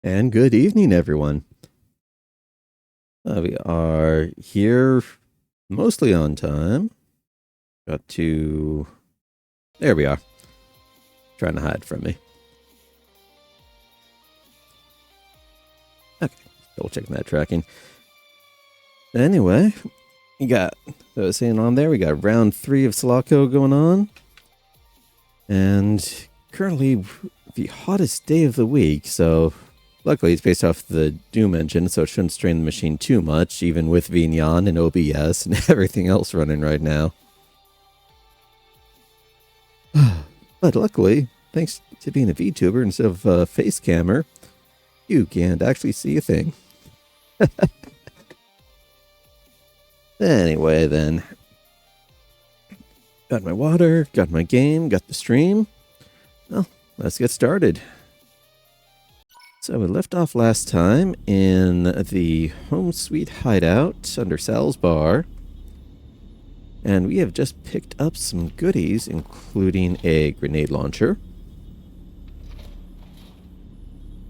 And good evening, everyone. We are here mostly on time. Got to. There we are. Trying to hide from me. Okay, double checking that tracking. Anyway, we got. I was saying on there, we got round 3 of Selaco going on. And currently the hottest day of the week, so luckily it's based off the Doom engine, so it shouldn't strain the machine too much, even with Vignon and OBS and everything else running right now. But luckily, thanks to being a VTuber instead of a face cammer, you can't actually see a thing. Anyway, then. Got my water, got my game, got the stream. Well, let's get started. So we left off last time in the home sweet hideout under Sal's bar. And we have just picked up some goodies, including a grenade launcher.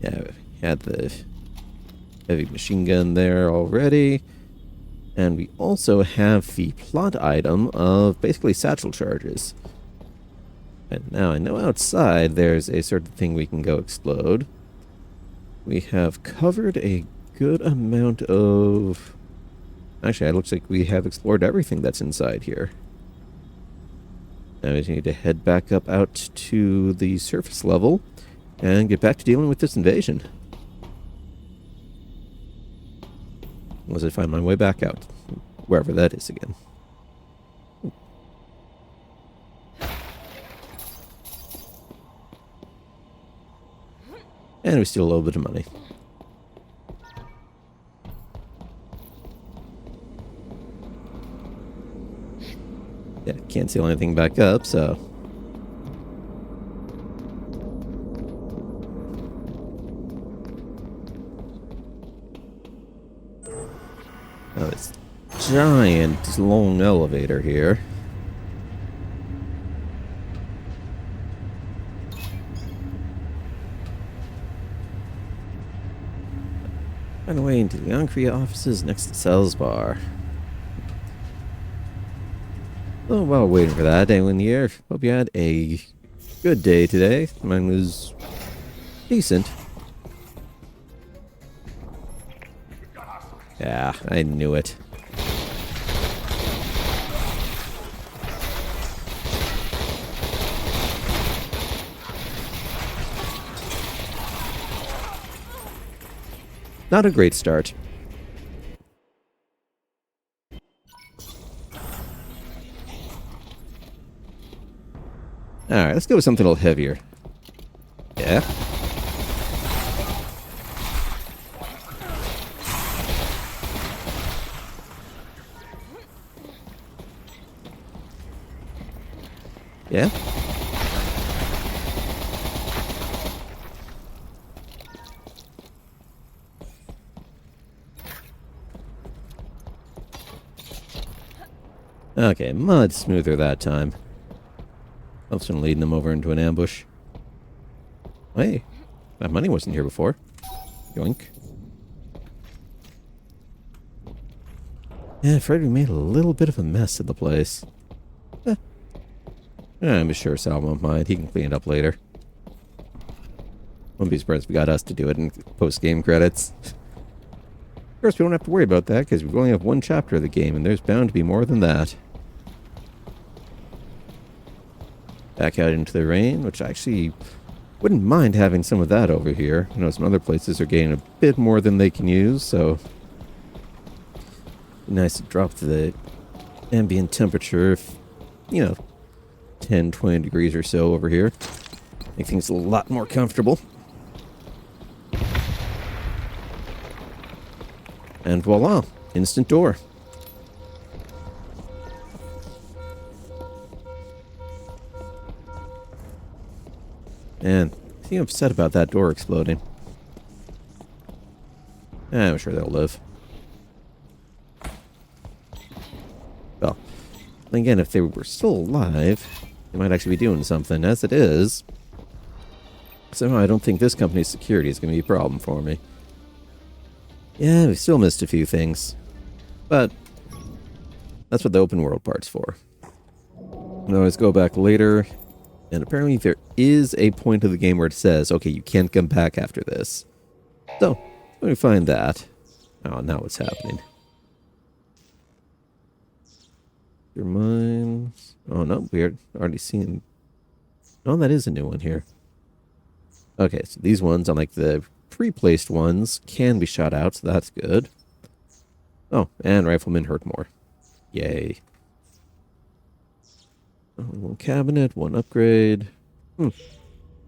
Yeah, we had the heavy machine gun there already. And we also have the plot item of basically satchel charges. And now I know outside there's a certain thing we can go explode. We have covered a good amount of... Actually, it looks like we have explored everything that's inside here. Now we just need to head back up out to the surface level and get back to dealing with this invasion. Unless I find my way back out, wherever that is again. And we steal a little bit of money. Yeah, can't steal anything back up, so... Oh, this giant long elevator here. Find a way into the Ankria offices next to Sal's bar. So while waiting for that, anyone here? Hope you had a good day today. Mine was decent. Yeah, I knew it. Not a great start. Alright, let's go with something a little heavier. Yeah. Yeah. Okay, much smoother that time. Helps from leading them over into an ambush. Hey, that money wasn't here before. Yoink. Yeah, afraid we made a little bit of a mess of the place. I'm sure Sal won't mind. He can clean it up later. Won't be surprised if we got us to do it in post-game credits. Of course, we don't have to worry about that because we only have one chapter of the game, and there's bound to be more than that. Back out into the rain, which I actually wouldn't mind having some of that over here. I know some other places are getting a bit more than they can use, so... Nice to drop the ambient temperature, if, 10, 20 degrees or so over here. Make things a lot more comfortable. And voila, instant door. Man, I think I'm upset about that door exploding. I'm sure they'll live. Well, again, if they were still alive, they might actually be doing something. As it is, Somehow I don't think this company's security is going to be a problem for me. Yeah, we still missed a few things. But that's what the open world part's for. We always go back later, and apparently there is a point of the game where it says, okay, you can't come back after this. So, let me find that. Oh, now what's happening? Your minds. Oh, no, we're already seeing. Oh, that is a new one here. Okay, so these ones, unlike the pre-placed ones, can be shot out, so that's good. Oh, and riflemen hurt more. Yay. Oh, one cabinet, one upgrade. This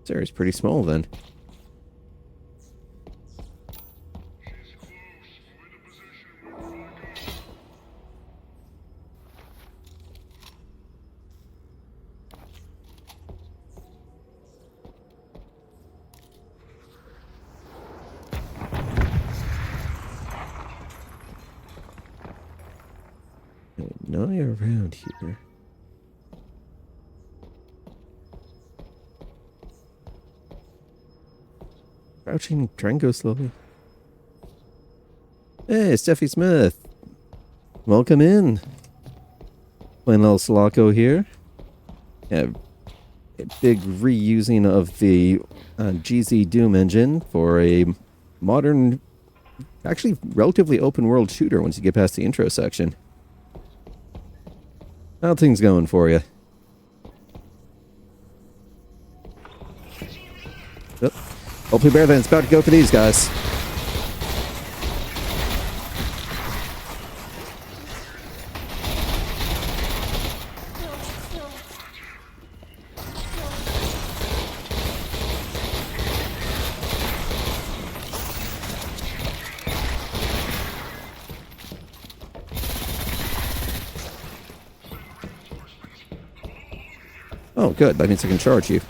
area's pretty small then. Now you're around here. Crouching, try and go slowly. Hey, Steffi Smith. Welcome in. Playing a little Selaco here. Yeah, a big reusing of the GZ Doom engine for a modern, actually relatively open world shooter once you get past the intro section. How things going for you? Oh, hopefully Bearland's about to go for these guys. Oh, good. That means I can charge you.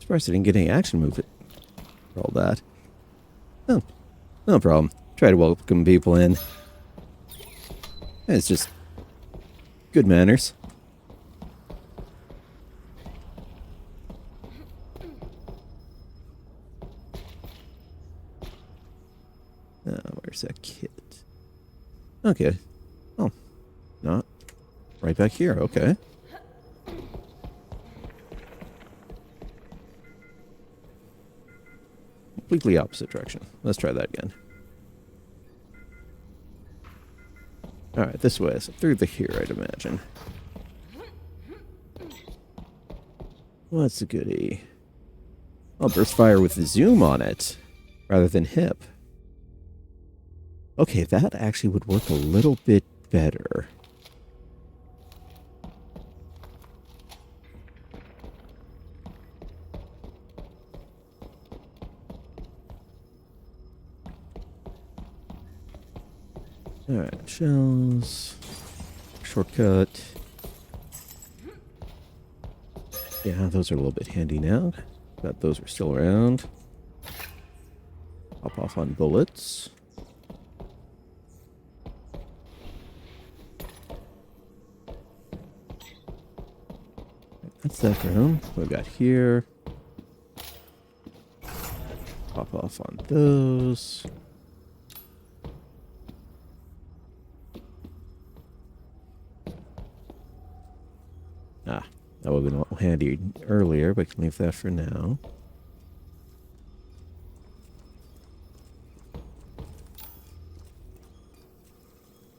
Surprised I didn't get any action movement for all that. Oh, no problem. Try to welcome people in. It's just good manners. Where's that kid? Okay. Oh, not right back here. Okay. Completely opposite direction. Let's try that again. Alright, this way. So through the here, I'd imagine. What's the goodie? Oh, burst fire with the zoom on it, rather than hip. Okay, that actually would work a little bit better. Alright, shells. Shortcut. Yeah, those are a little bit handy now. Glad those are still around. Hop off on bullets. That's that room. What we got here. Hop off on those. Ah, that would have been a little handy earlier, but can leave that for now.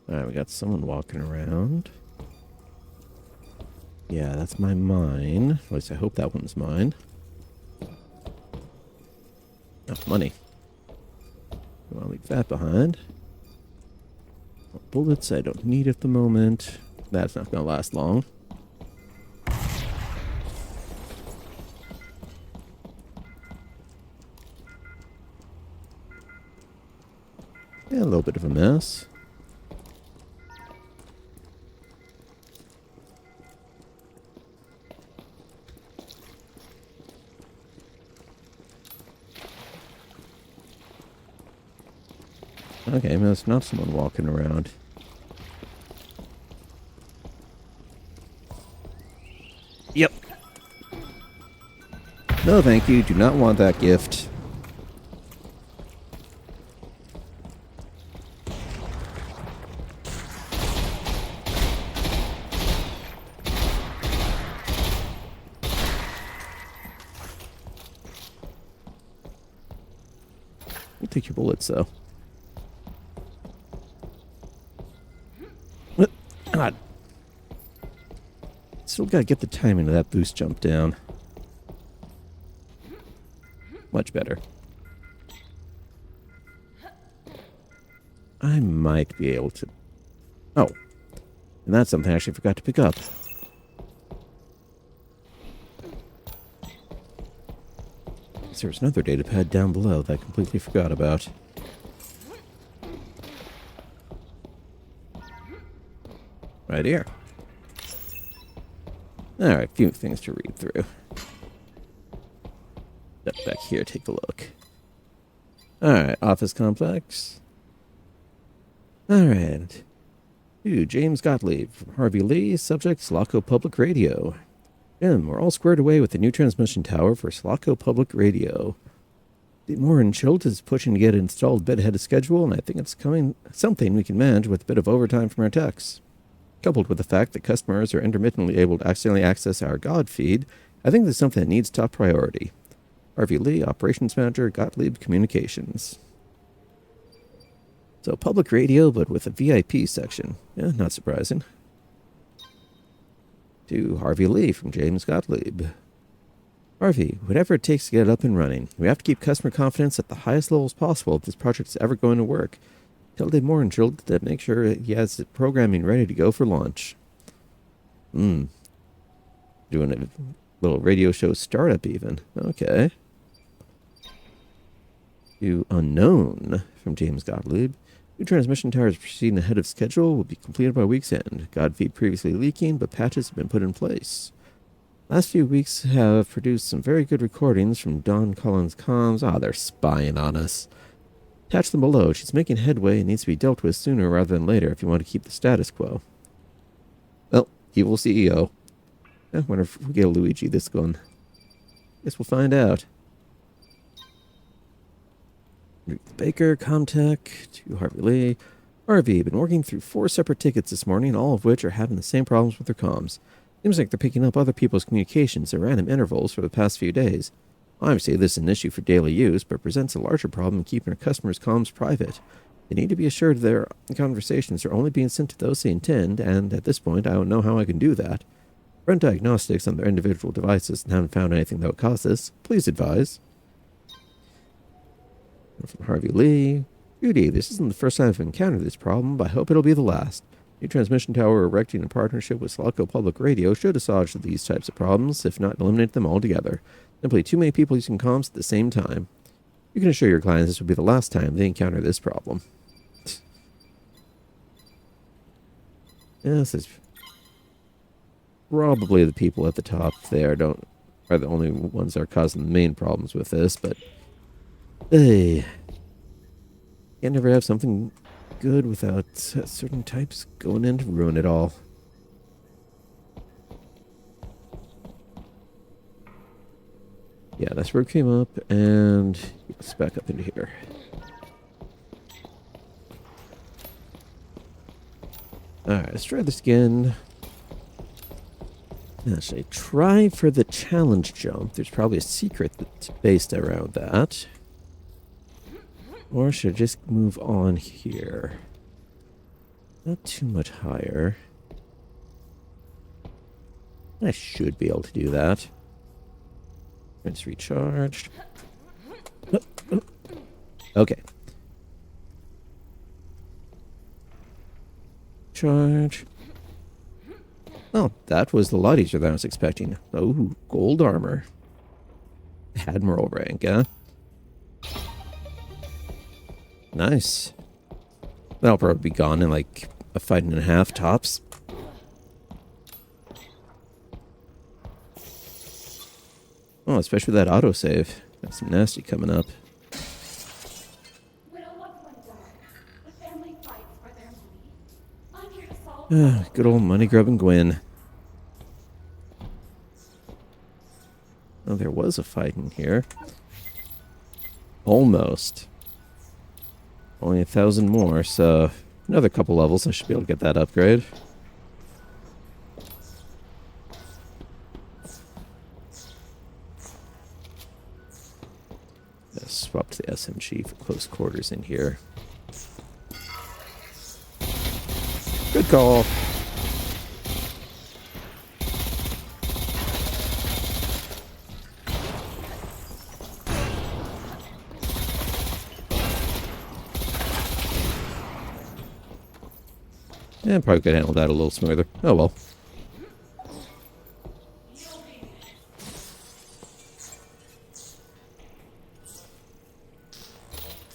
Alright, we got someone walking around. Yeah, that's my mine. At least I hope that one's mine. Oh, money. I'll leave that behind. Bullets I don't need at the moment. That's not going to last long. little bit of a mess. Okay, there's not someone walking around. Yep. No, thank you. Do not want that gift. I'll take your bullets, though. God. Still gotta get the timing of that boost jump down. Much better. I might be able to... Oh. And that's something I actually forgot to pick up. There's another data pad down below that I completely forgot about. Right here. Alright, few things to read through. Step back here, take a look. Alright, office complex. Alright. To James Gottlieb from Harvey Lee, subject Selaco Public Radio. Jim, we're all squared away with the new transmission tower for Selaco Public Radio. Moore and Schultz is pushing to get it installed a bit ahead of schedule, and I think it's something we can manage with a bit of overtime from our techs. Coupled with the fact that customers are intermittently able to accidentally access our God feed, I think this is something that needs top priority. Harvey Lee, Operations Manager, Gottlieb Communications. So public radio, but with a VIP section. Yeah, not surprising. To Harvey Lee from James Gottlieb. Harvey, whatever it takes to get it up and running. We have to keep customer confidence at the highest levels possible if this project is ever going to work. Tell Dave Moore and Schultz to make sure he has the programming ready to go for launch. Doing a little radio show startup even. Okay. To Unknown from James Gottlieb. New transmission towers proceeding ahead of schedule will be completed by week's end. God feed previously leaking, but patches have been put in place. Last few weeks have produced some very good recordings from Don Collins' comms. Ah, they're spying on us. Attach them below. She's making headway and needs to be dealt with sooner rather than later if you want to keep the status quo. Well, evil CEO. I wonder if we get a Luigi this going. Guess we'll find out. Baker, Comtech, to Harvey Lee. Harvey, been working through 4 separate tickets this morning, all of which are having the same problems with their comms. Seems like they're picking up other people's communications at random intervals for the past few days. Obviously, this is an issue for daily use, but presents a larger problem in keeping our customers' comms private. They need to be assured their conversations are only being sent to those they intend, and at this point, I don't know how I can do that. Run diagnostics on their individual devices and haven't found anything that would cause this. Please advise. From Harvey Lee. Judy, this isn't the first time I've encountered this problem, but I hope it'll be the last. New transmission tower erecting in partnership with Selaco Public Radio should assuage these types of problems, if not eliminate them altogether. Simply too many people using comms at the same time. You can assure your clients this will be the last time they encounter this problem. Yes, it's probably the people at the top there are the only ones that are causing the main problems with this, but hey, can't never have something good without certain types going in to ruin it all. Yeah, that's where it came up, and let's back up into here. Alright, let's try this again. Actually, try for the challenge jump. There's probably a secret that's based around that. Or should I just move on here? Not too much higher. I should be able to do that. It's recharged. Okay. Charge. Oh, that was a lot easier than I was expecting. Oh, gold armor. Admiral rank, huh? Nice. That'll probably be gone in like a fight and a half tops. Oh, especially that autosave. Got some nasty coming up. Good old money-grubbing Gwyn. Oh, there was a fight in here. Almost. Only 1,000 more, so another couple levels I should be able to get that upgrade. Swap to the SMG for close quarters in here. Good call. Yeah, probably could handle that a little smoother. Oh well.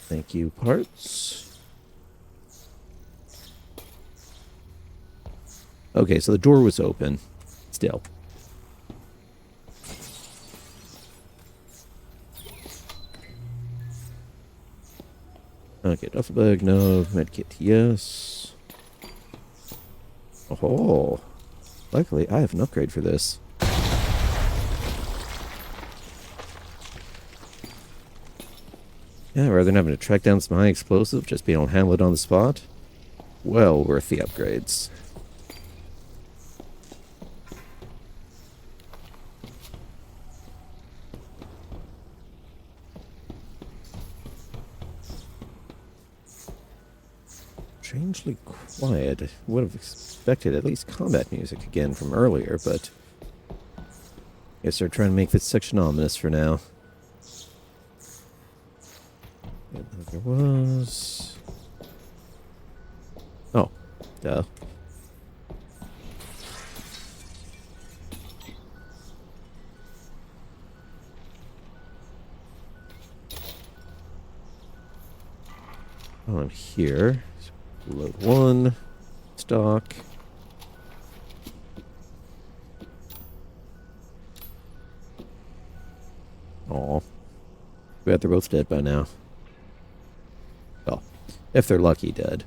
Thank you, parts. Okay, so the door was open. Still. Okay, duffel bag, no. Medkit, yes. Oh. Luckily, I have an upgrade for this. Yeah, rather than having to track down some high explosive, just being able to handle it on the spot. Well worth the upgrades. Strangely quiet. Would have expected at least combat music again from earlier, but I guess they're trying to make this section ominous for now. There was... Oh, duh. Oh, I'm here. Load one. Stock. Aw. We bet they're both dead by now. Well, if they're lucky, dead.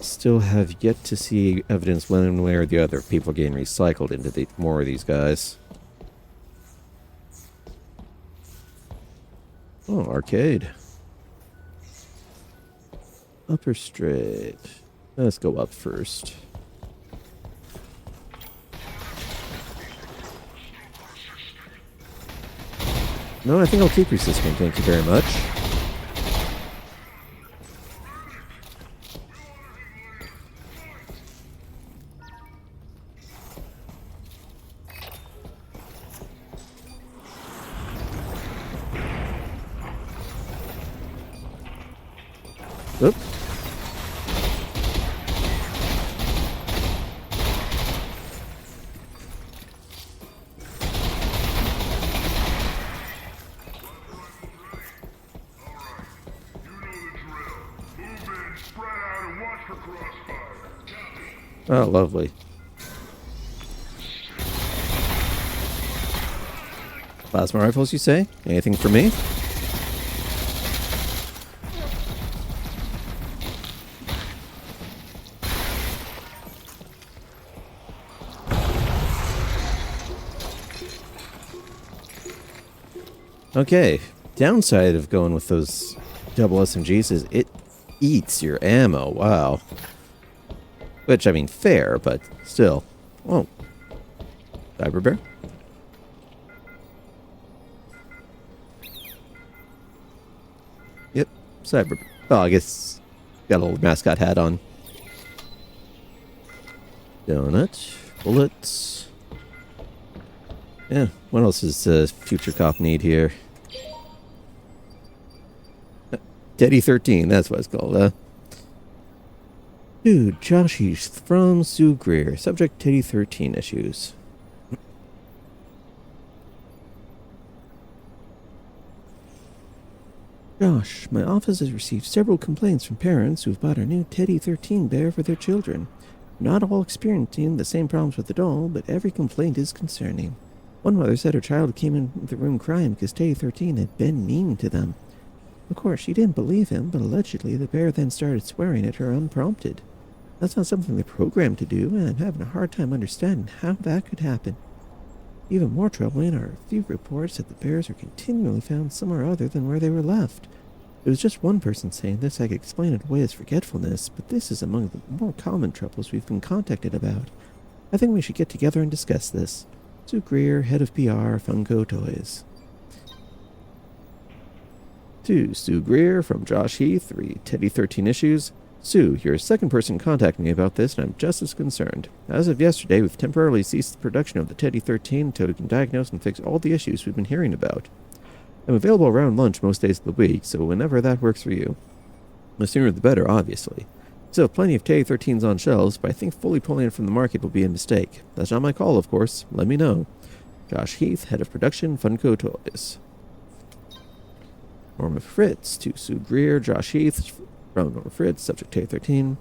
Still have yet to see evidence one way or the other of people getting recycled into more of these guys. Oh, arcade. Upper straight. Let's go up first. No, I think I'll keep resisting, thank you very much. Oop. Oh, lovely. Plasma rifles, you say? Anything for me? Okay, downside of going with those double SMGs is it eats your ammo. Wow. Which, I mean, fair, but still. Oh. Cyber Bear? Yep, Cyber Bear. Oh, I guess got a little mascot hat on. Donut. Bullets. Yeah, what else does Future Cop need here? Teddy 13, that's what it's called, Dude, Joshi's from Sue Greer. Subject Teddy 13 issues. Josh, my office has received several complaints from parents who have bought a new Teddy 13 bear for their children. Not all experiencing the same problems with the doll, but every complaint is concerning. One mother said her child came in the room crying because Teddy 13 had been mean to them. Of course, she didn't believe him, but allegedly the bear then started swearing at her unprompted. That's not something they're programmed to do, and I'm having a hard time understanding how that could happen. Even more troubling are a few reports that the bears are continually found somewhere other than where they were left. It was just one person saying this. I could explain it away as forgetfulness, but this is among the more common troubles we've been contacted about. I think we should get together and discuss this. Sue Greer, head of PR, Funko Toys. To Sue Greer from Josh Heath, read Teddy 13 issues. Sue, you're a second person contacting me about this, and I'm just as concerned. As of yesterday, we've temporarily ceased the production of the Teddy 13 until we can diagnose and fix all the issues we've been hearing about. I'm available around lunch most days of the week, so whenever that works for you. The sooner the better, obviously. Still have plenty of Teddy 13s on shelves, but I think fully pulling it from the market will be a mistake. That's not my call, of course. Let me know. Josh Heath, head of production, Funko Toys. Norma Fritz to Sue Greer, Josh Heath, from Norma Fritz, subject Teddy 13.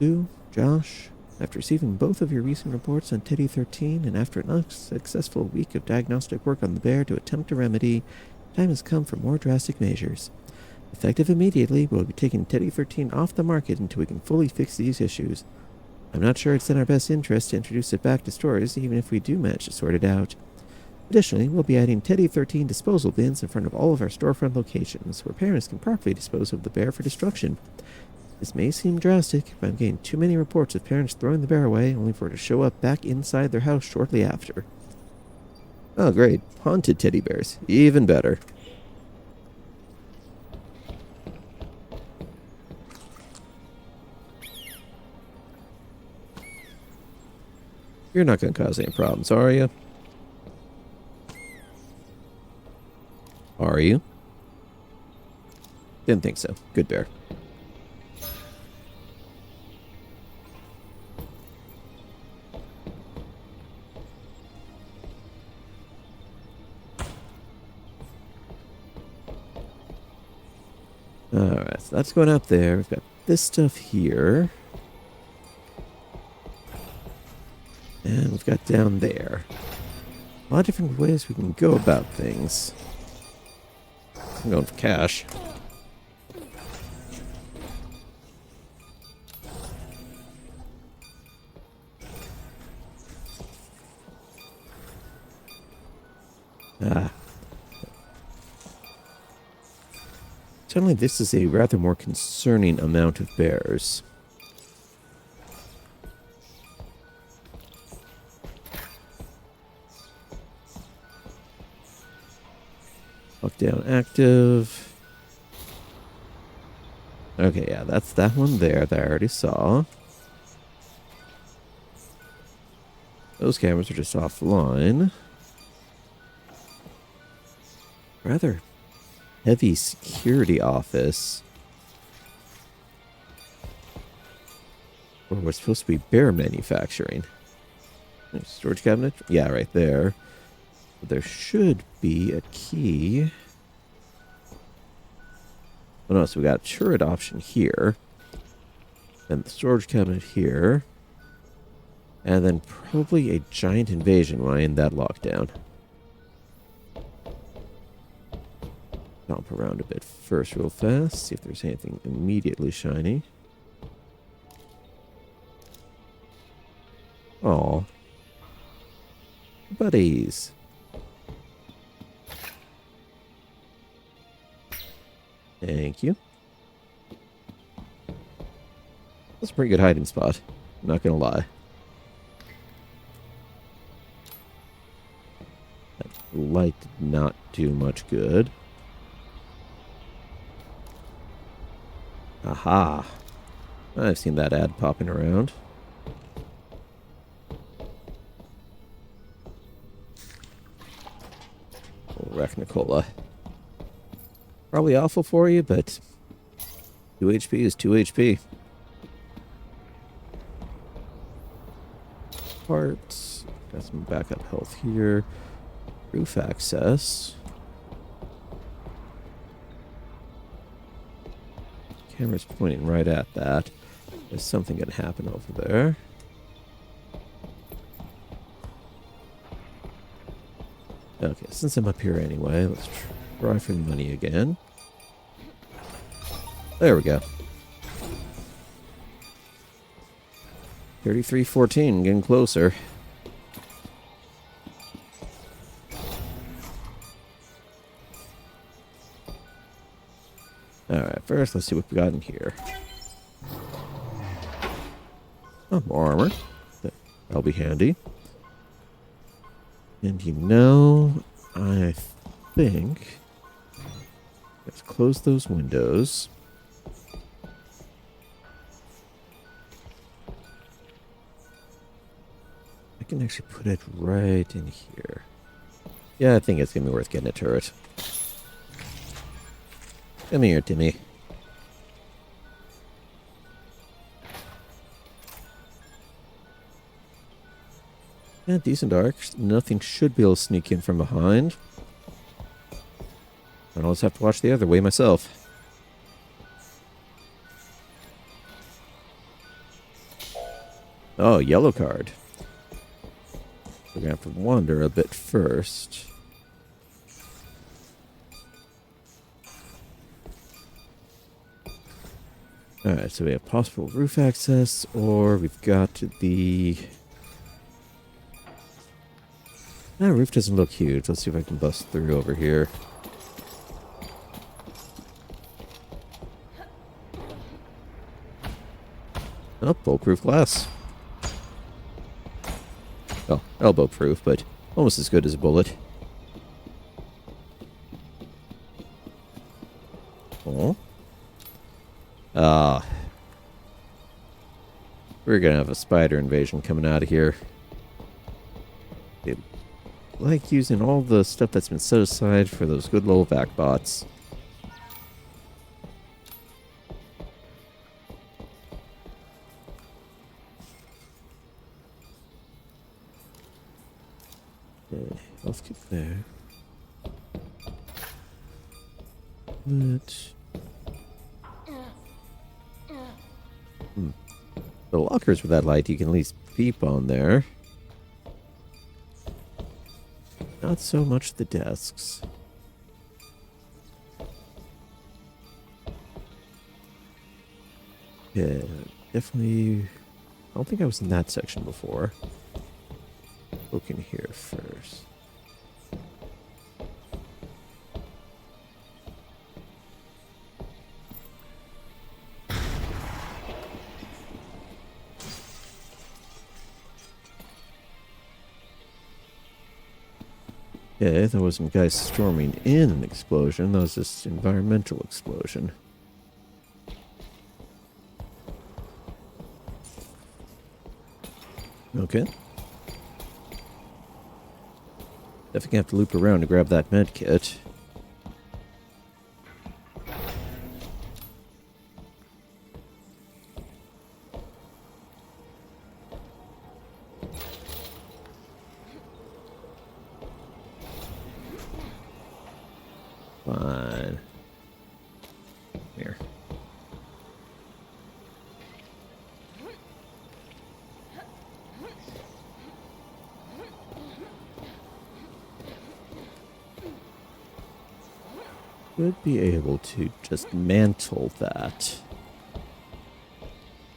Sue, Josh, after receiving both of your recent reports on Teddy 13, and after an unsuccessful week of diagnostic work on the bear to attempt a remedy, time has come for more drastic measures. Effective immediately, we'll be taking Teddy 13 off the market until we can fully fix these issues. I'm not sure it's in our best interest to introduce it back to stores, even if we do manage to sort it out. Additionally, we'll be adding Teddy 13 disposal bins in front of all of our storefront locations, where parents can properly dispose of the bear for destruction. This may seem drastic, but I'm getting too many reports of parents throwing the bear away only for it to show up back inside their house shortly after. Oh, great. Haunted teddy bears. Even better. You're not going to cause any problems, are you? Are you? Didn't think so. Good bear. Alright, so that's going up there. We've got this stuff here. And we've got down there. A lot of different ways we can go about things. I'm going for cash. Certainly this is a rather more concerning amount of bears. Lockdown active. Okay, yeah, that's that one there that I already saw. Those cameras are just offline. Rather heavy security office. Or what's supposed to be bear manufacturing. Storage cabinet? Yeah, right there. There should be a key. Oh no, so we got a turret option here. And the storage cabinet here. And then probably a giant invasion while in that lockdown. Jump around a bit first real fast. See if there's anything immediately shiny. Aw. Buddies. Thank you. That's a pretty good hiding spot. I'm not gonna lie. That light did not do much good. Aha. I've seen that ad popping around. Arachnicola. Probably awful for you, but 2 HP is 2 HP. Parts. Got some backup health here. Roof access. Camera's pointing right at that. There's something gonna happen over there. Okay, since I'm up here anyway, let's try for the money again. There we go. 3314, getting closer. Alright, first let's see what we got in here. Oh, more armor. That'll be handy. And you know, I think... let's close those windows. I can actually put it right in here. Yeah, I think it's going to be worth getting a turret. Come here, Timmy. Yeah, decent arc. Nothing should be able to sneak in from behind. I don't just have to watch the other way myself. Oh, yellow card. We're going to have to wander a bit first. Alright, so we have possible roof access, or we've got the... that roof doesn't look huge. Let's see if I can bust through over here. Oh, bulletproof glass. Well, elbow proof, but almost as good as a bullet. Oh. We're gonna have a spider invasion coming out of here. They like using all the stuff that's been set aside for those good little vac bots. Okay, let's get there. But... the lockers with that light, you can at least peep on there. Not so much the desks. Yeah, definitely... I don't think I was in that section before. Look in here first. Yeah, there was some guys storming in an explosion. That was this environmental explosion. Okay. Definitely gonna have to loop around to grab that med kit. Fine. Here. Would be able to just mantle that.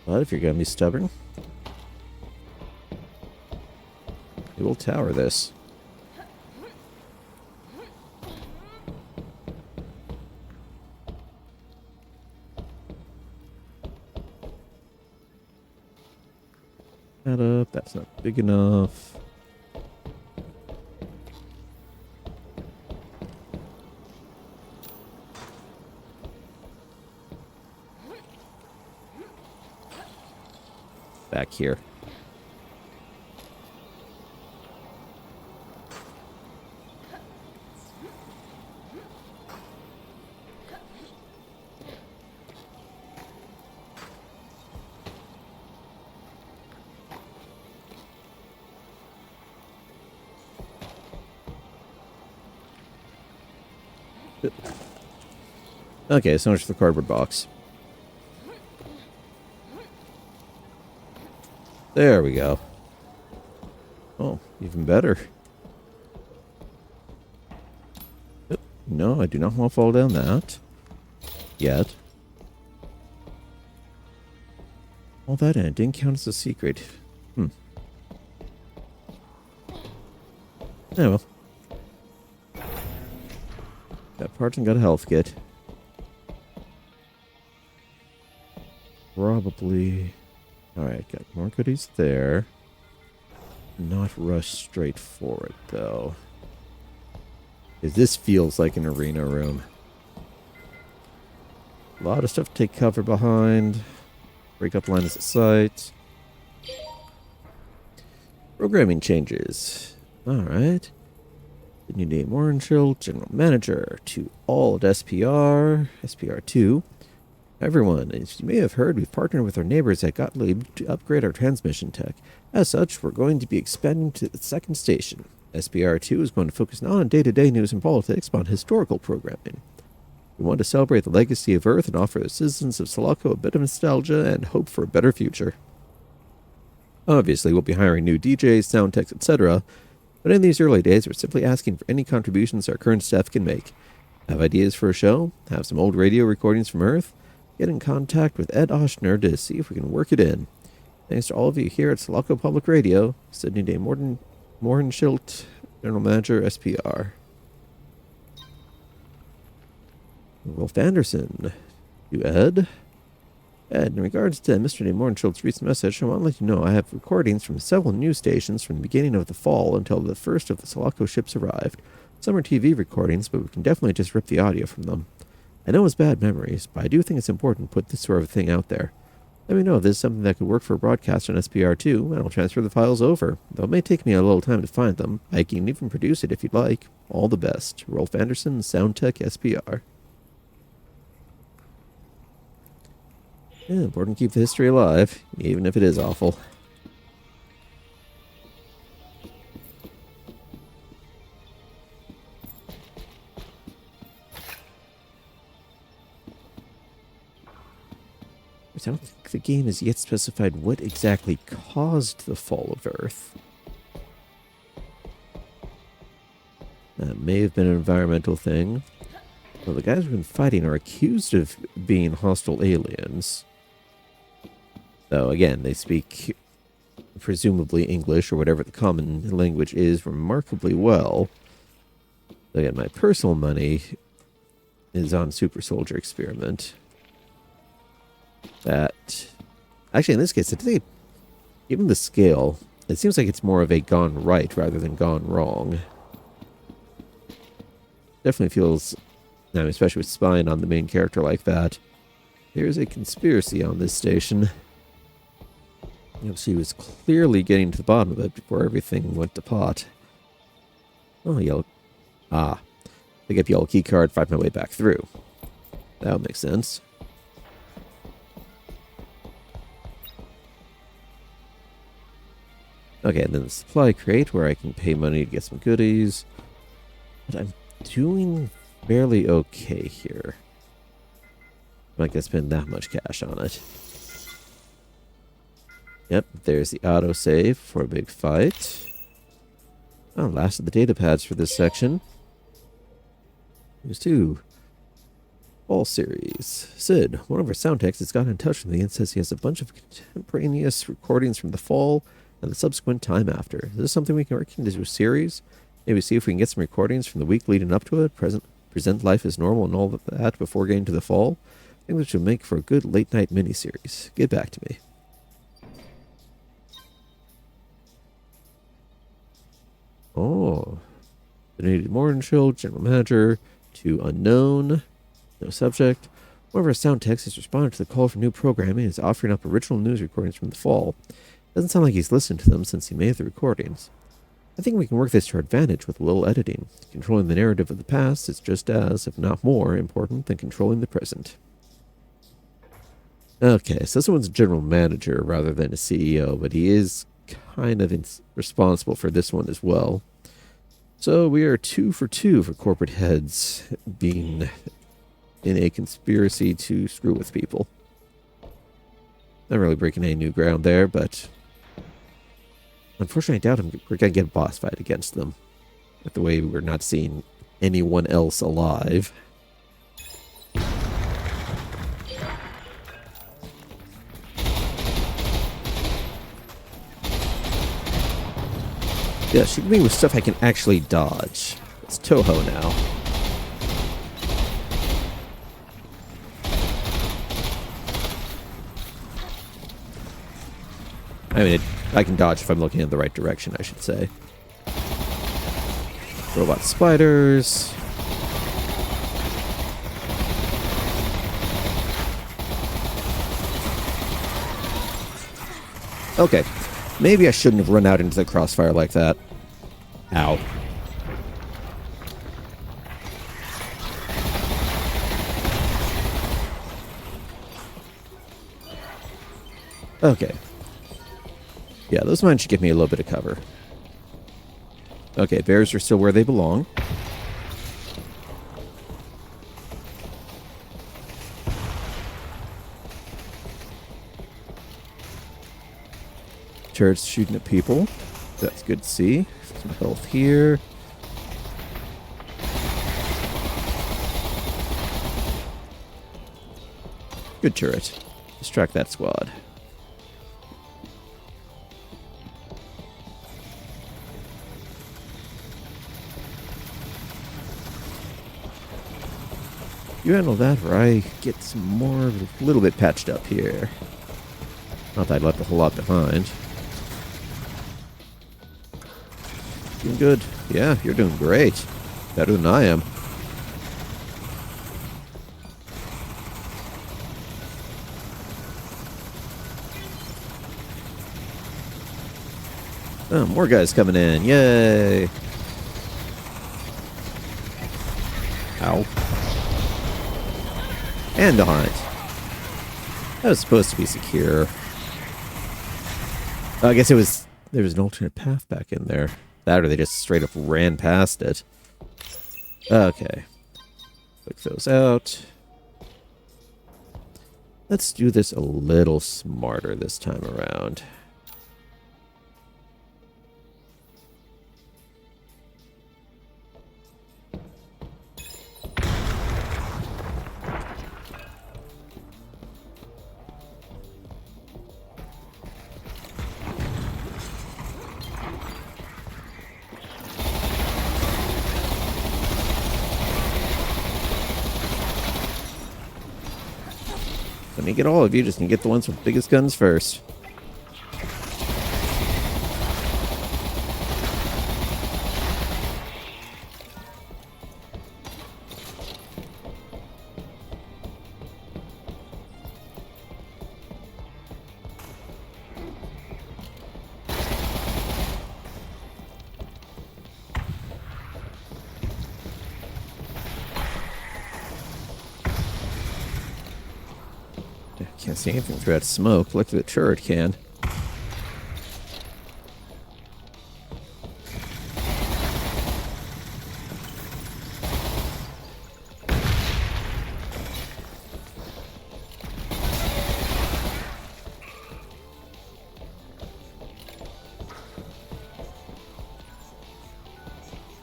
But if you're gonna be stubborn, we will tower this. That up, that's not big enough. Back here. Okay, so much for the cardboard box. There we go. Oh, even better. No, I do not want to fall down that. Yet. All that and it didn't count as a secret. Oh well. Got parts and got a health kit. Probably. Alright, got more goodies there. Not rush straight for it, though. Because this feels like an arena room. A lot of stuff to take cover behind. Break up lines of sight. Programming changes. Alright. Sydney Day Morenshield, General Manager, to all at SPR, SPR2. Everyone, as you may have heard, we've partnered with our neighbors at Gottlieb to upgrade our transmission tech. As such, we're going to be expanding to the second station. SPR2 is going to focus not on day-to-day news and politics, but on historical programming. We want to celebrate the legacy of Earth and offer the citizens of Selaco a bit of nostalgia and hope for a better future. Obviously, we'll be hiring new DJs, sound techs, etc., but in these early days, we're simply asking for any contributions our current staff can make. Have ideas for a show? Have some old radio recordings from Earth? Get in contact with Ed Oshner to see if we can work it in. Thanks to all of you here at Selaco Public Radio, Sydney Day Morenshield, General Manager, SPR. Rolf Anderson. You, Ed? Ed, in regards to Mr. De Morenschild's recent message, I want to let you know I have recordings from several news stations from the beginning of the fall until the first of the Selaco ships arrived. Some are TV recordings, but we can definitely just rip the audio from them. I know it's bad memories, but I do think it's important to put this sort of thing out there. Let me know if this is something that could work for a broadcast on SPR2, and I'll transfer the files over. Though it may take me a little time to find them, I can even produce it if you'd like. All the best. Rolf Anderson, Soundtech, SPR. Yeah, important to keep the history alive, even if it is awful. I don't think the game has yet specified what exactly caused the fall of Earth. That may have been an environmental thing. Well, the guys we've been fighting are accused of being hostile aliens. Though, again, they speak presumably English or whatever the common language is remarkably well. Again, my personal money is on Super Soldier Experiment. That, actually, in this case, given the scale, it seems like it's more of a gone right rather than gone wrong. Definitely feels, especially with spying on the main character like that, there's a conspiracy on this station. She was clearly getting to the bottom of it before everything went to pot. Oh, yellow. Ah. Pick up yellow key card, find my way back through. That would make sense. Okay, and then the supply crate where I can pay money to get some goodies. But I'm doing fairly okay here. I'm not going to spend that much cash on it. Yep, there's the autosave for a big fight. Oh, last of the data pads for this section. There's two. All series. Sid, one of our sound techs, has gotten in touch with me and says he has a bunch of contemporaneous recordings from the fall and the subsequent time after. Is this something we can work into a series? Maybe see if we can get some recordings from the week leading up to it, present life as normal and all of that before getting to the fall? I think this would make for a good late-night miniseries. Get back to me. Oh. Sydney Day Morenshield, General Manager, to unknown, no subject. One of our sound techs has responded to the call for new programming and is offering up original news recordings from the fall. Doesn't sound like he's listened to them since he made the recordings. I think we can work this to our advantage with a little editing. Controlling the narrative of the past is just as, if not more, important than controlling the present. Okay, so this one's a general manager rather than a CEO, but he is kind of responsible for this one as well. So we are 2 for 2 for corporate heads being in a conspiracy to screw with people. Not really breaking any new ground there, but Unfortunately, I doubt we're going to get a boss fight against them. With the way we're not seeing anyone else alive. Yeah, shoot me with stuff I can actually dodge. It's Toho now. I mean, I can dodge if I'm looking in the right direction, I should say. Robot spiders. Okay. Maybe I shouldn't have run out into the crossfire like that. Ow. Okay. Yeah, those mines should give me a little bit of cover. Okay, bears are still where they belong. Turrets shooting at people. That's good to see. Some health here. Good turret. Distract that squad. You handle that, or I get some more, a little bit patched up here. Not that I left a whole lot behind. Doing good. Yeah, you're doing great. Better than I am. Oh, more guys coming in. Yay! Ow. And behind. That was supposed to be secure. I guess there was an alternate path back in there. That or they just straight up ran past it. Okay. Click those out. Let's do this a little smarter this time around. Let me get all of you, just get the ones with the biggest guns first. Can't see anything through that smoke. Look at the turret can.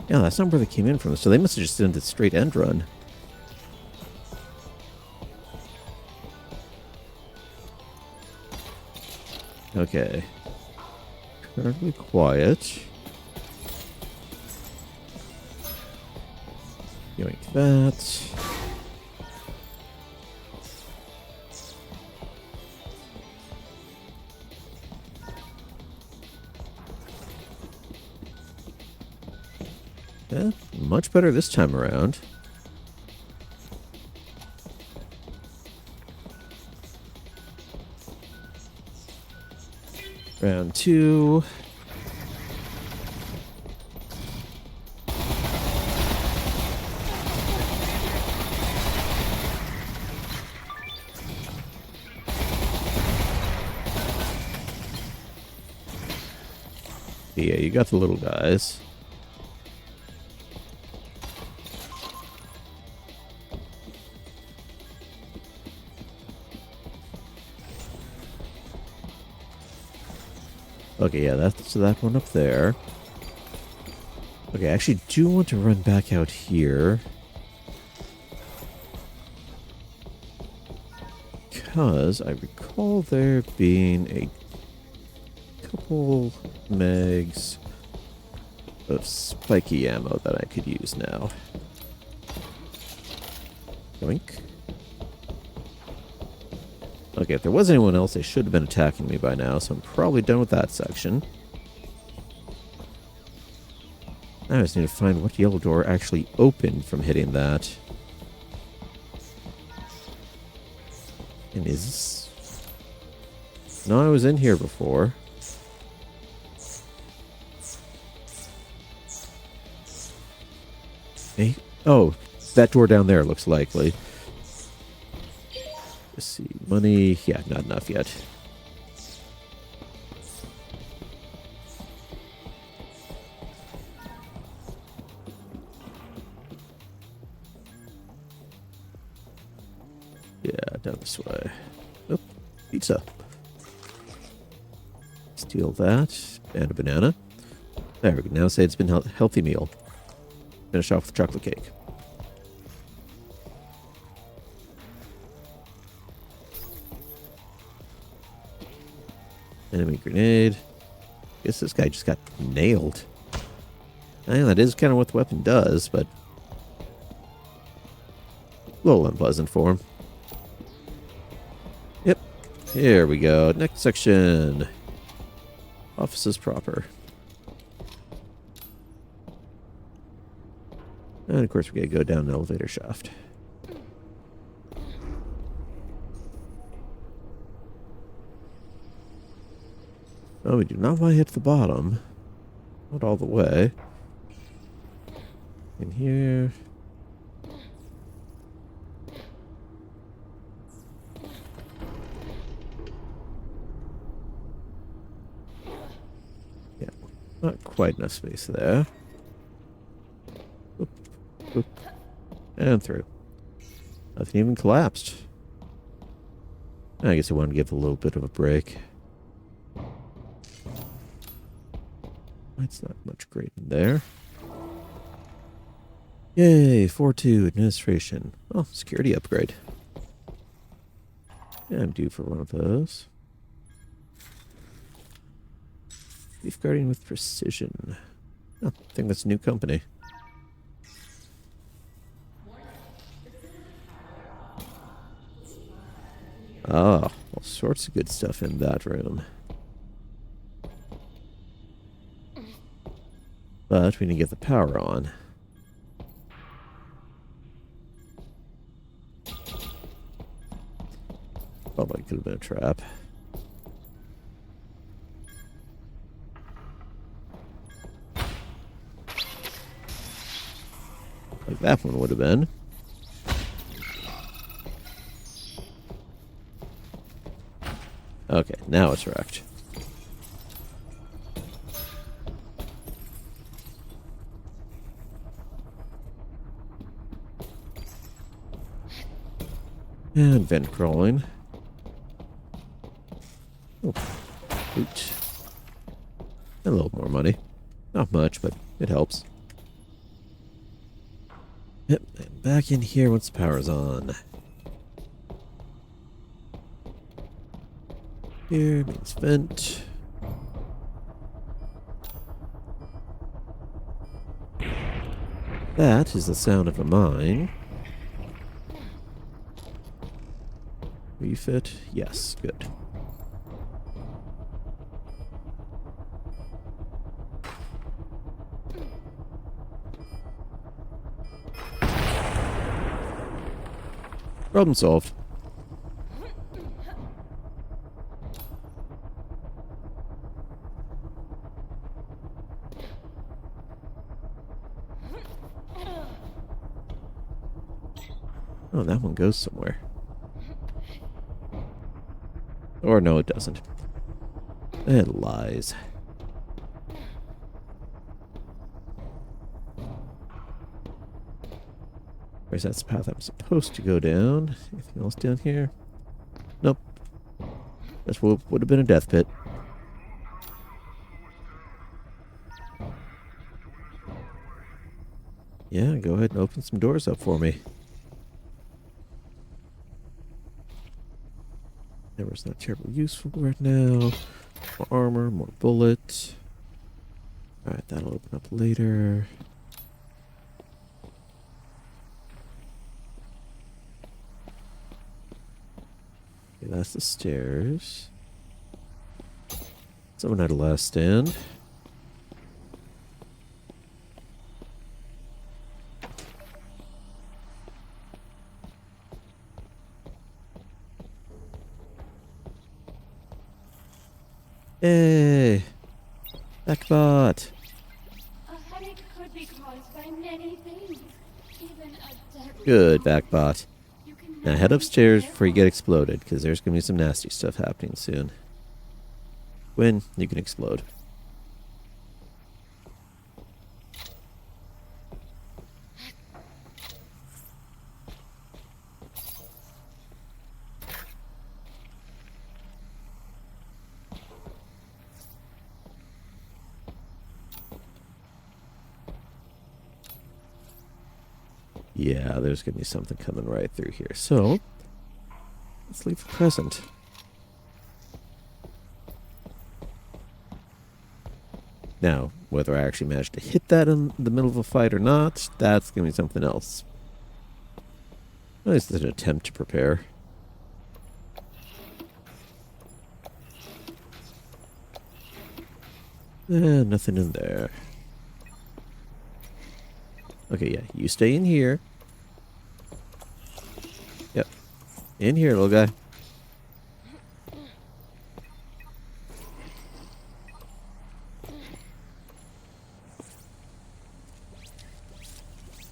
Yeah, that's not where they came in from. So they must have just done the straight end run. Okay. Currently quiet. Yoink that. Yeah, much better this time around. Round 2. Yeah, you got the little guys. Okay, yeah, that's that one up there. Okay, I actually do want to run back out here. Because I recall there being a couple megs of spiky ammo that I could use now. Yoink. Okay, if there was anyone else, they should have been attacking me by now, so I'm probably done with that section. I just need to find what yellow door actually opened from hitting that. And is this... No, I was in here before. Hey? Oh, that door down there looks likely. Let's see. Money. Yeah, not enough yet. Yeah, down this way. Oh, pizza. Steal that. And a banana. There we can now say it's been a healthy meal. Finish off with chocolate cake. Enemy grenade. Guess this guy just got nailed. And that is kind of what the weapon does, but a little unpleasant for him. Yep. Here we go. Next section. Offices proper. And of course, we gotta go down an elevator shaft. Oh, we do not want to hit the bottom. Not all the way. In here. Yeah, not quite enough space there. Oop, oop, and through. Nothing even collapsed. I guess I wanted to give a little bit of a break. It's not much great in there. Yay, 4-2 administration. Oh, security upgrade. Yeah, I'm due for one of those. Safeguarding with precision. Oh, I think that's a new company. Ah, all sorts of good stuff in that room. But we need to get the power on. Probably could have been a trap. Like that one would have been. Okay, now it's wrecked. And vent crawling. Oh, loot. A little more money. Not much, but it helps. Yep, and back in here once the power's on. Here means vent. That is the sound of a mine. Refit? Yes, good. Problem solved. Oh, that one goes somewhere. Or no, it doesn't. It lies. Where's that path I'm supposed to go down? Anything else down here? Nope. This would have been a death pit. Yeah, go ahead and open some doors up for me. Hammer's not terribly useful right now. More armor, more bullets. Alright, that'll open up later. Okay, that's the stairs. Someone had a last stand. Hey! Backbot! A headache could be caused by many things, even a deadly Good, cold. Backbot. You can Now never head be too upstairs before you careful. get exploded, because there's going to be some nasty stuff happening soon. When you can explode. Yeah, there's going to be something coming right through here. So, let's leave the present. Now, whether I actually manage to hit that in the middle of a fight or not, that's going to be something else. At least it's an attempt to prepare. Nothing in there. Okay, yeah, you stay in here. Yep, in here, little guy.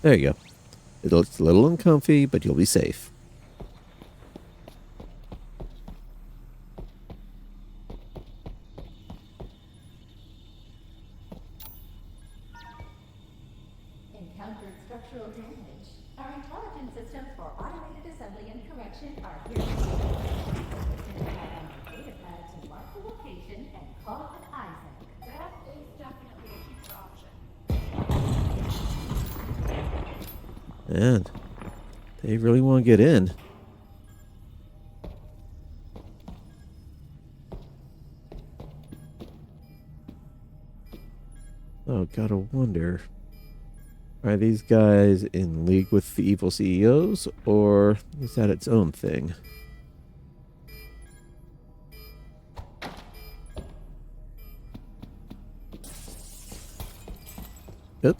There you go. It looks a little uncomfy, but you'll be safe. Encountered structural damage. Our intelligence systems for automated assembly and correction are here. Data pad to mark the location and call an Isaac. That is definitely a cheaper option. And they really want to get in. Oh, gotta wonder. Are these guys in league with the evil CEOs, or is that its own thing? Yep.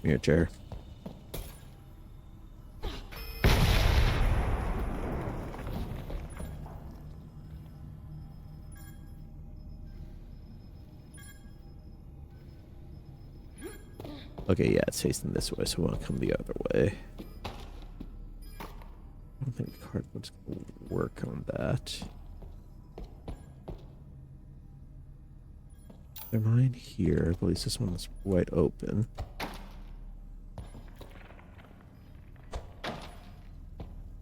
Here, chair. Okay, yeah, it's facing this way, so we want to come the other way. I don't think the cardboard's going to work on that. They're mine here. At least this one's wide open.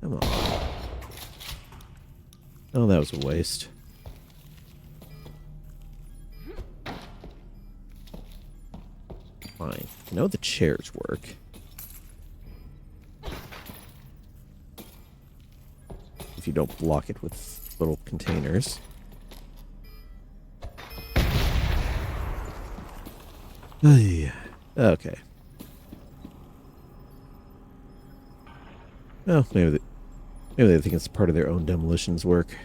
Come on. Oh, that was a waste. Fine. I know the chairs work. If you don't block it with little containers. Ay, okay. Oh, maybe they think it's part of their own demolitions work.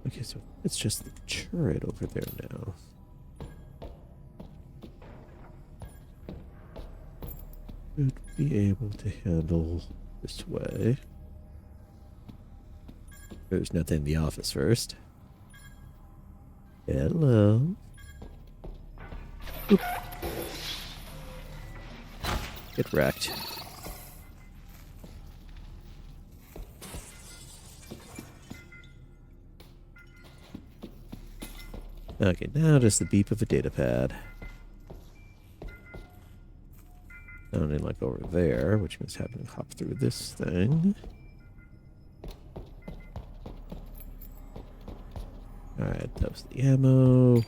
Okay, so it's just the turret over there now. Should be able to handle this way. There's nothing in the office first. Hello. Oop. Get wrecked. Okay, now just the beep of a data pad. Sounding like over there, which means having to hop through this thing. Alright, that was the ammo.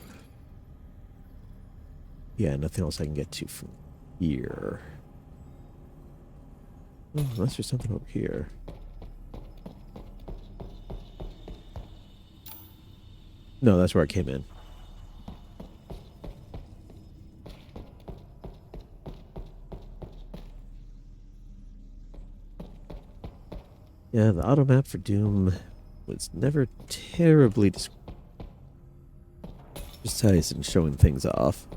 Yeah, nothing else I can get to from here. Oh, unless there's something over here. No, that's where I came in. Yeah, the auto map for Doom was never terribly precise in showing things off.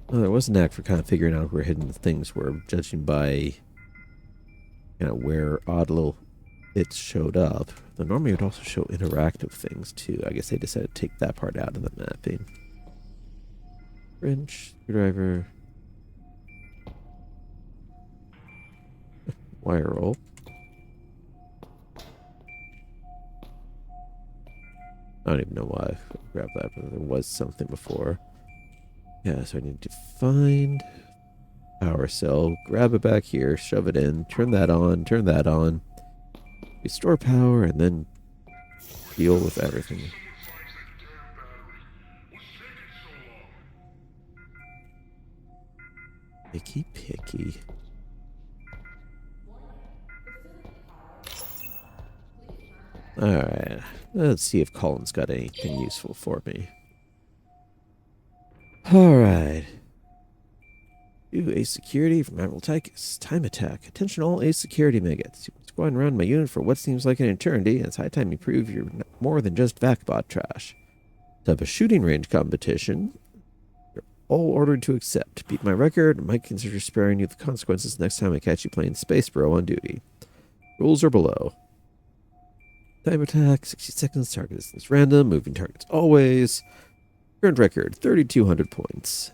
Well, there was a knack for kind of figuring out where hidden things were, judging by where odd little bits showed up. Though normally it would also show interactive things too. I guess they decided to take that part out of the mapping. Wrench, screwdriver, wire roll. I don't even know why I grabbed that, but there was something before. Yeah, so I need to find power cell, grab it back here, shove it in, turn that on, restore power, and then deal with everything. Picky. Alright, let's see if Colin's got anything useful for me. Alright. Do Ace Security from Admiral Tychus. Time attack. Attention all Ace Security maggots. You've been squatting around my unit for what seems like an eternity, and it's high time you prove you're more than just VACBot trash. To have a shooting range competition, you're all ordered to accept. Beat my record, and might consider sparing you the consequences next time I catch you playing Space Bro on duty. Rules are below. Time attack, 60 seconds, target distance random, moving targets always. Current record, 3,200 points.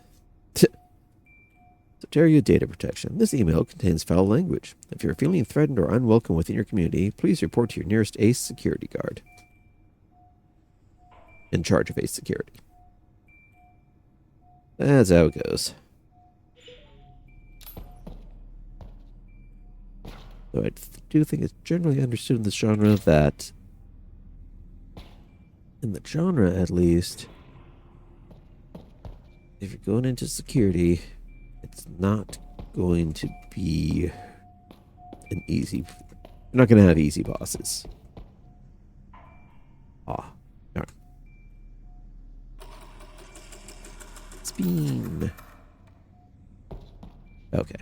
Soteria Data Protection. This email contains foul language. If you're feeling threatened or unwelcome within your community, please report to your nearest ACE security guard. In charge of ACE security. That's how it goes. Though I do think it's generally understood in this genre that, in the genre at least, if you're going into security, it's not going to be an easy... You're not going to have easy bosses. Ah, darn. Spin. Okay.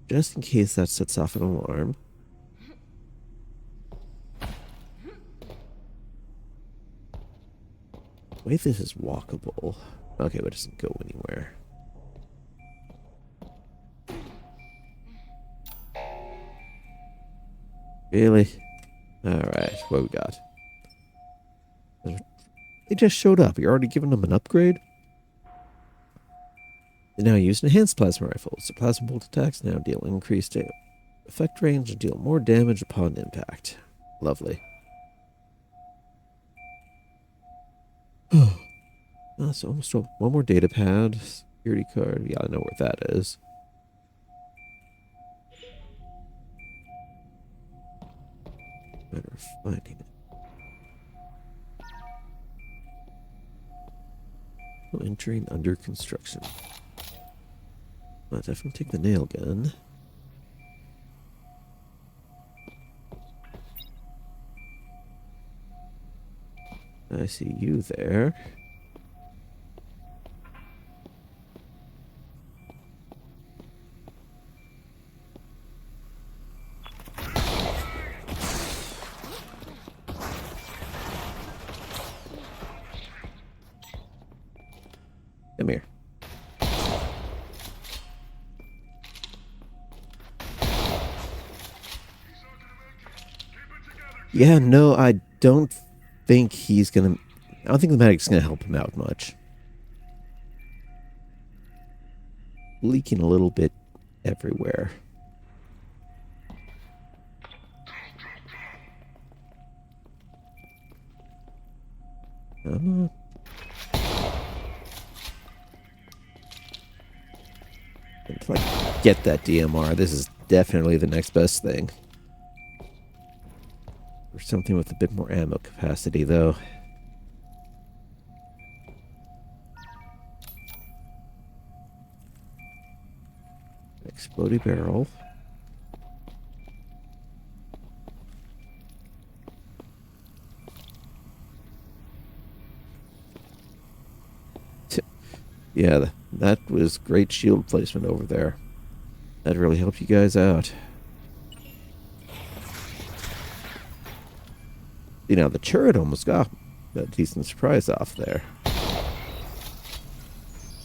Just in case that sets off an alarm. Wait, this is walkable. Okay, but it doesn't go anywhere. Really? Alright, what we got? They just showed up. You're already giving them an upgrade? They now use enhanced plasma rifles. The plasma bolt attacks now deal increased effect range and deal more damage upon impact. Lovely. So almost one more data pad. Security card. Yeah, I know where that is. Matter of finding it. Oh, entering under construction. I'll definitely take the nail gun. I see you there. Come here. Yeah, no, I don't think he's gonna... I don't think the medic's gonna help him out much. Leaking a little bit everywhere. I'm not... Until I get that DMR, this is definitely the next best thing. Or something with a bit more ammo capacity, though. Explodey barrel. Yeah, that was great shield placement over there. That really helped you guys out. You know, the turret almost got a decent surprise off there.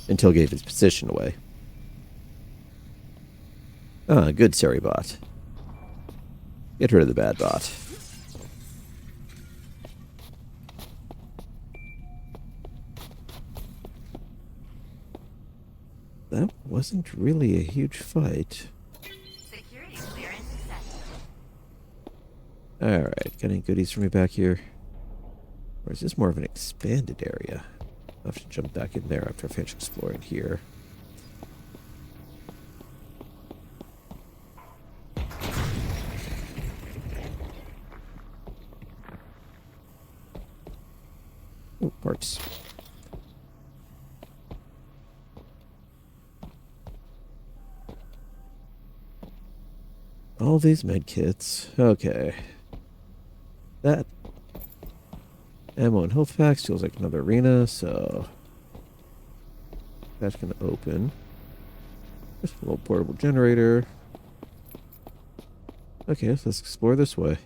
Until it gave its position away. Ah, good Seribot. Get rid of the bad bot. That wasn't really a huge fight. Security clearance accepted. Alright, got any goodies for me back here? Or is this more of an expanded area? I'll have to jump back in there after I finish exploring here. Oh, parts. All these med kits. Okay. That ammo and health packs feels like another arena, so that's gonna open. Just a little portable generator. Okay, so let's explore this way.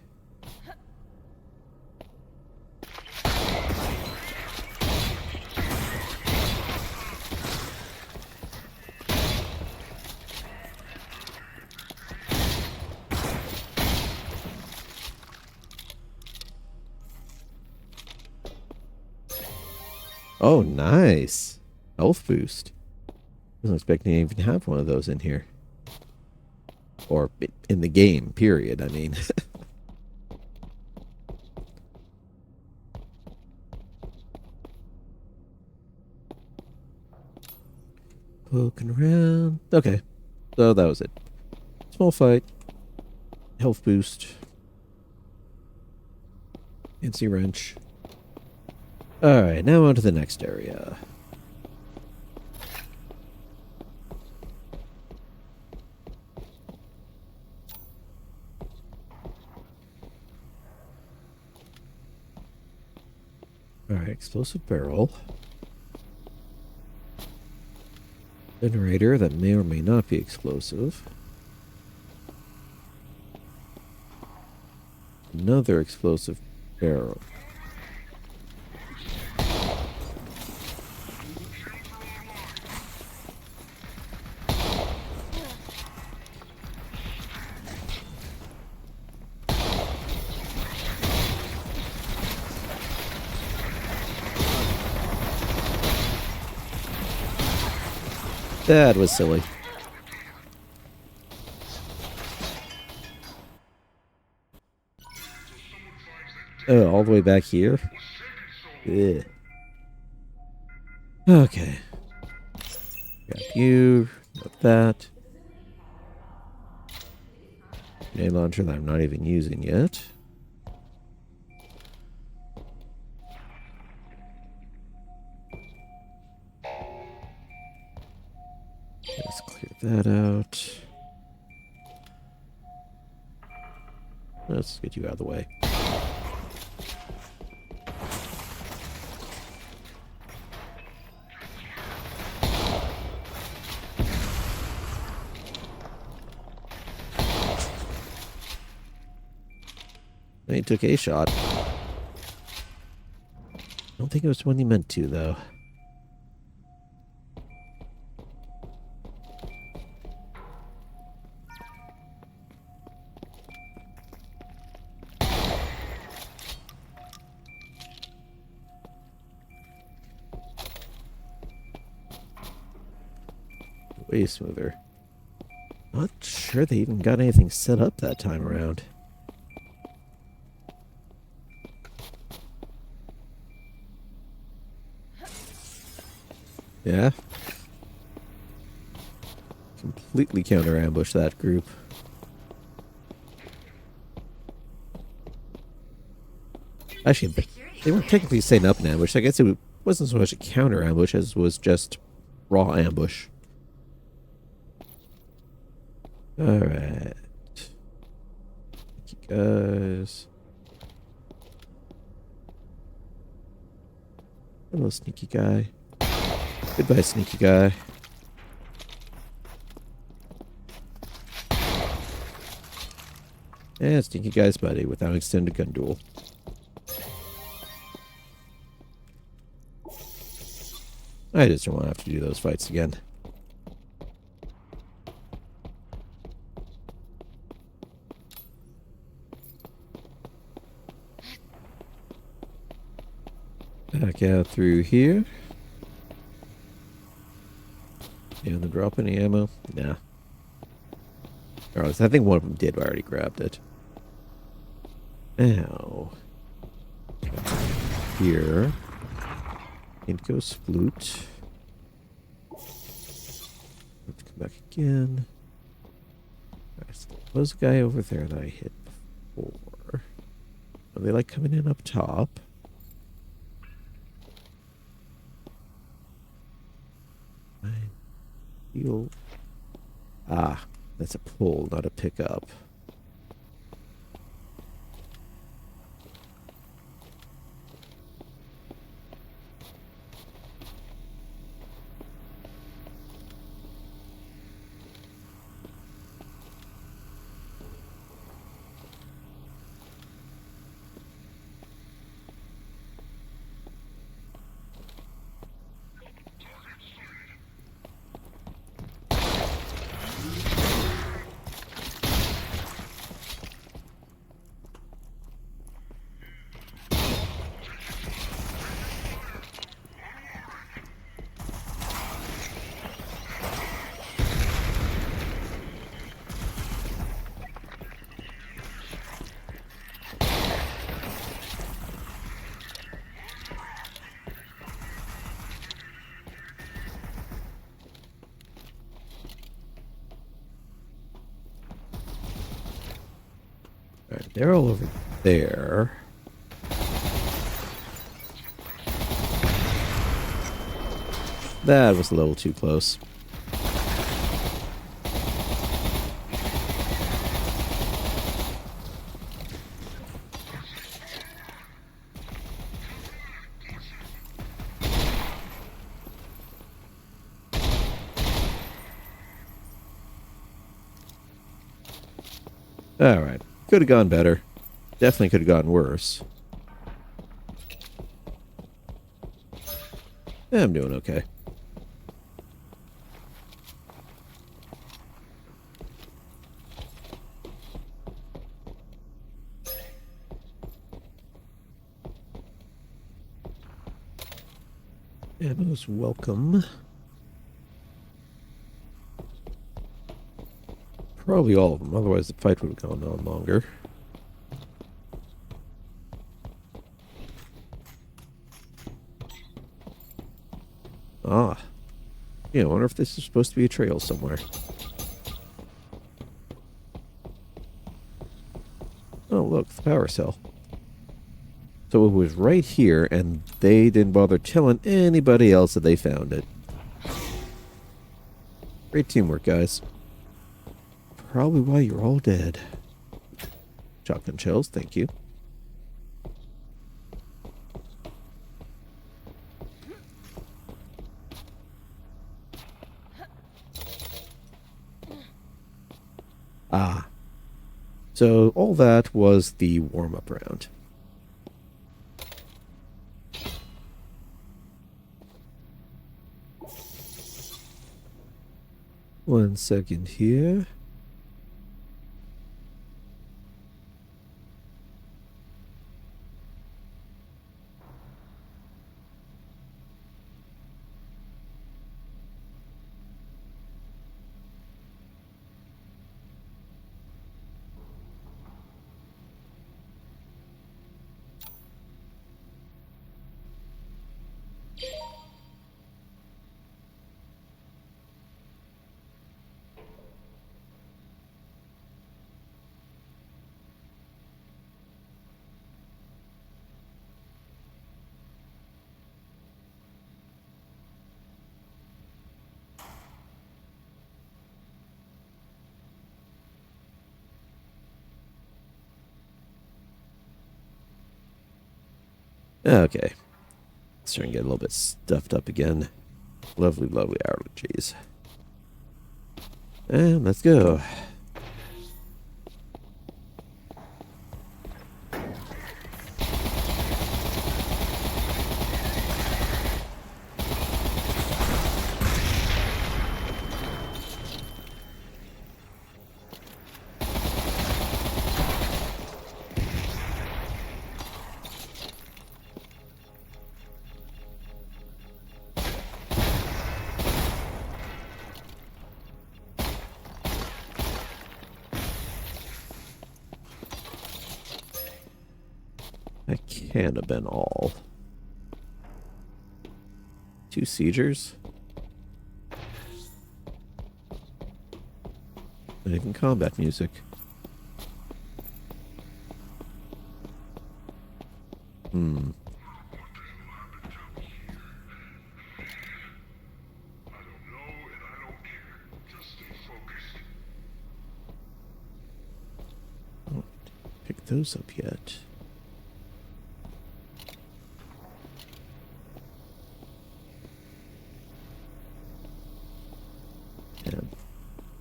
Oh, nice. Health boost. Wasn't expecting to even have one of those in here. Or in the game, period, I mean. Poking around. Okay. So that was it. Small fight. Health boost. Fancy wrench. Alright, now on to the next area. Alright, explosive barrel. Generator that may or may not be explosive. Another explosive barrel. That was silly. Oh, all the way back here? Ugh. Okay. Got you. Got that. Grenade launcher that I'm not even using yet. Let's clear that out. Let's get you out of the way. He took a shot. I don't think it was when he meant to, though. Way smoother. Not sure they even got anything set up that time around. Yeah. completely counter ambush that group. Actually, they weren't technically setting up an ambush. I guess it wasn't so much a counter ambush as it was just raw ambush. Alright. Thank you guys. Hello, sneaky guy. Goodbye, sneaky guy. Yeah, sneaky guy's buddy without an extended gun duel. I just don't want to have to do those fights again. Back out through here. And the drop any ammo? Nah. Or else I think one of them did. I already grabbed it. Now. Here. Indigo's flute. Let's come back again. Alright, so there was a guy over there that I hit before. Are they like coming in up top? Feel. Ah, that's a pull, not a pickup. Alright, they're all over there. That was a little too close. Alright. Could have gone better. Definitely could have gone worse. Yeah, I'm doing okay. Ammo's welcome. Probably all of them, otherwise the fight would have gone on longer. Ah. Yeah, I wonder if this is supposed to be a trail somewhere. Oh, look, the power cell. So it was right here, and they didn't bother telling anybody else that they found it. Great teamwork, guys. Probably why you're all dead. Shotgun shells, thank you. Ah. So all that was the warm-up round. One second here. Okay. Let's try and get a little bit stuffed up again. Lovely, lovely allergies. And let's go. That can't have been all. 2 seizures? Not even combat music. Hmm. I don't pick those up yet. And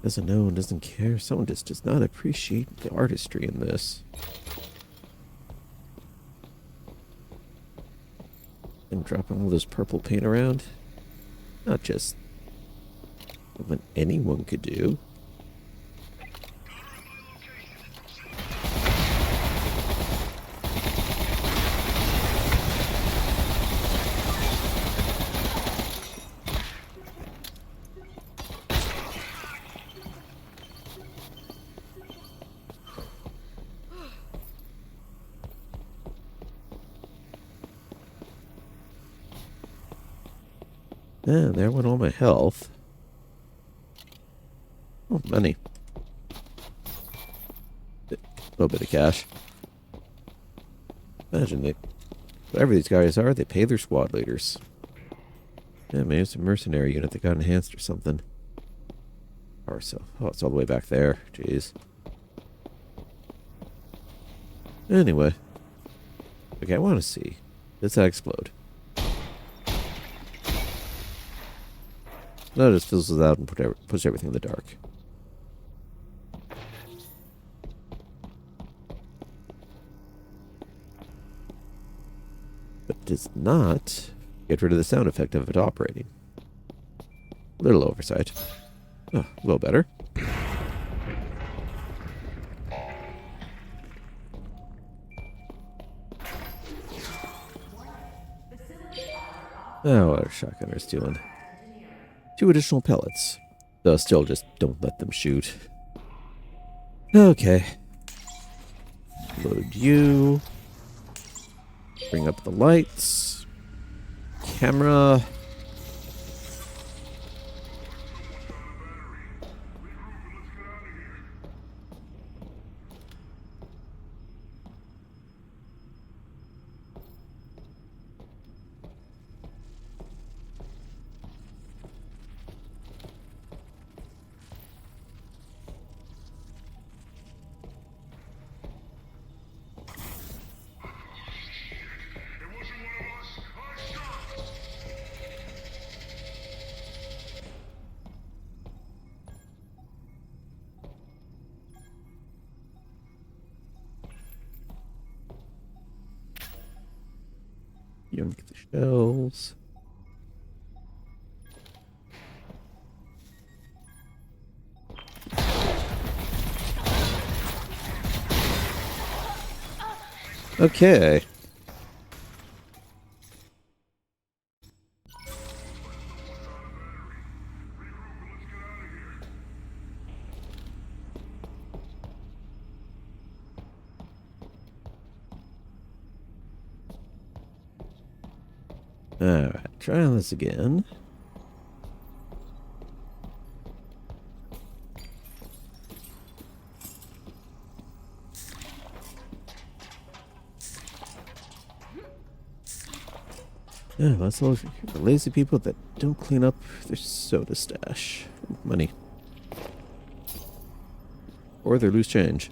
doesn't know and doesn't care. Someone just does not appreciate the artistry in this. And dropping all this purple paint around. Not just what anyone could do. And there went all my health. Oh, money. A little bit of cash. Imagine they, whatever these guys are, they pay their squad leaders. Yeah, maybe it's a mercenary unit that got enhanced or something. Or so. Oh, it's all the way back there. Jeez. Anyway. Okay, I want to see. Does that explode? No, it just fizzles out and puts everything in the dark. But does not get rid of the sound effect of it operating. Little oversight. Oh, a little better. Oh, what are shotgunners doing? 2 additional pellets. Though still just don't let them shoot. Okay. Load you. Bring up the lights. Camera. Yank the shells. Okay. Alright, try this again. Yeah, let's look at the lazy people that don't clean up their soda stash. Money. Or their loose change.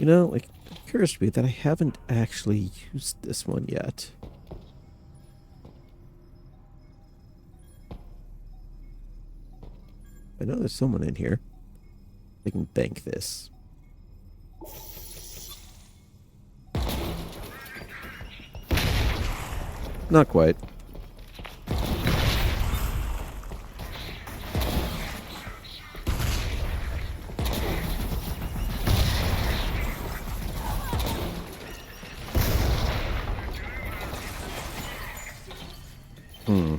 You know, like, it occurs to me that I haven't actually used this one yet. I know there's someone in here. I can bank this. Not quite. Hmm.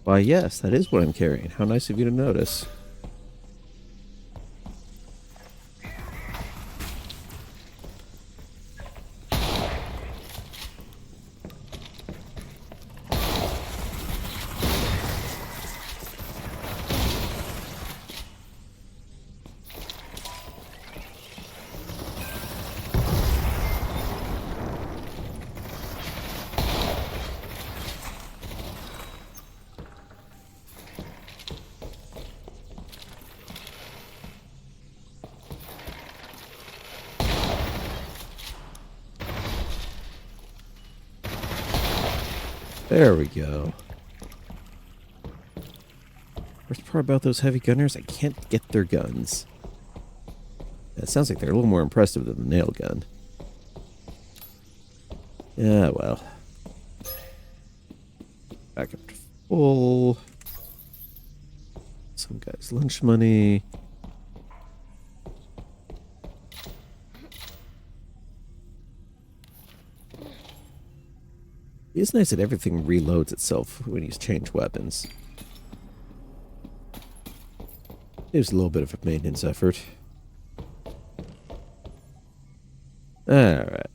Why, yes, that is what I'm carrying. How nice of you to notice. There we go. Worst part about those heavy gunners, I can't get their guns. It sounds like they're a little more impressive than the nail gun. Yeah, well. Back up to full. Some guy's lunch money. It's nice that everything reloads itself when you change weapons. There's a little bit of a maintenance effort. Alright.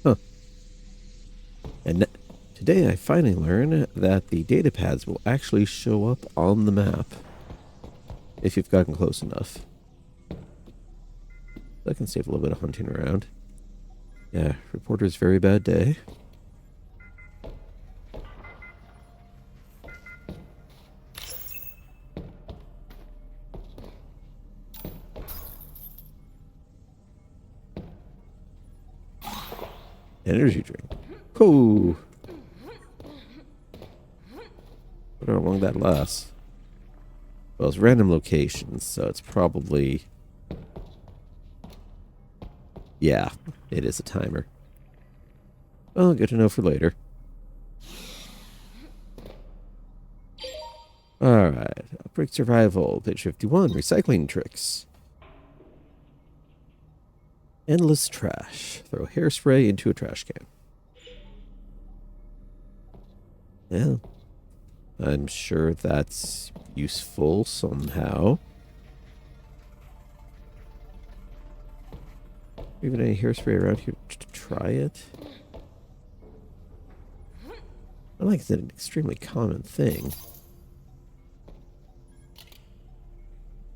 Huh. And today I finally learned that the data pads will actually show up on the map if you've gotten close enough. That can save a little bit of hunting around. Yeah, reporter's very bad day. Energy drink. Cool. Wonder how long that lasts. Well, it's random locations, so it's probably... Yeah, it is a timer. Well, good to know for later. Alright, Outbreak Survival, page 51, Recycling Tricks. Endless trash. Throw hairspray into a trash can. Yeah. I'm sure that's useful somehow. Even any hairspray around here to try it? I like it's an extremely common thing.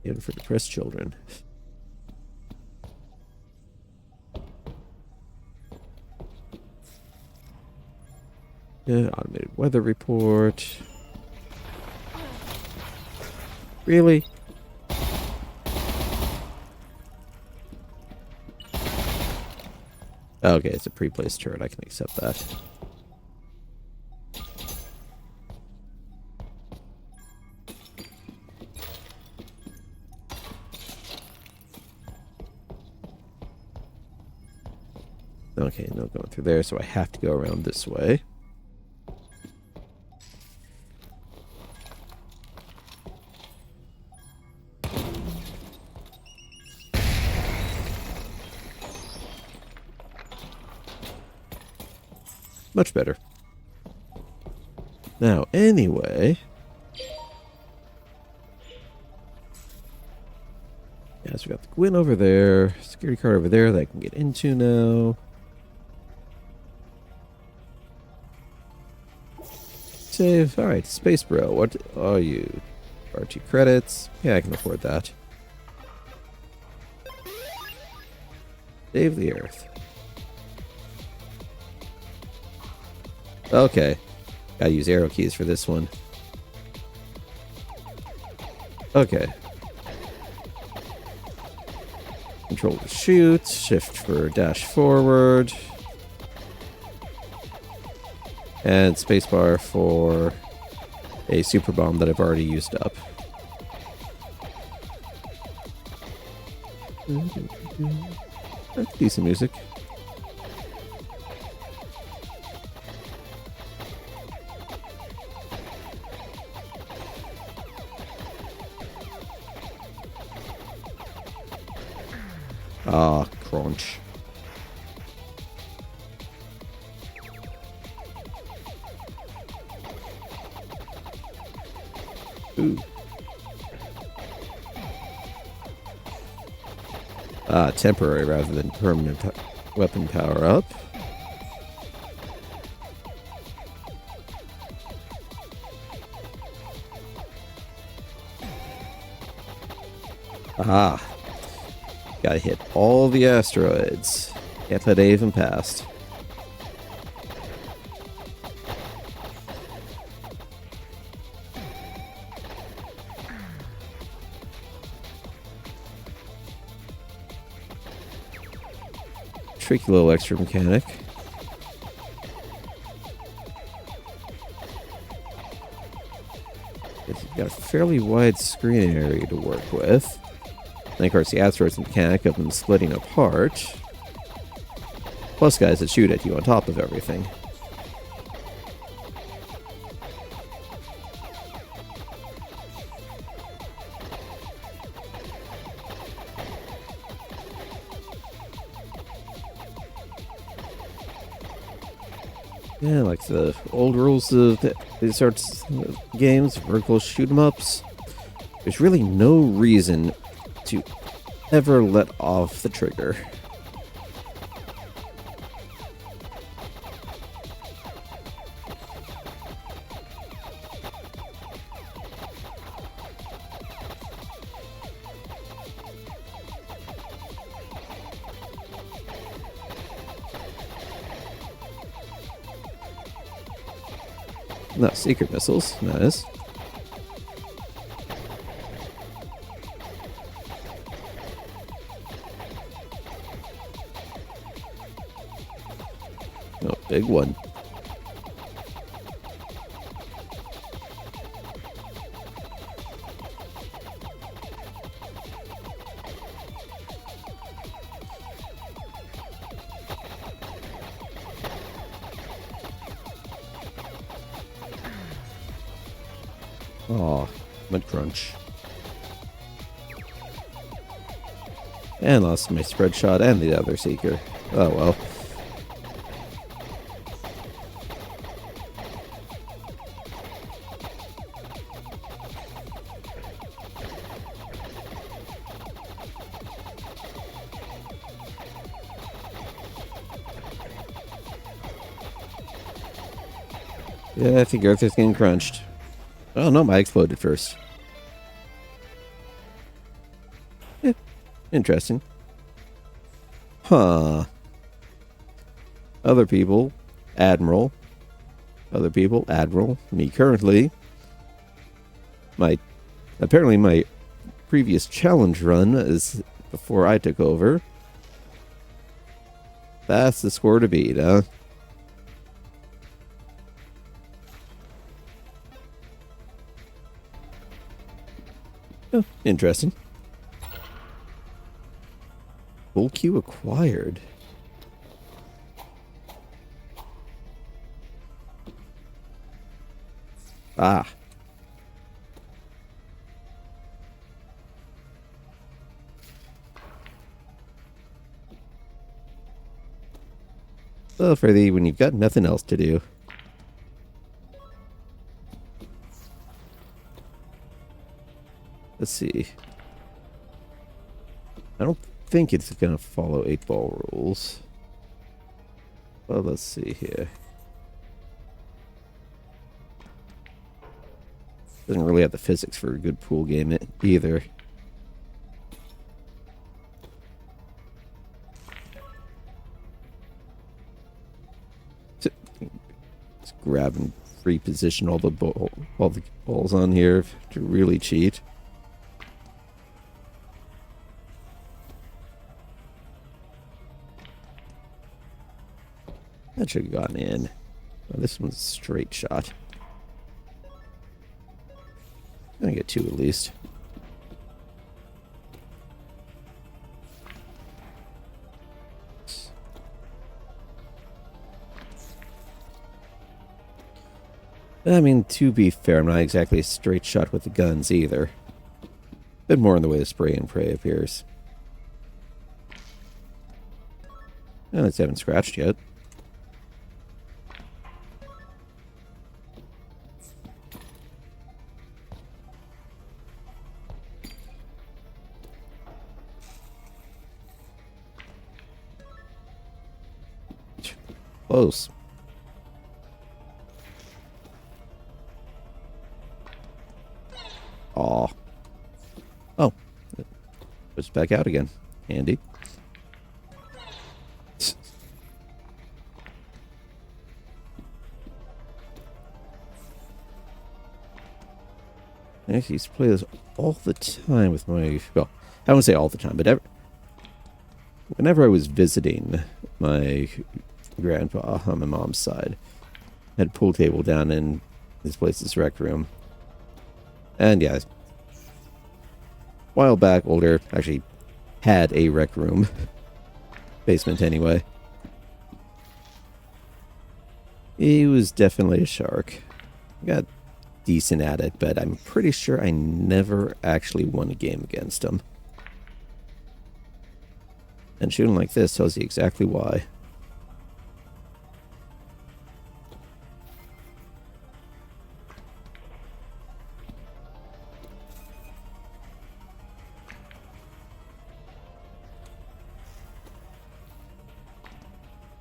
Even for depressed children. Yeah, automated weather report. Really? Okay, it's a pre-placed turret. I can accept that. Okay, no going through there, so I have to go around this way. Much better. Now, anyway... Yeah, so we got the Gwyn over there, security card over there that I can get into now. Save. Alright, Space Bro, what are you? RT credits. Yeah, I can afford that. Save the Earth. Okay. Gotta use arrow keys for this one. Okay. Control to shoot, shift for dash forward, and spacebar for a super bomb that I've already used up. That's decent music. Ah, crunch. Ooh. Ah, temporary rather than permanent weapon power up. Ah. Gotta hit all the asteroids. Can't let any of them pass. Tricky little extra mechanic. You've got a fairly wide screen area to work with. And of course, the asteroids mechanic of them splitting apart. Plus guys that shoot at you on top of everything. Yeah, like the old rules of these sorts of games, vertical shoot 'em ups. There's really no reason to ever let off the trigger. No, secret missiles, nice. Oh, big one. Oh, mud crunch. And lost my spread shot and the other seeker. Oh well. Yeah, I think Earth is getting crunched. Oh no, I exploded first. Yeah, interesting. Huh. Other people, Admiral. Other people, Admiral. Me currently. Apparently my previous challenge run is before I took over. That's the score to beat, huh? Oh, interesting. Full queue acquired. Ah. Well, Freddy, when you've got nothing else to do. Let's see. I don't think it's going to follow 8-ball rules. Well, let's see here. Doesn't really have the physics for a good pool game either. Just grab and reposition all the balls on here to really cheat. That should have gotten in. Oh, this one's a straight shot. Gonna get two at least. I mean, to be fair, I'm not exactly a straight shot with the guns either. A bit more in the way of spray and pray appears. Oh, it's haven't scratched yet. Close. Aw. Oh. It's back out again. Handy. I used to play this all the time with my... Well, I won't say all the time, but whenever I was visiting my grandpa on my mom's side, I had a pool table down in this place's rec room. And yeah, a while back, older, actually had a rec room. Basement anyway. He was definitely a shark. Got decent at it, but I'm pretty sure I never actually won a game against him. And shooting like this tells you exactly why.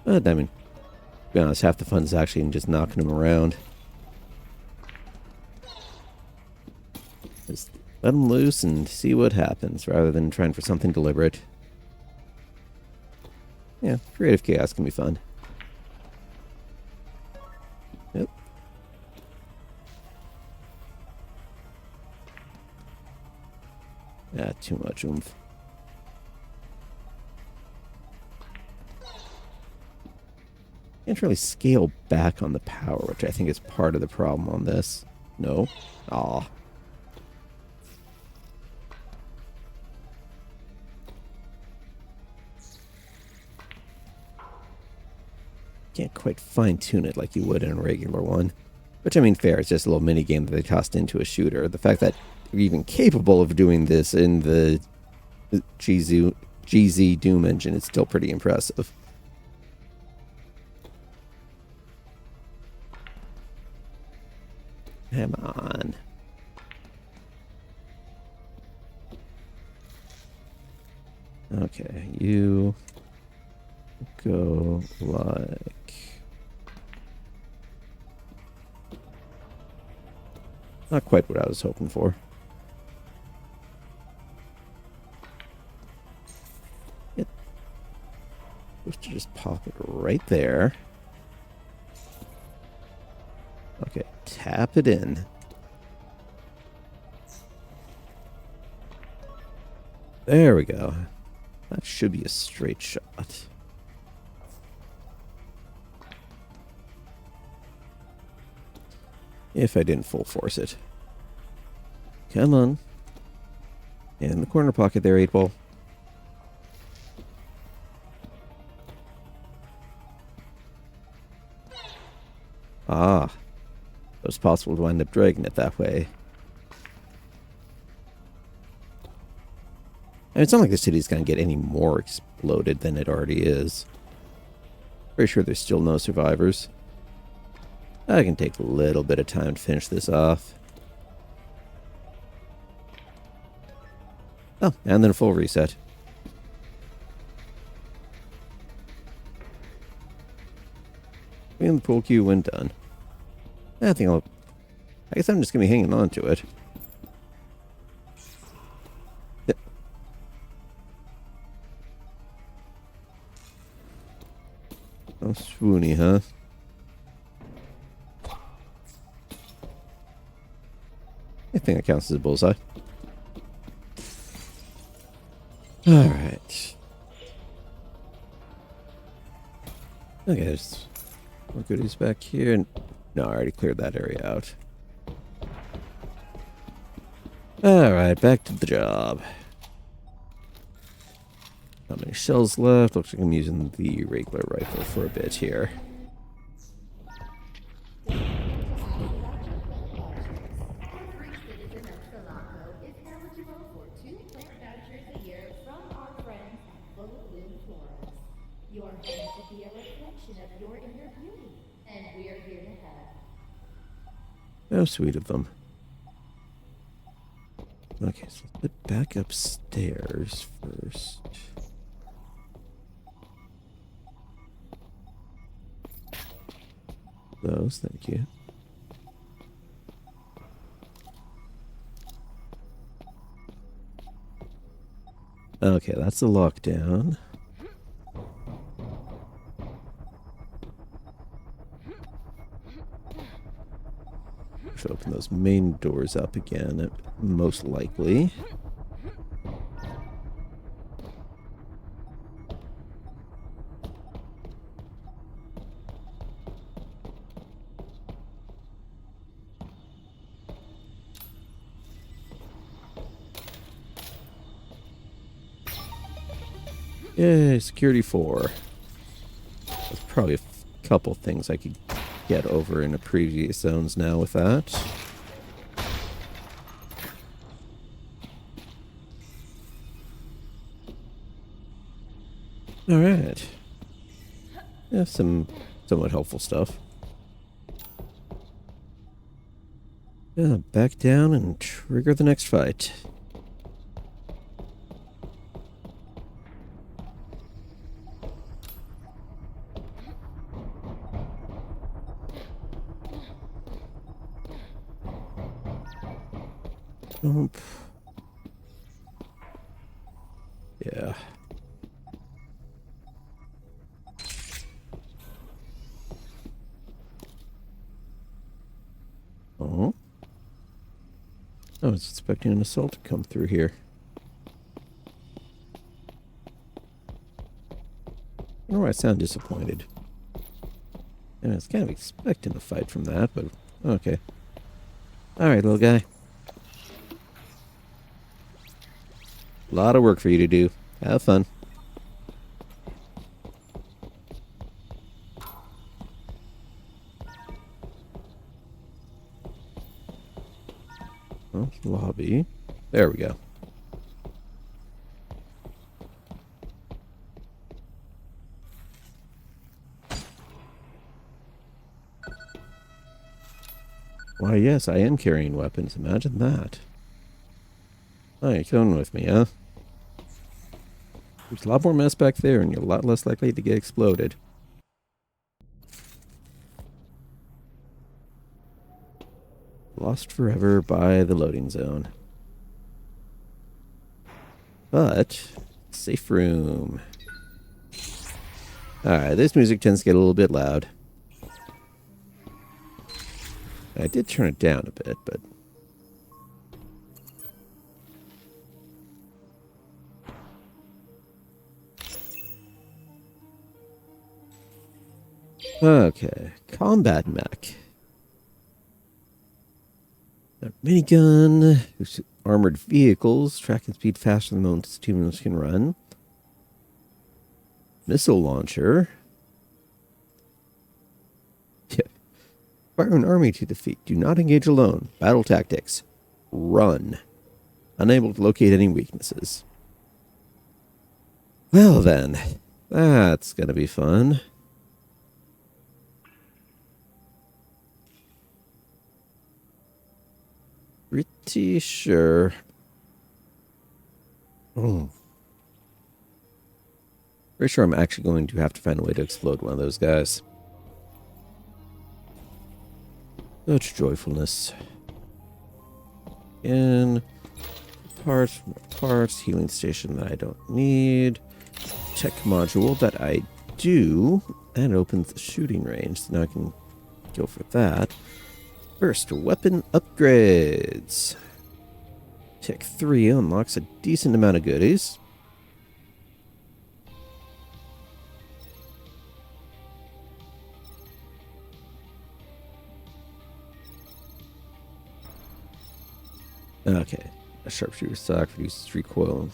But, I mean, to be honest, half the fun is actually in just knocking them around. Just let them loose and see what happens, rather than trying for something deliberate. Yeah, creative chaos can be fun. Yep. Yeah, too much oomph. Can't really scale back on the power, which I think is part of the problem on this. No? Aw. Can't quite fine-tune it like you would in a regular one. Which, I mean, fair, it's just a little mini-game that they tossed into a shooter. The fact that you're even capable of doing this in the GZ Doom engine is still pretty impressive. Come on. Okay, you go like... Not quite what I was hoping for. It supposed to just pop it right there. Okay, tap it in. There we go. That should be a straight shot. If I didn't full force it. Come on. In the corner pocket there, 8-ball. Ah. It was possible to wind up dragging it that way. And it's not like the city's going to get any more exploded than it already is. Pretty sure there's still no survivors. I can take a little bit of time to finish this off. Oh, and then a full reset. And the pool cue when done. I think I'll I guess I'm just going to be hanging on to it. Yeah. Oh, swoony, huh? I think that counts as a bullseye. Alright. Okay, there's more goodies back here. No, I already cleared that area out. Alright, back to the job. Not many shells left. Looks like I'm using the regular rifle for a bit here. Every citizen of Selaco is eligible for 2 plant vouchers a year from our friends at Full Bloom Florals. Your home should be a reflection of your inner beauty, and we're here to help. How sweet of them. Okay, so let's get back upstairs first. Those, thank you. Okay, that's the lockdown. Should open those main doors up again, most likely. Yay, security 4. There's probably a couple things I could get over in the previous zones now with that. Alright. Yeah, some somewhat helpful stuff. Yeah, back down and trigger the next fight. Jump. Yeah. Oh. I was expecting an assault to come through here. I don't know why I sound disappointed. And I was kind of expecting a fight from that, but okay. Alright, little guy. A lot of work for you to do. Have fun. Oh, lobby. There we go. Why, yes, I am carrying weapons. Imagine that. Oh, you're coming with me, huh? There's a lot more mess back there, and you're a lot less likely to get exploded. Lost forever by the loading zone. But, safe room. Alright, this music tends to get a little bit loud. I did turn it down a bit, but... Okay, combat mech. A minigun, armored vehicles, track and speed faster than most humans can run. Missile launcher. Fire an army to defeat. Do not engage alone. Battle tactics. Run. Unable to locate any weaknesses. Well then, that's gonna be fun. Pretty sure. Oh. Pretty sure I'm actually going to have to find a way to explode one of those guys. Such joyfulness. in. Parts, more parts, healing station that I don't need. Tech module that I do. And it opens the shooting range, so now I can go for that. First, weapon upgrades. Tech 3 unlocks a decent amount of goodies. Okay. A sharpshooter stock reduces recoil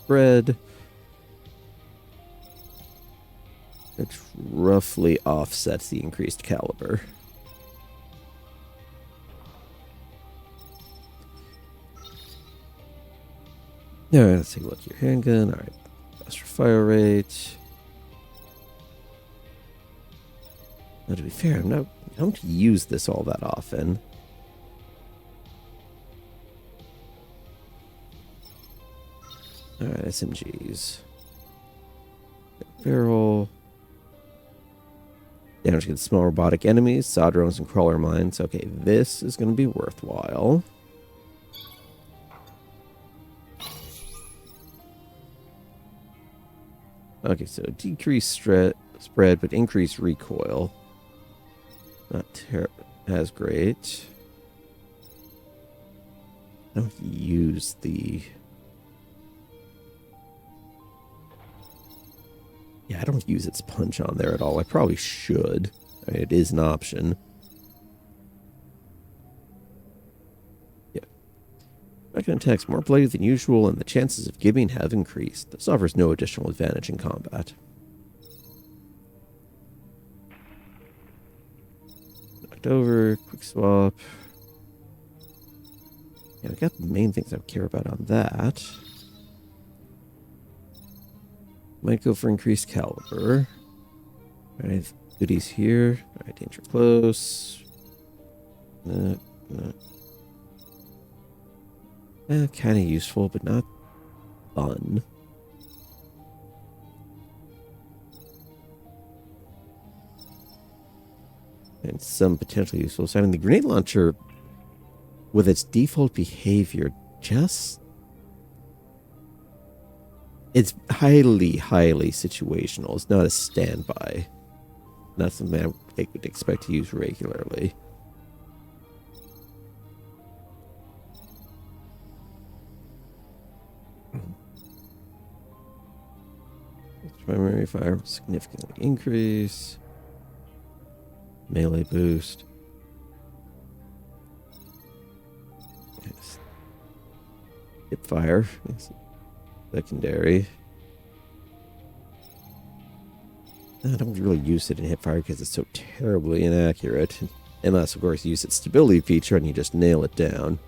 spread. Which roughly offsets the increased caliber. Alright, let's take a look at your handgun. Alright, faster fire rate. Now, to be fair, I don't use this all that often. Alright, SMGs. Barrel. Damage against small robotic enemies, saw drones, and crawler mines. Okay, this is going to be worthwhile. Okay, so decrease spread, but increase recoil. Not as great. I don't use the... Yeah, I don't use its punch on there at all. I probably should. I mean, it is an option. Yeah. Shotgun attacks more bloody than usual, and the chances of giving have increased. This offers no additional advantage in combat. Knocked over, quick swap. Yeah, I got the main things I care about on that. Might go for increased caliber. Alright, goodies here. Alright, danger close. Kind of useful, but not fun. And some potentially useful. So, I mean, the grenade launcher, with its default behavior, just... It's highly, highly situational. It's not a standby. Not something I would expect to use regularly. Primary fire will significantly increase. Melee boost. Yes. Hip fire. Secondary. I don't really use it in hipfire because it's so terribly inaccurate. Unless, of course, you use its stability feature and you just nail it down.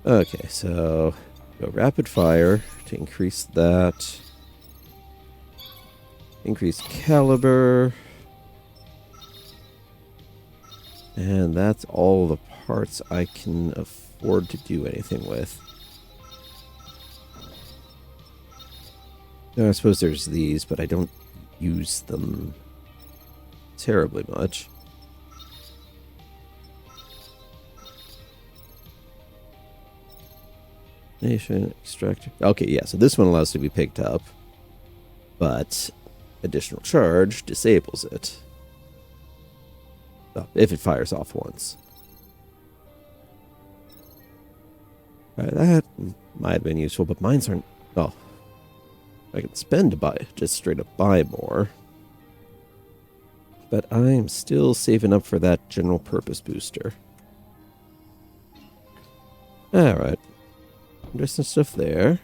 Okay, so go rapid fire to increase that. Increase caliber. And that's all the parts I can afford to do anything with. I suppose there's these, but I don't use them terribly much. Nation extractor. Okay, yeah, so this one allows to be picked up, but additional charge disables it. Oh, if it fires off once. Alright, that might have been useful, but mines aren't... Oh. I can spend to buy, just straight up buy more. But I'm still saving up for that general purpose booster. Alright. There's some stuff there.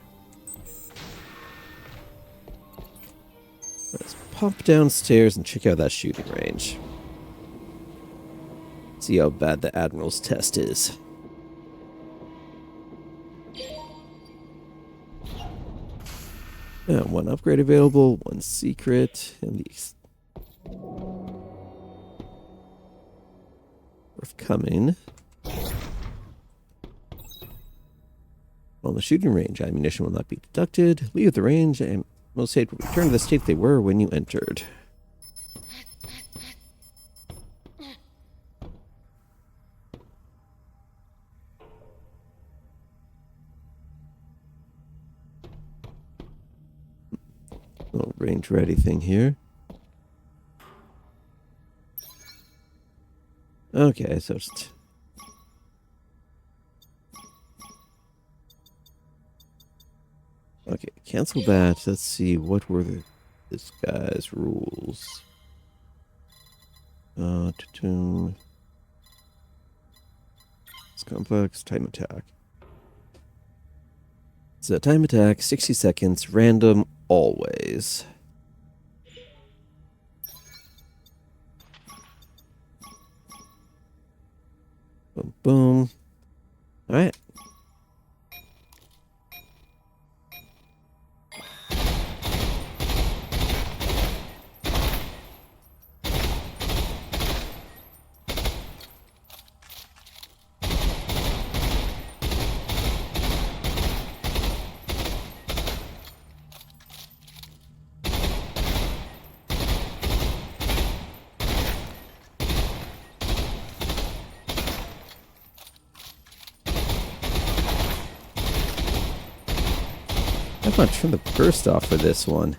Let's pop downstairs and check out that shooting range. See how bad the Admiral's test is. One upgrade available, one secret, and these forthcoming. On the shooting range, ammunition will not be deducted. Leave the range, and most said will return to the state they were when you entered. range ready thing here. Okay, so just... Okay, cancel that. Let's see, what were this guy's rules? It's complex, time attack. So time attack, 60 seconds, random, always. Boom, boom. Alright. I'm gonna turn the burst off for this one.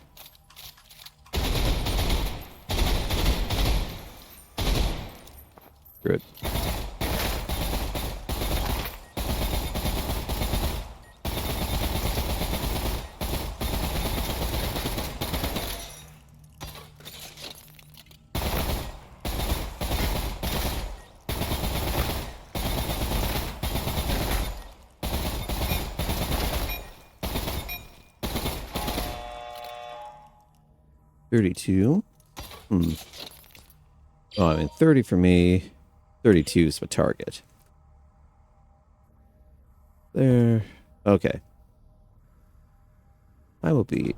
Good. $32. Oh, I mean, 30 for me. 32 is my target. There. Okay. I will be...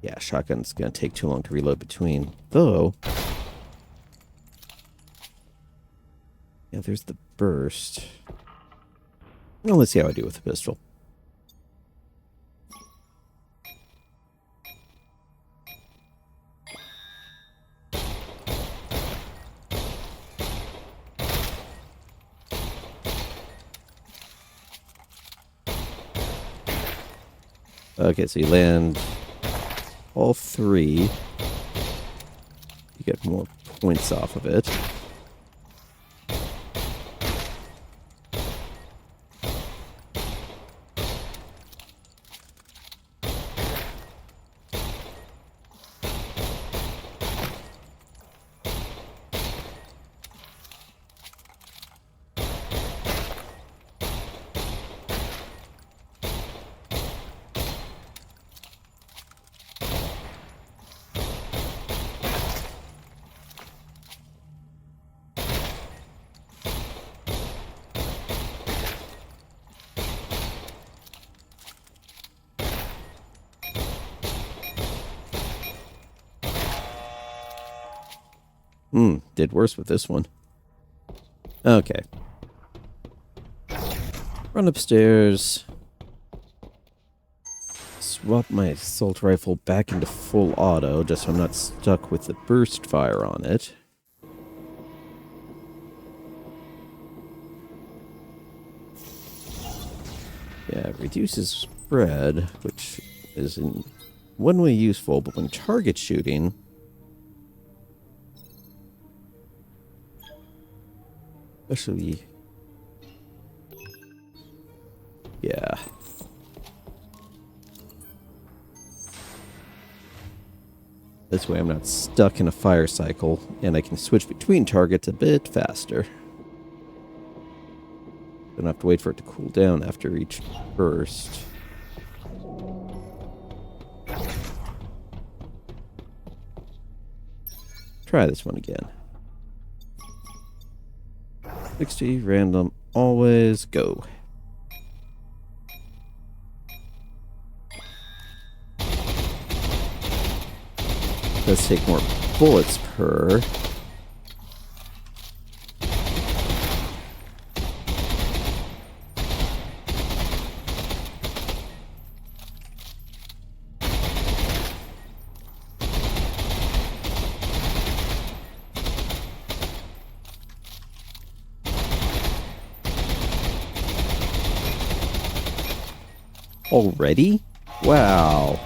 Yeah, shotgun's gonna take too long to reload between. Though... Yeah, there's the burst. Well, let's see how I do with the pistol. Okay, so you land all three. You get more points off of it. Did worse with this one. Okay. Run upstairs. Swap my assault rifle back into full auto, just so I'm not stuck with the burst fire on it. Yeah, it reduces spread, which is in one way useful, but when target shooting... Especially... Yeah. This way I'm not stuck in a fire cycle, and I can switch between targets a bit faster. Don't have to wait for it to cool down after each burst. Try this one again. 60, random, always, go. Does take more bullets per. Already? Wow.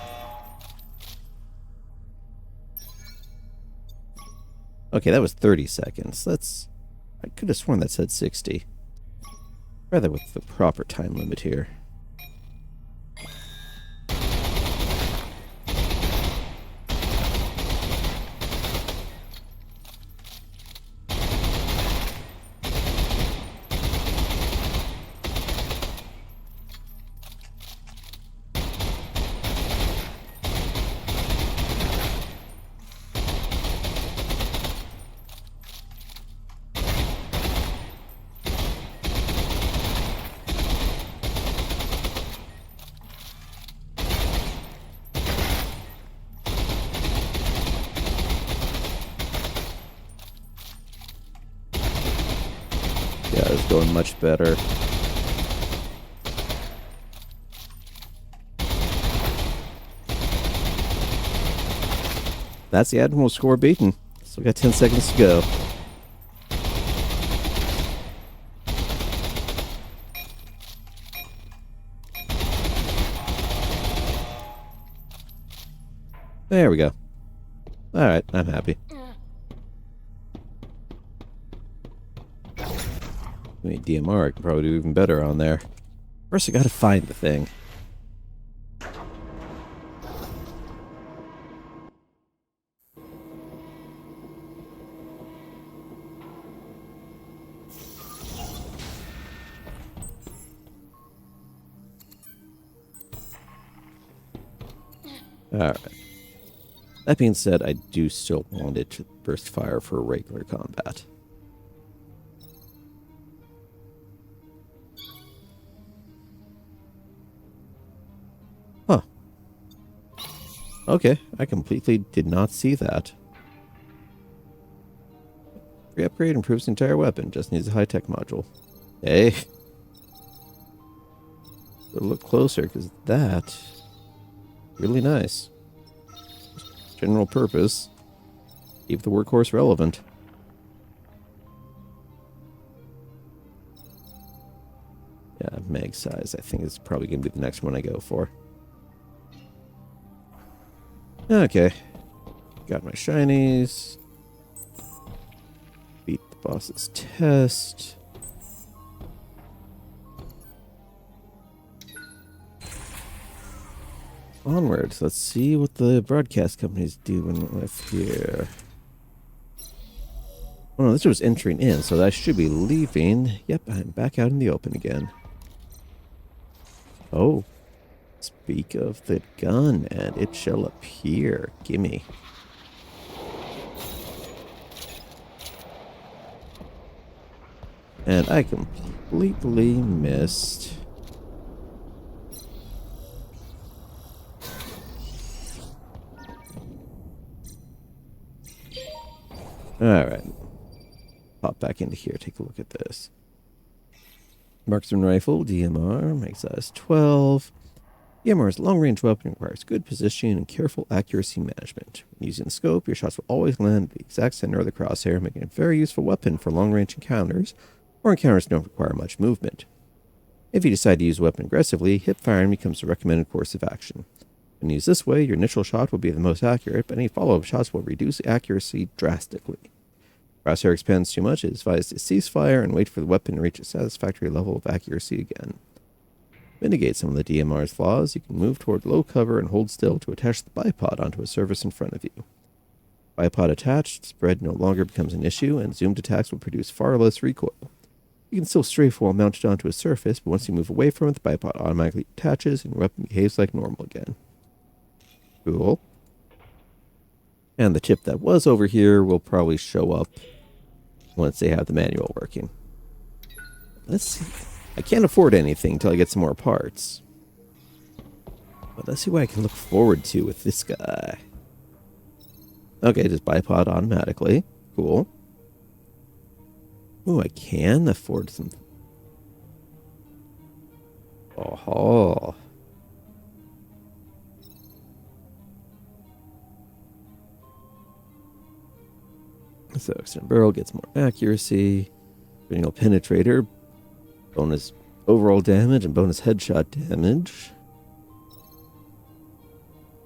Okay, that was 30 seconds. I could have sworn that said 60. Rather with the proper time limit here. Yeah, it's going much better. That's the Admiral score beaten. Still got 10 seconds to go. There we go. Alright, I'm happy. I mean, DMR, I can probably do even better on there. First, I gotta find the thing. Alright. That being said, I do still want it to burst fire for regular combat. Huh. Okay, I completely did not see that. Free upgrade improves the entire weapon, just needs a high-tech module. Hey. Gotta look closer, because that... really nice. General purpose. Keep the workhorse relevant. Yeah, mag size, I think is probably going to be the next one I go for. Okay. Got my shinies. Beat the boss's test. Onwards. Let's see what the broadcast company's doing with here. Oh no, this was entering in, so I should be leaving. Yep, I'm back out in the open again. Oh. Speak of the gun, and it shall appear. Gimme. And I completely missed. Alright. Pop back into here, take a look at this. Marksman rifle, DMR, mag size 12. DMR's long-range weapon requires good positioning and careful accuracy management. When using the scope, your shots will always land at the exact center of the crosshair, making it a very useful weapon for long-range encounters, or encounters that don't require much movement. If you decide to use the weapon aggressively, hip firing becomes the recommended course of action. When used this way, your initial shot will be the most accurate, but any follow-up shots will reduce the accuracy drastically. If crosshair expands too much, it is advised to cease fire and wait for the weapon to reach a satisfactory level of accuracy again. Mitigate some of the DMR's flaws, you can move toward low cover and hold still to attach the bipod onto a surface in front of you. Bipod attached, spread no longer becomes an issue, and zoomed attacks will produce far less recoil. You can still strafe while mounted onto a surface, but once you move away from it, the bipod automatically attaches and your weapon behaves like normal again. Cool. And the tip that was over here will probably show up once they have the manual working. Let's see. I can't afford anything until I get some more parts. But let's see what I can look forward to with this guy. Okay, just bipod automatically. Cool. Ooh, I can afford some... Oh. So, extended barrel gets more accuracy. Cranial penetrator. Bonus overall damage and bonus headshot damage.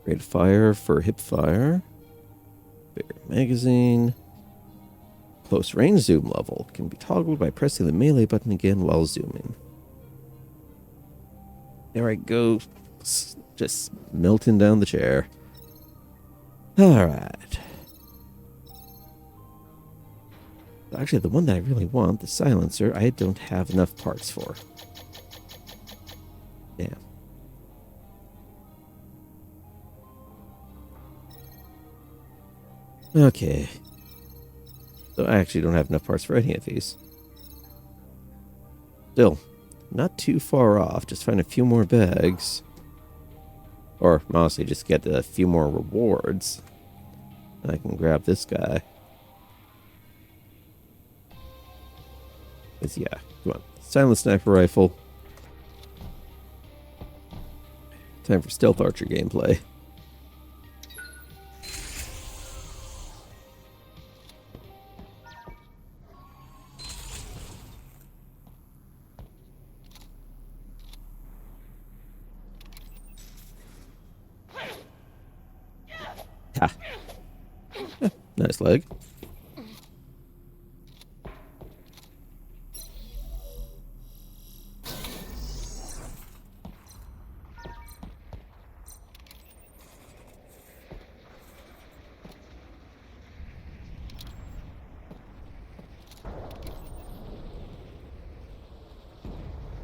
Rate of fire for hip fire. Bigger magazine. Close range zoom level can be toggled by pressing the melee button again while zooming. There I go, just melting down the chair. Alright. Actually, the one that I really want, the silencer, I don't have enough parts for. Damn. Okay. So I actually don't have enough parts for any of these. Still, not too far off. Just find a few more bags. Or, honestly, just get a few more rewards. And I can grab this guy. Yeah, come on. Silent sniper rifle. Time for stealth archer gameplay. Ha. Nice leg.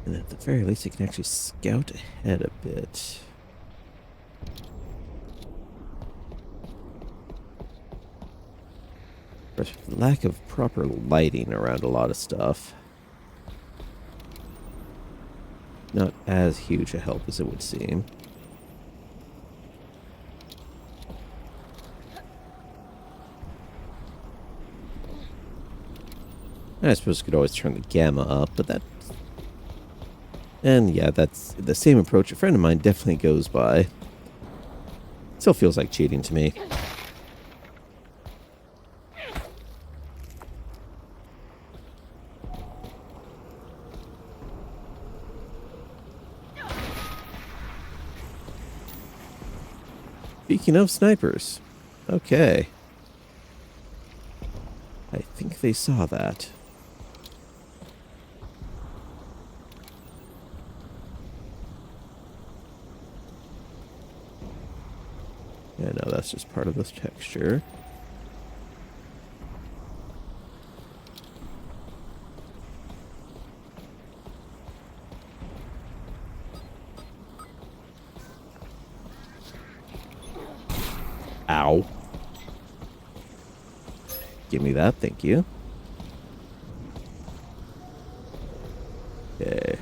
And at the very least, I can actually scout ahead a bit. But lack of proper lighting around a lot of stuff. Not as huge a help as it would seem. I suppose I could always turn the gamma up, but that... And yeah, that's the same approach a friend of mine definitely goes by. Still feels like cheating to me. Speaking of snipers. Okay. I think they saw that. Yeah, no, that's just part of this texture. Ow. Give me that, thank you. Okay.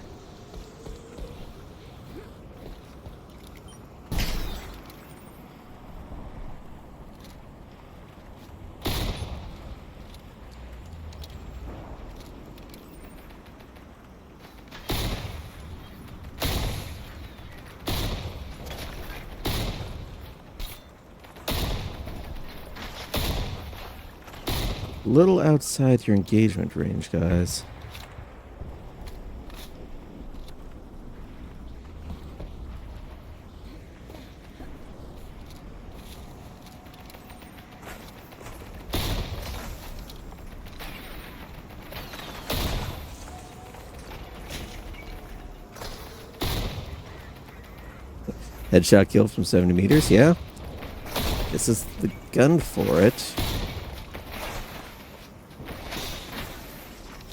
Little outside your engagement range, guys. Headshot kill from 70 meters, yeah. This is the gun for it.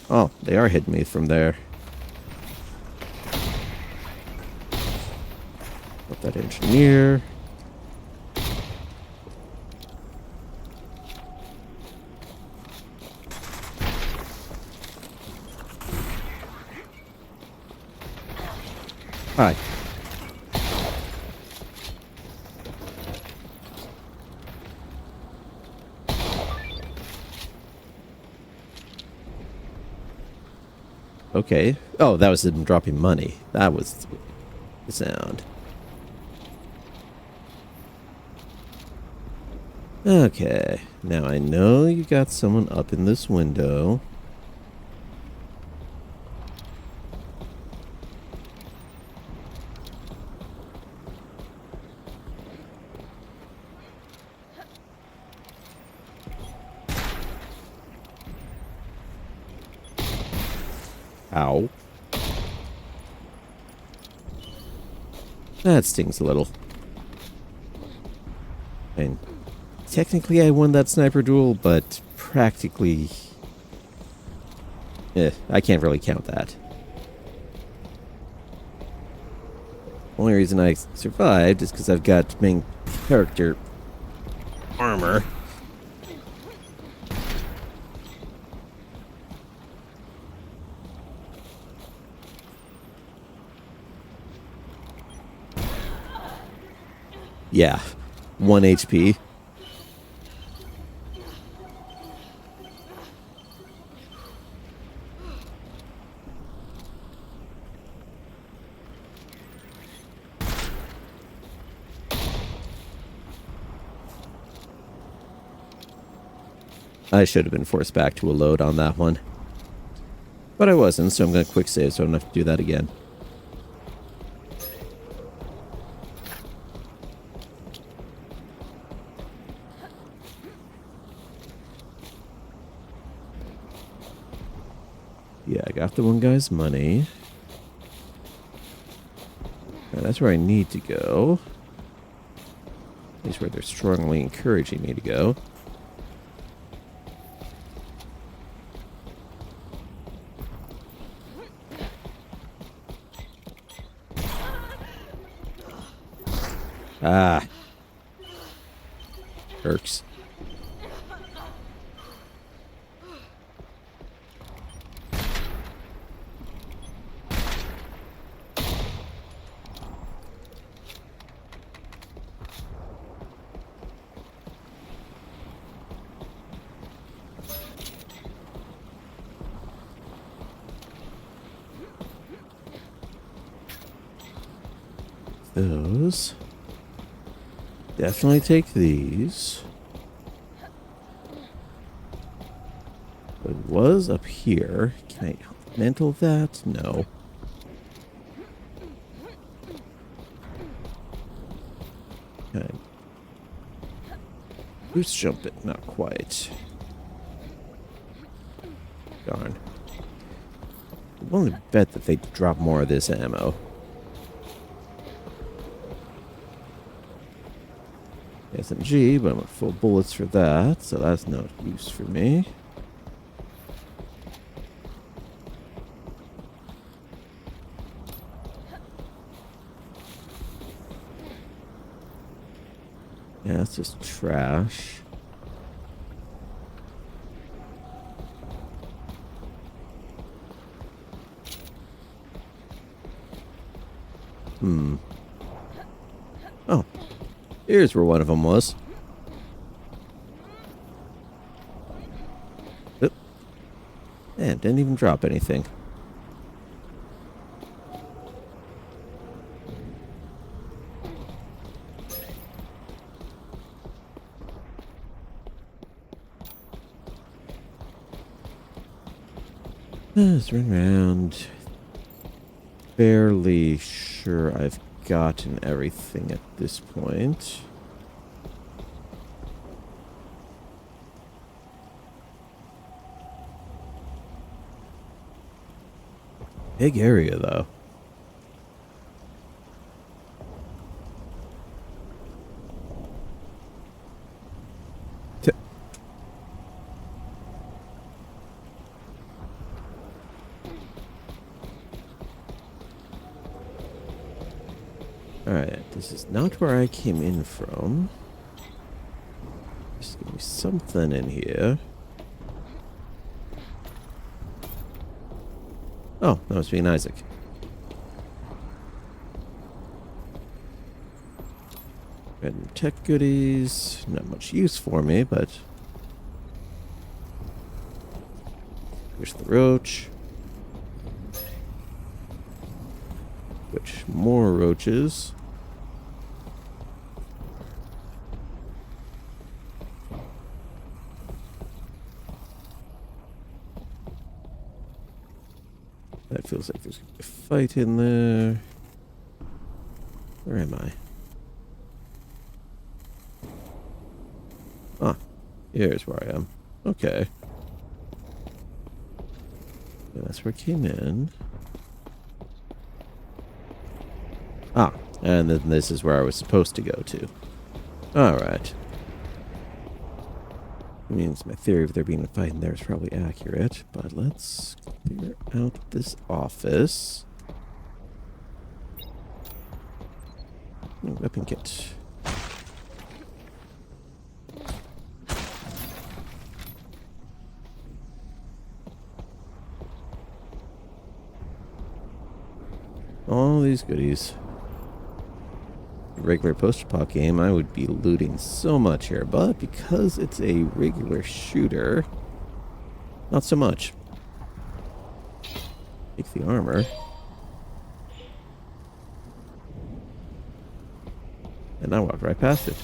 Oh, they are hitting me from there. Got that engineer. Hi. Okay. Oh, that was him dropping money. That was the sound. Okay. Now I know you got someone up in this window. Ow. That stings a little. And technically I won that sniper duel, but practically... I can't really count that. Only reason I survived is because I've got main character armor. Yeah, 1 HP. I should have been forced back to a load on that one. But I wasn't, so I'm going to quick save so I don't have to do that again. Yeah, I got the one guy's money. And that's where I need to go. At least where they're strongly encouraging me to go. Ah. Irks. Those. Definitely take these. It was up here. Can I mental that? No. Okay. Boost jump it. Not quite. Darn. I'm willing to bet that they drop more of this ammo. SMG, but I'm at full bullets for that, so that's no use for me. Yeah, it's just trash. Oh. Here's where one of them was. Oop. And didn't even drop anything. Let's run around. Barely sure I've gotten everything at this point. Big area, though. Alright, this is not where I came in from. There's gonna be something in here. Oh, that must be an Isaac. Random tech goodies. Not much use for me, but... Here's the roach. Which, more roaches. That feels like there's a fight in there. Where am I? Ah, here's where I am. Okay. That's where it came in. Ah, and then this is where I was supposed to go to. Alright. Means my theory of there being a fight in there is probably accurate, but let's clear out this office. Weapon kit. All these goodies. Regular post-pop game, I would be looting so much here, but because it's a regular shooter, not so much. Take the armor. And I walked right past it.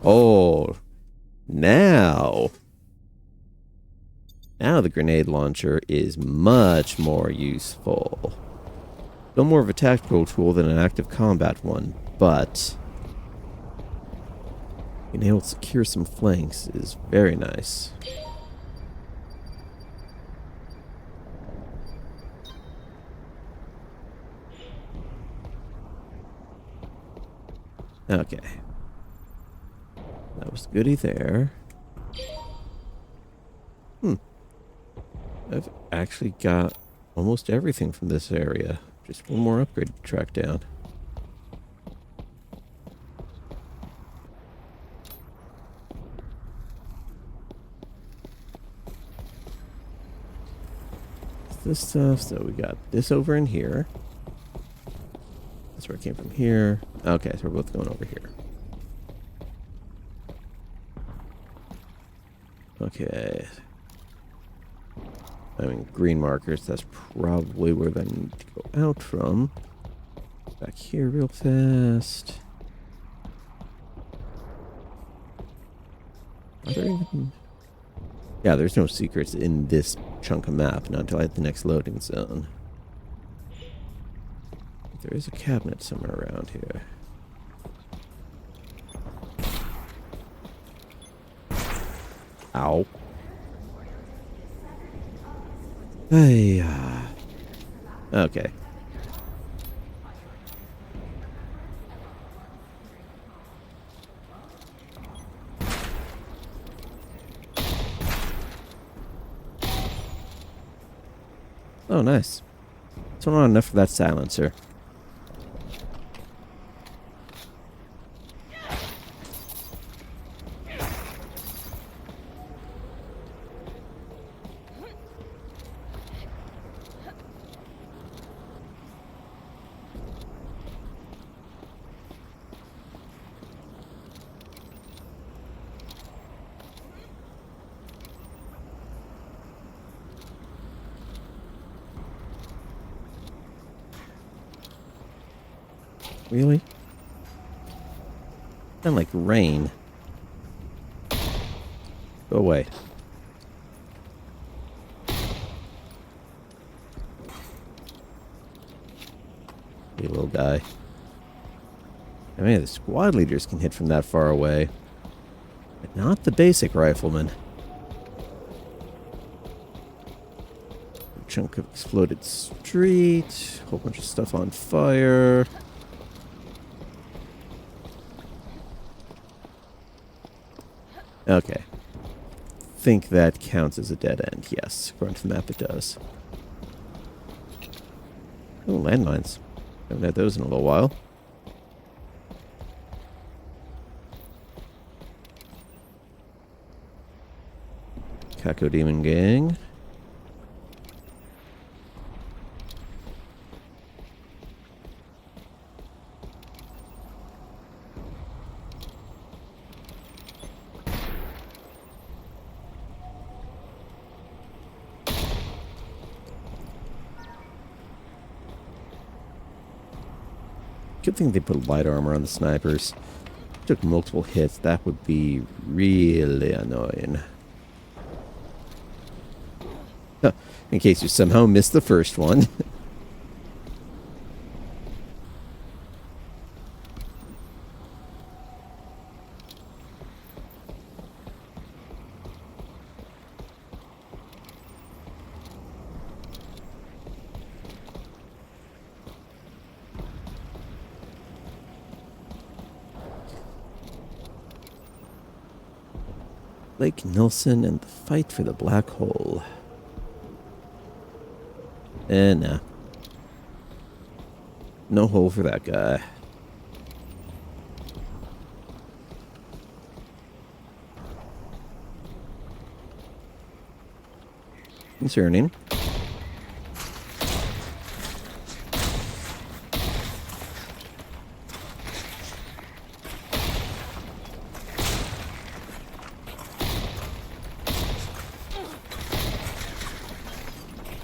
Oh, now the grenade launcher is much more useful. Still more of a tactical tool than an active combat one, but being able to secure some flanks is very nice. Okay. That was goodie there. I've actually got almost everything from this area. Just one more upgrade to track down. This stuff, so we got this over in here. That's where it came from here. Okay, so we're both going over here. Okay. I mean, green markers, that's probably where I need to go out from. Back here real fast. Are there even... Yeah, there's no secrets in this chunk of map, not until I hit the next loading zone. There is a cabinet somewhere around here. Ow. Hey, okay. Oh, nice. So not enough for that silencer. Really? Sound like rain. Go away. You little guy. I mean, the squad leaders can hit from that far away. But not the basic rifleman. A chunk of exploded street. Whole bunch of stuff on fire. Okay. Think that counts as a dead end. Yes, according to the map it does. Oh, landmines. Haven't had those in a little while. Caco Demon Gang. Good thing they put light armor on the snipers. Took multiple hits, that would be really annoying. In case you somehow missed the first one. Lake Nelson and the fight for the black hole. And nah. No hole for that guy. Concerning.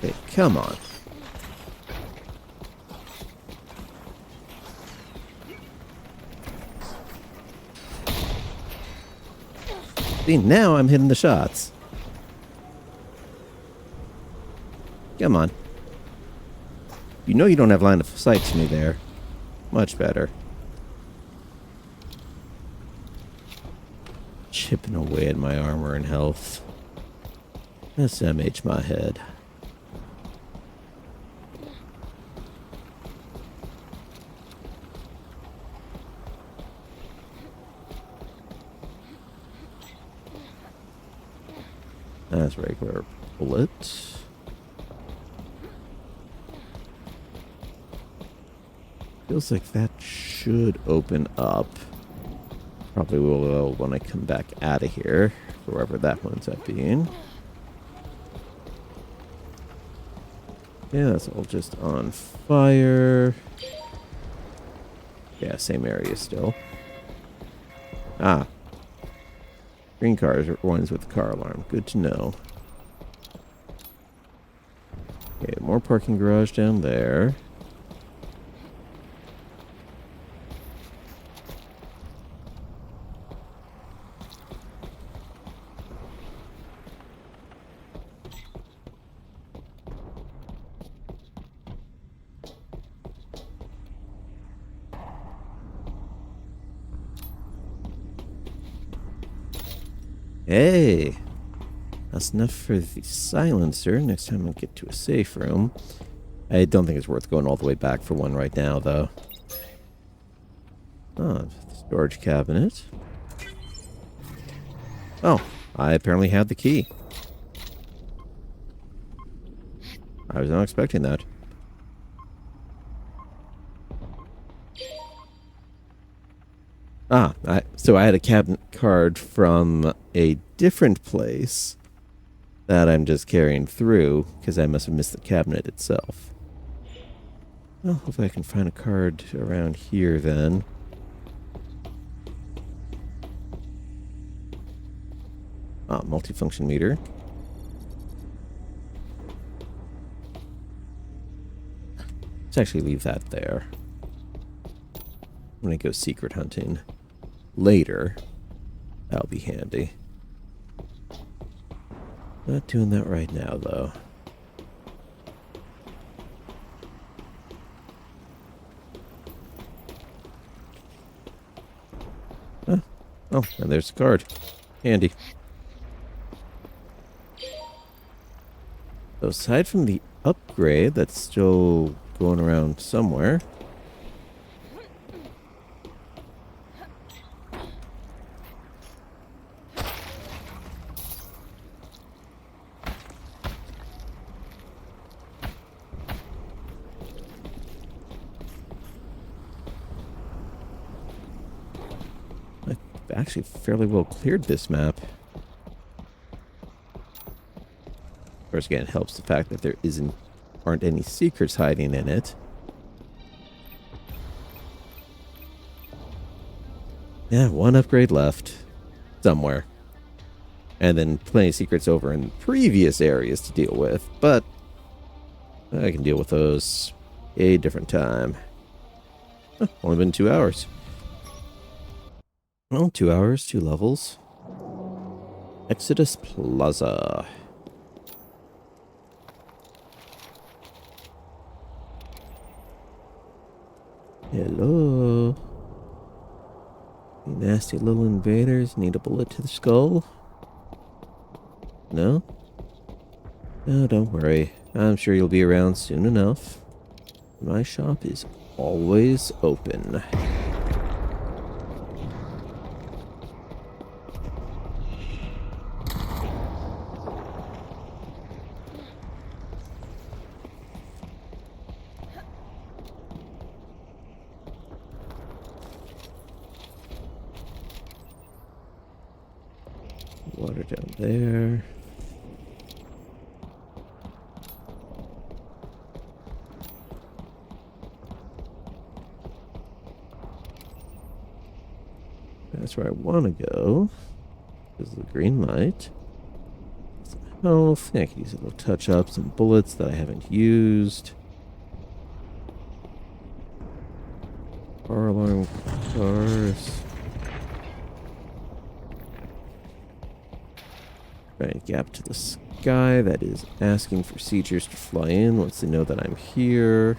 Hey, come on. See, now I'm hitting the shots. Come on. You know you don't have line of sight to me there. Much better. Chipping away at my armor and health. SMH my head. That's regular bullet. Feels like that should open up. Probably will when I come back out of here, wherever that winds up being. Yeah, that's all just on fire. Yeah, same area still. Ah. Green cars are ones with the car alarm. Good to know. Okay, more parking garage down there. Hey, that's enough for the silencer. Next time I get to a safe room. I don't think it's worth going all the way back for one right now, though. Oh, the storage cabinet. Oh, I apparently had the key. I was not expecting that. Ah, so I had a cabinet card from a different place that I'm just carrying through because I must have missed the cabinet itself. Well, hopefully I can find a card around here then. Ah, multifunction meter. Let's actually leave that there. I'm gonna go secret hunting later. That'll be handy. Not doing that right now, though. Huh. Oh, and there's the card. Handy. So aside from the upgrade that's still going around somewhere. I've actually fairly well cleared this map. Of course, again, it helps the fact that there aren't any secrets hiding in it. Yeah, one upgrade left. Somewhere. And then plenty of secrets over in previous areas to deal with. But I can deal with those a different time. Huh, only been 2 hours. Well, 2 hours, 2 levels. Exodus Plaza. Hello. You nasty little invaders need a bullet to the skull? No? No, don't worry. I'm sure you'll be around soon enough. My shop is always open. Down there. That's where I want to go. This is the green light. Some health. Yeah, I could use a little touch up. Some bullets that I haven't used. Car alarm cars. Giant gap to the sky that is asking for siegers to fly in once they know that I'm here.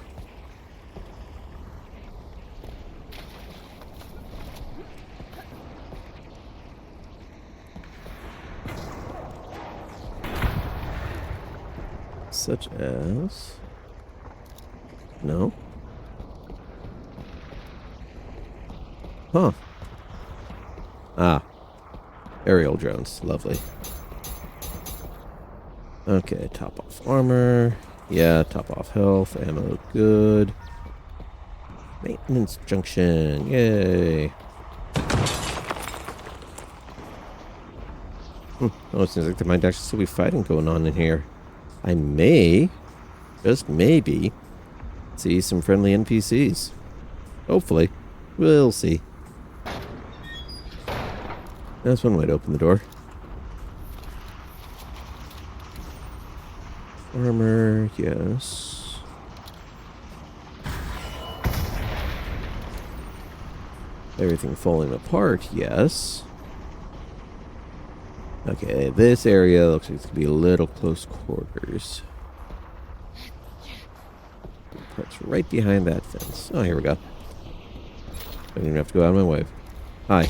Such as... No? Huh. Ah. Aerial drones. Lovely. Okay, top off armor. Yeah, top off health. Ammo, good. Maintenance junction. Yay. Oh, it seems like there might actually still be fighting going on in here. I may, just maybe, see some friendly NPCs. Hopefully. We'll see. That's one way to open the door. Armor, yes. Everything falling apart, yes. Okay, this area looks like it's going to be a little close quarters. Parts right behind that fence. Oh, here we go. I don't even have to go out of my way. Hi.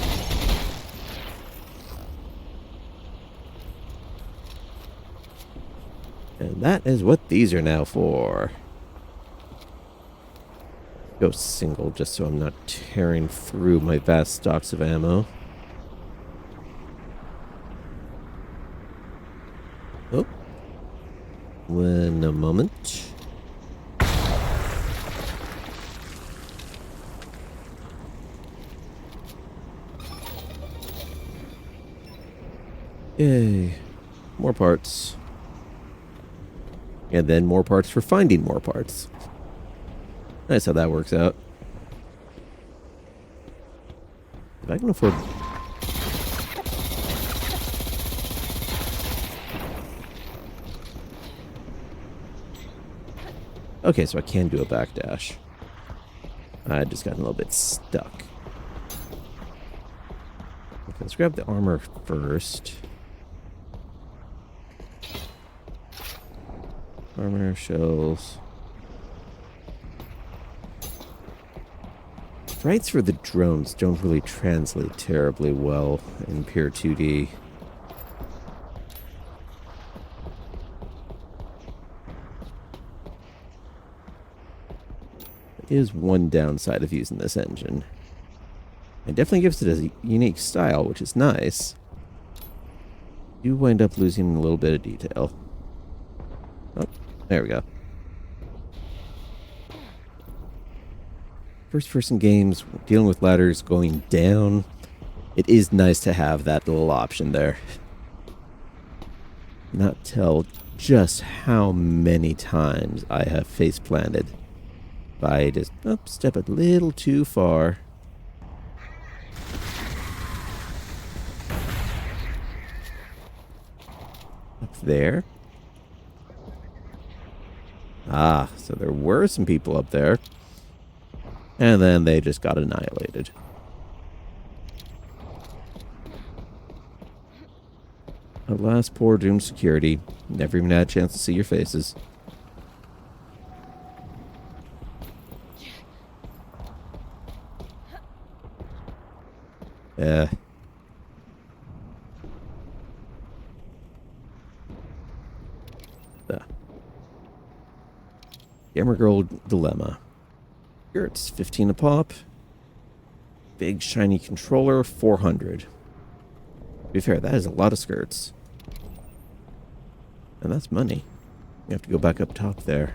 And that is what these are now for. Go single just so I'm not tearing through my vast stocks of ammo. Oh. In a moment. Yay. More parts. And then more parts for finding more parts. Nice how that works out. If I can afford... Okay, so I can do a backdash. I just got a little bit stuck. Okay, let's grab the armor first. Armor, shells. Sprites for the drones don't really translate terribly well in pure 2D. There is one downside of using this engine. It definitely gives it a unique style, which is nice. You wind up losing a little bit of detail. Oh, there we go. First-person games, dealing with ladders going down, it is nice to have that little option there. Not tell just how many times I have face-planted by just step a little too far. Up there. Ah, so there were some people up there. And then they just got annihilated. Alas, poor doomed security. Never even had a chance to see your faces. The Gamer Girl Dilemma. Here it's 15 a pop. Big shiny controller, 400. To be fair, that is a lot of skirts. And that's money. You have to go back up top there.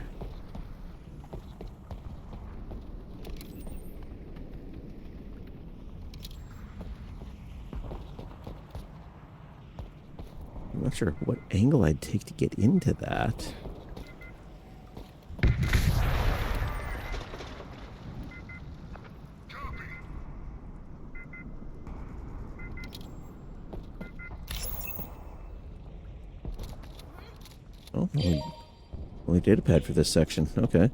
sure what angle I'd take to get into that. Oh, only data pad for this section. Okay.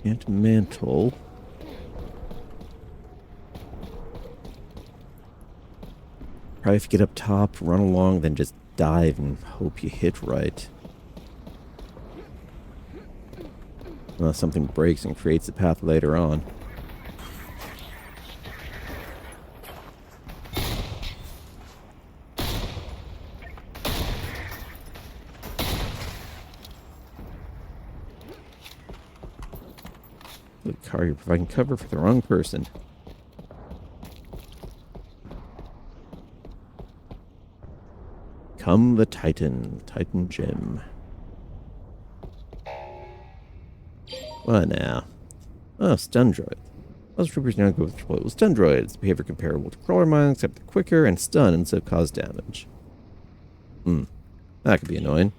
And mantle. Probably if you get up top, run along, then just dive and hope you hit right. Unless something breaks and creates a path later on. Good car, you're providing cover for the wrong person. Come the Titan Gem. What now? Oh, stun droid. Most troopers now go with deployed with stun droids. Behavior comparable to crawler mines, except they're quicker and stun instead of cause damage. That could be annoying.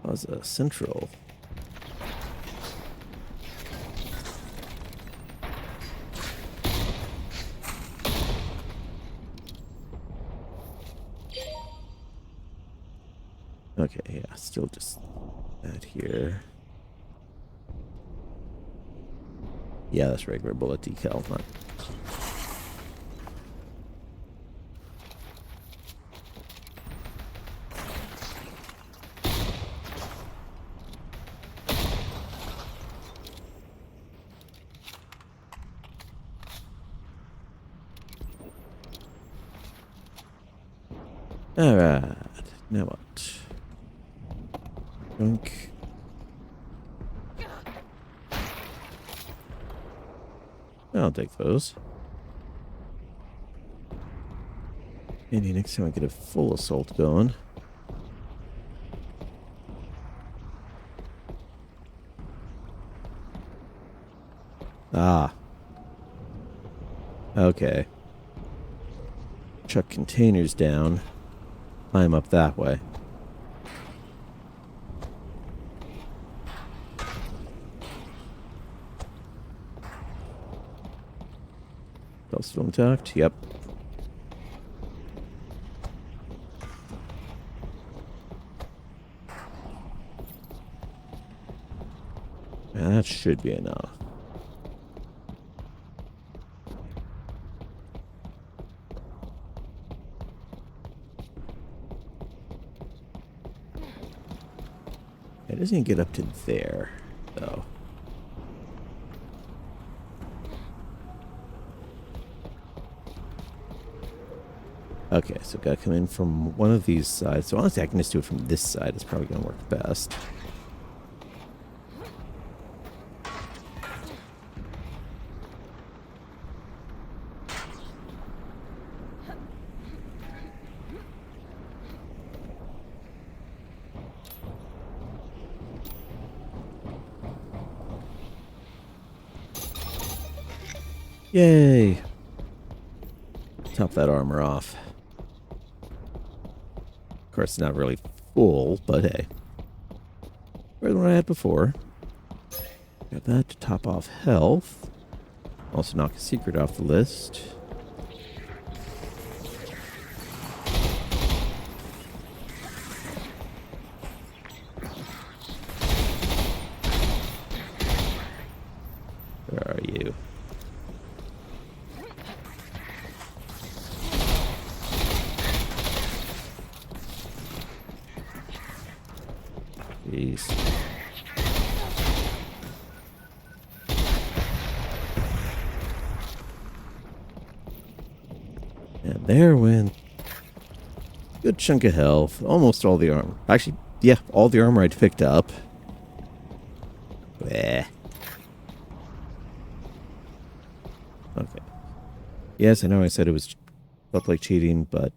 Was a central. Okay, yeah, still just that here. Yeah, that's regular bullet decal, not. Alright, now what? Drunk. I'll take those. Maybe next time I get a full assault going. Ah. Okay. Chuck containers down. Climb up that way. Still intact? Yep. That should be enough. It doesn't get up to there, though. Okay, so gotta come in from one of these sides. So honestly, I can just do it from this side. It's probably gonna work best. Yay! Top that armor off. Of course, it's not really full, but hey. Better than what I had before. Got that to top off health. Also knock a secret off the list. Where are you? Jeez. And there went a good chunk of health. Almost all the armor. Actually, yeah, all the armor I'd picked up. Bleh. Okay. Yes, I know I said it was Felt like cheating, but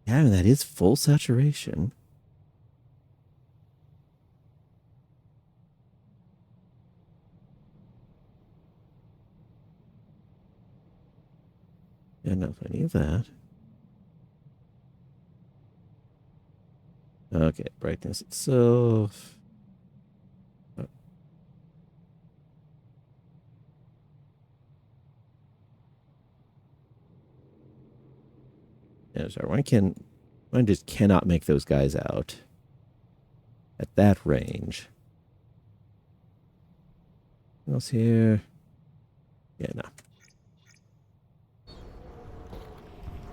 yeah, that is full saturation. Yeah, not any of that. Okay, brightness itself. Oh, yeah, sorry, I just cannot make those guys out at that range. What else here? Yeah, no.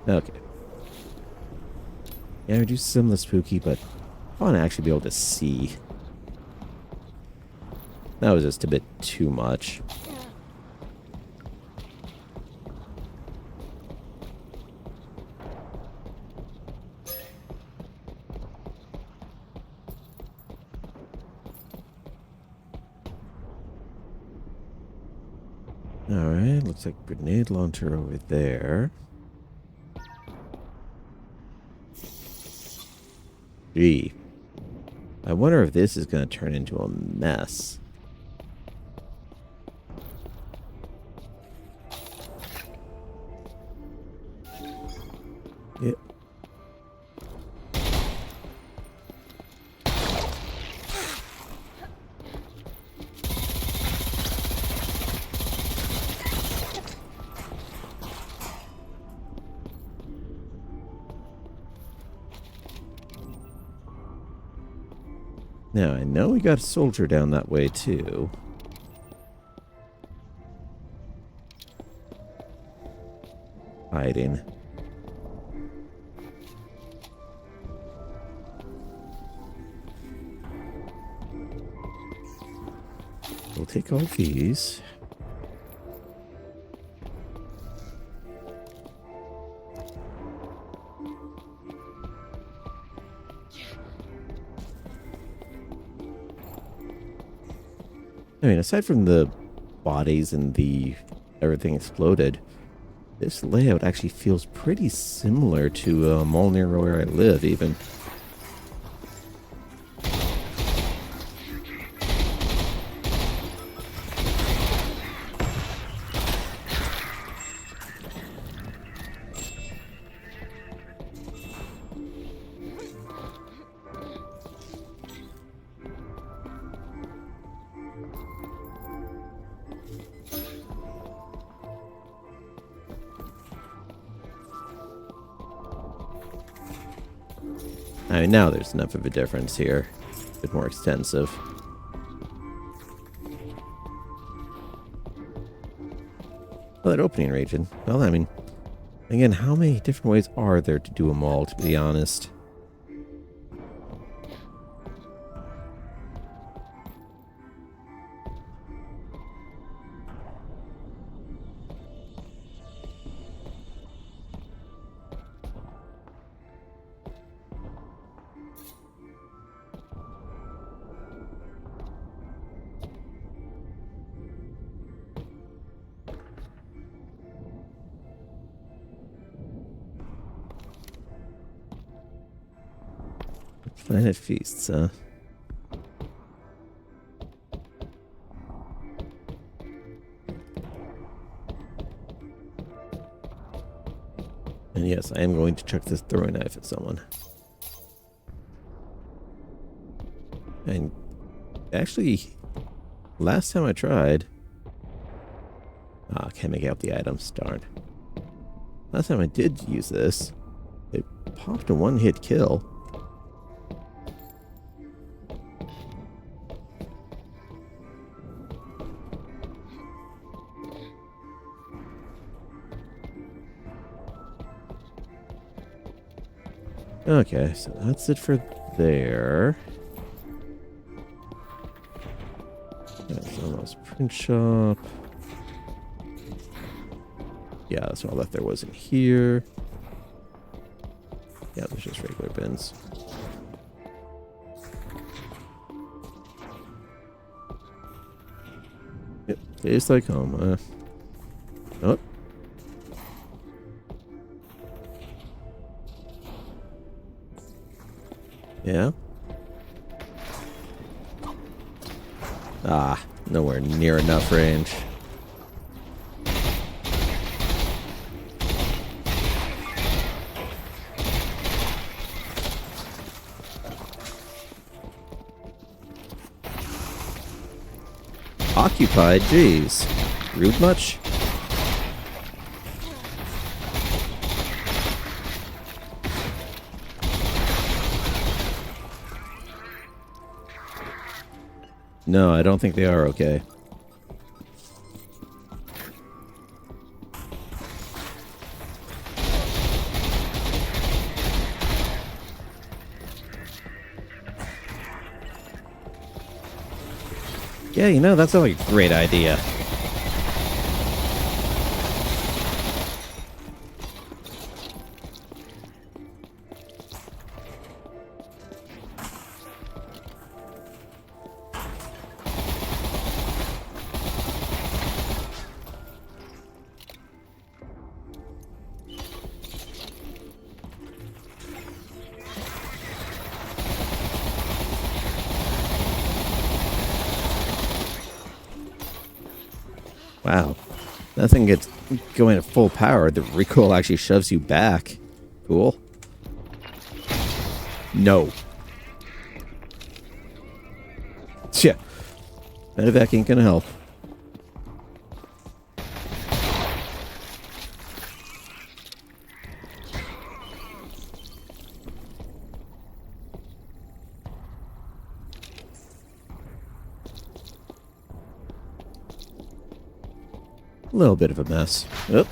Okay. Yeah, reduce some of the spooky, but I want to actually be able to see. That was just a bit too much. Alright, looks like grenade launcher over there. Gee. I wonder if this is going to turn into a mess. Yep. Now, I know we got a soldier down that way, too. Hiding. We'll take all these. I mean, aside from the bodies and the everything exploded, this layout actually feels pretty similar to a mall near where I live, even. I mean, now there's enough of a difference here. A bit more extensive. Well, that opening region. Well, I mean, again, how many different ways are there to do a mall, to be honest? Planet Feasts, huh? And yes, I am going to chuck this throwing knife at someone. And actually, last time I tried... Ah, can't make out the items, darn. Last time I did use this, it popped a one-hit kill. Okay, so that's it for there. That's almost print shop. Yeah, that's all that there was in here. Yeah, there's just regular bins. Yep, Tastes like home. Oh. Yeah. Ah, nowhere near enough range. Occupied? Jeez. Rude much? No, I don't think they are okay. Yeah, you know, that's like a great idea. Wow. That thing gets going at full power. The recoil actually shoves you back. Cool. No. Yeah. Medevac ain't gonna help. A little bit of a mess. Oop.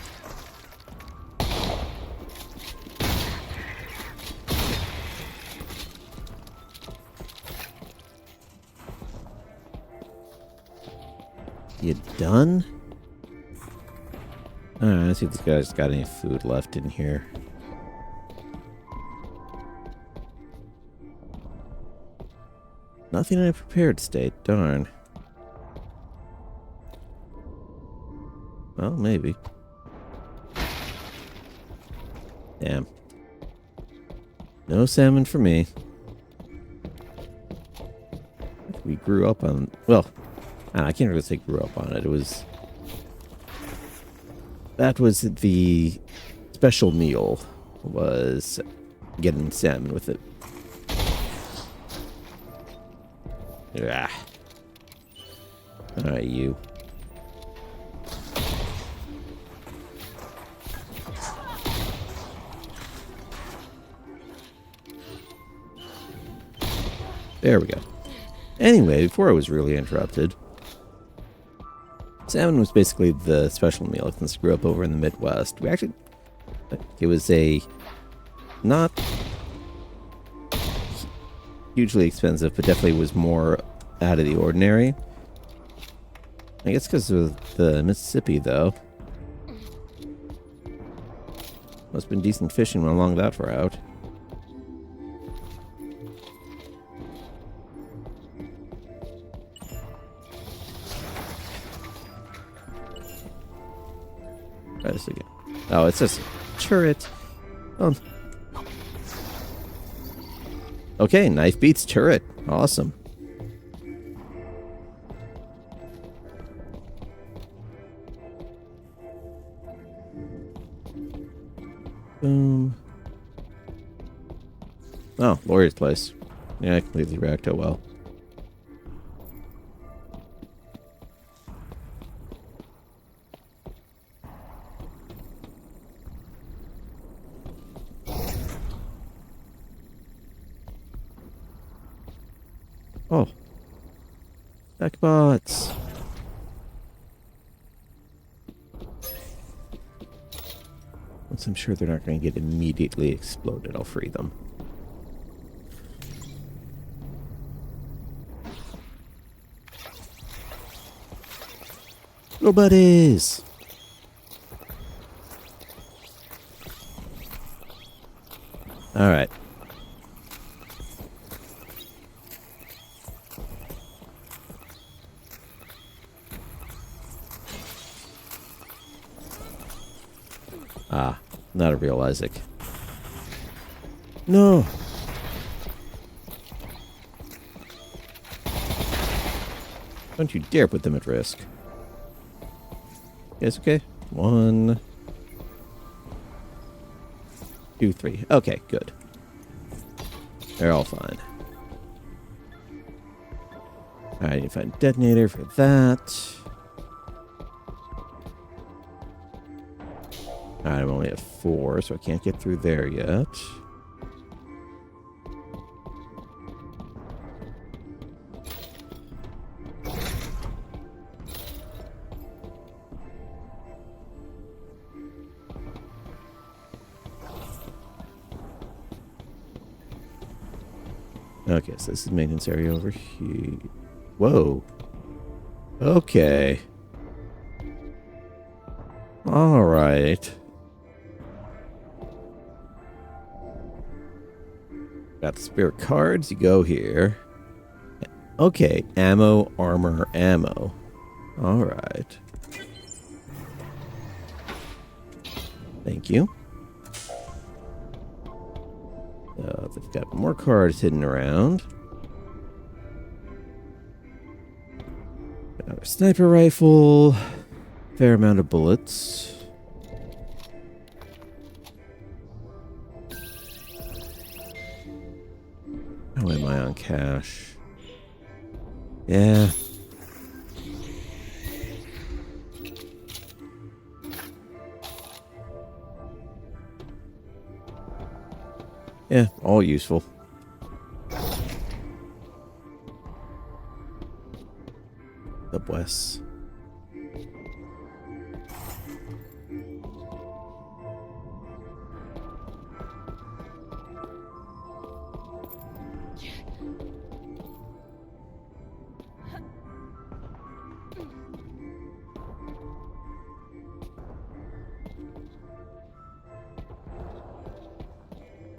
You done? Alright, let's see if this guy's got any food left in here. Nothing in a prepared state, darn. Well, maybe. Damn. No salmon for me. We grew up on... Well, I can't really say grew up on it. It was... That was the special meal. Was getting salmon with it. Ah. Alright, you. There we go. Anyway, before I was really interrupted, salmon was basically the special meal since I grew up over in the Midwest. We actually, it was a not hugely expensive, but definitely was more out of the ordinary. I guess because of the Mississippi, though. Must have been decent fishing along that route. Try this again. Oh, it's just a turret. Okay, knife beats turret. Awesome. Boom. Oh, lawyer's place. Yeah, I completely react oh well. Oh. Backbots. Once I'm sure they're not going to get immediately exploded, I'll free them. Little buddies! Alright. Ah, not a real Isaac. No! Don't you dare put them at risk. You guys okay? 1, 2, 3. Okay, good. They're all fine. Alright, I need to find a detonator for that. Alright, I'm only at 4, so I can't get through there yet. Okay, so this is maintenance area over here. Whoa. Okay. Alright. Got the spare cards, you go here. Okay, ammo, armor, ammo. Alright. Thank you. They've got more cards hidden around. Another sniper rifle. Fair amount of bullets. How am I on cash? Yeah. Yeah, all useful. Subwest.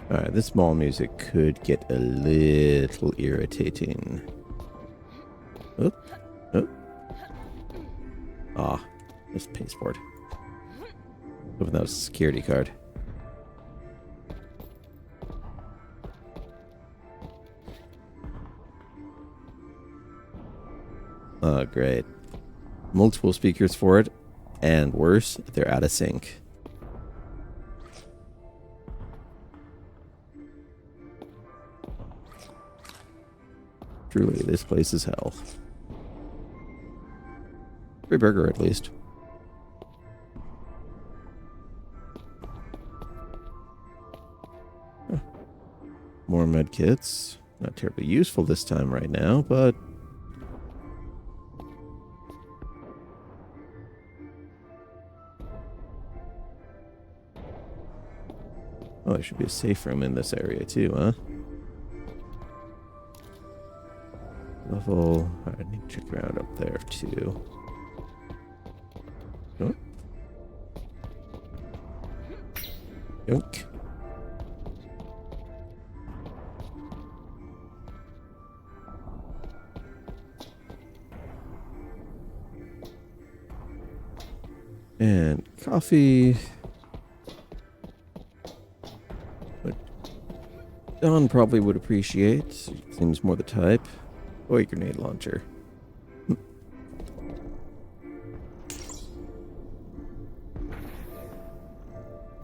Alright, this mall music could get a little irritating. Oh, oh. Ah, this pasteboard. Hoping that was a security card. Oh, great. Multiple speakers for it, and worse, they're out of sync. Truly, this place is hell. Free burger, at least. Huh. More med kits. Not terribly useful this time right now, but... Oh, there should be a safe room in this area too, huh? Level... I need to check around up there too. Oh. Yoink. And coffee. But Don probably would appreciate. Seems more the type. Or a grenade launcher.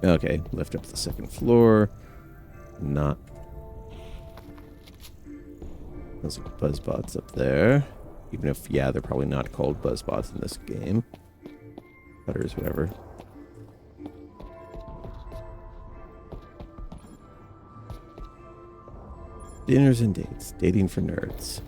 Okay, lift up to the second floor. Not. Those are buzzbots up there. Even if, yeah, they're probably not called buzzbots in this game. Cutters, whatever. Dinners and dates. Dating for nerds.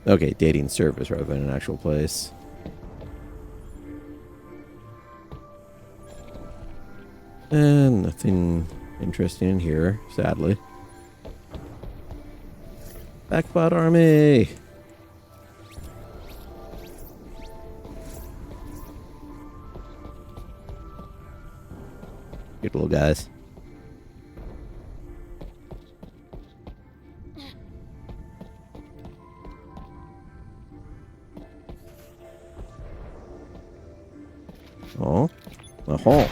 Okay, dating service rather than an actual place. And nothing interesting in here, sadly. Backbot army! Cute little guys. Oh. Oh.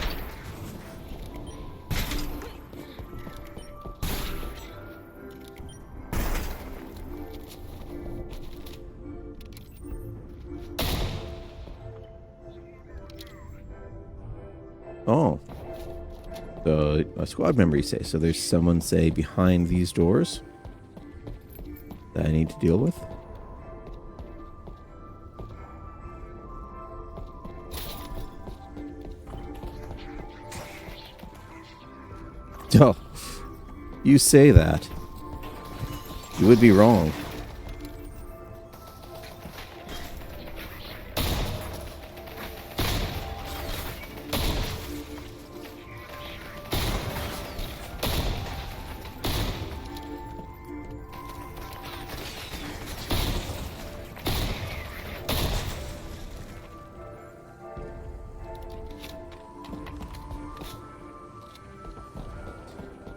Oh. So, a squad member, you say. So there's someone, say, behind these doors that I need to deal with? Oh, you say that. You would be wrong.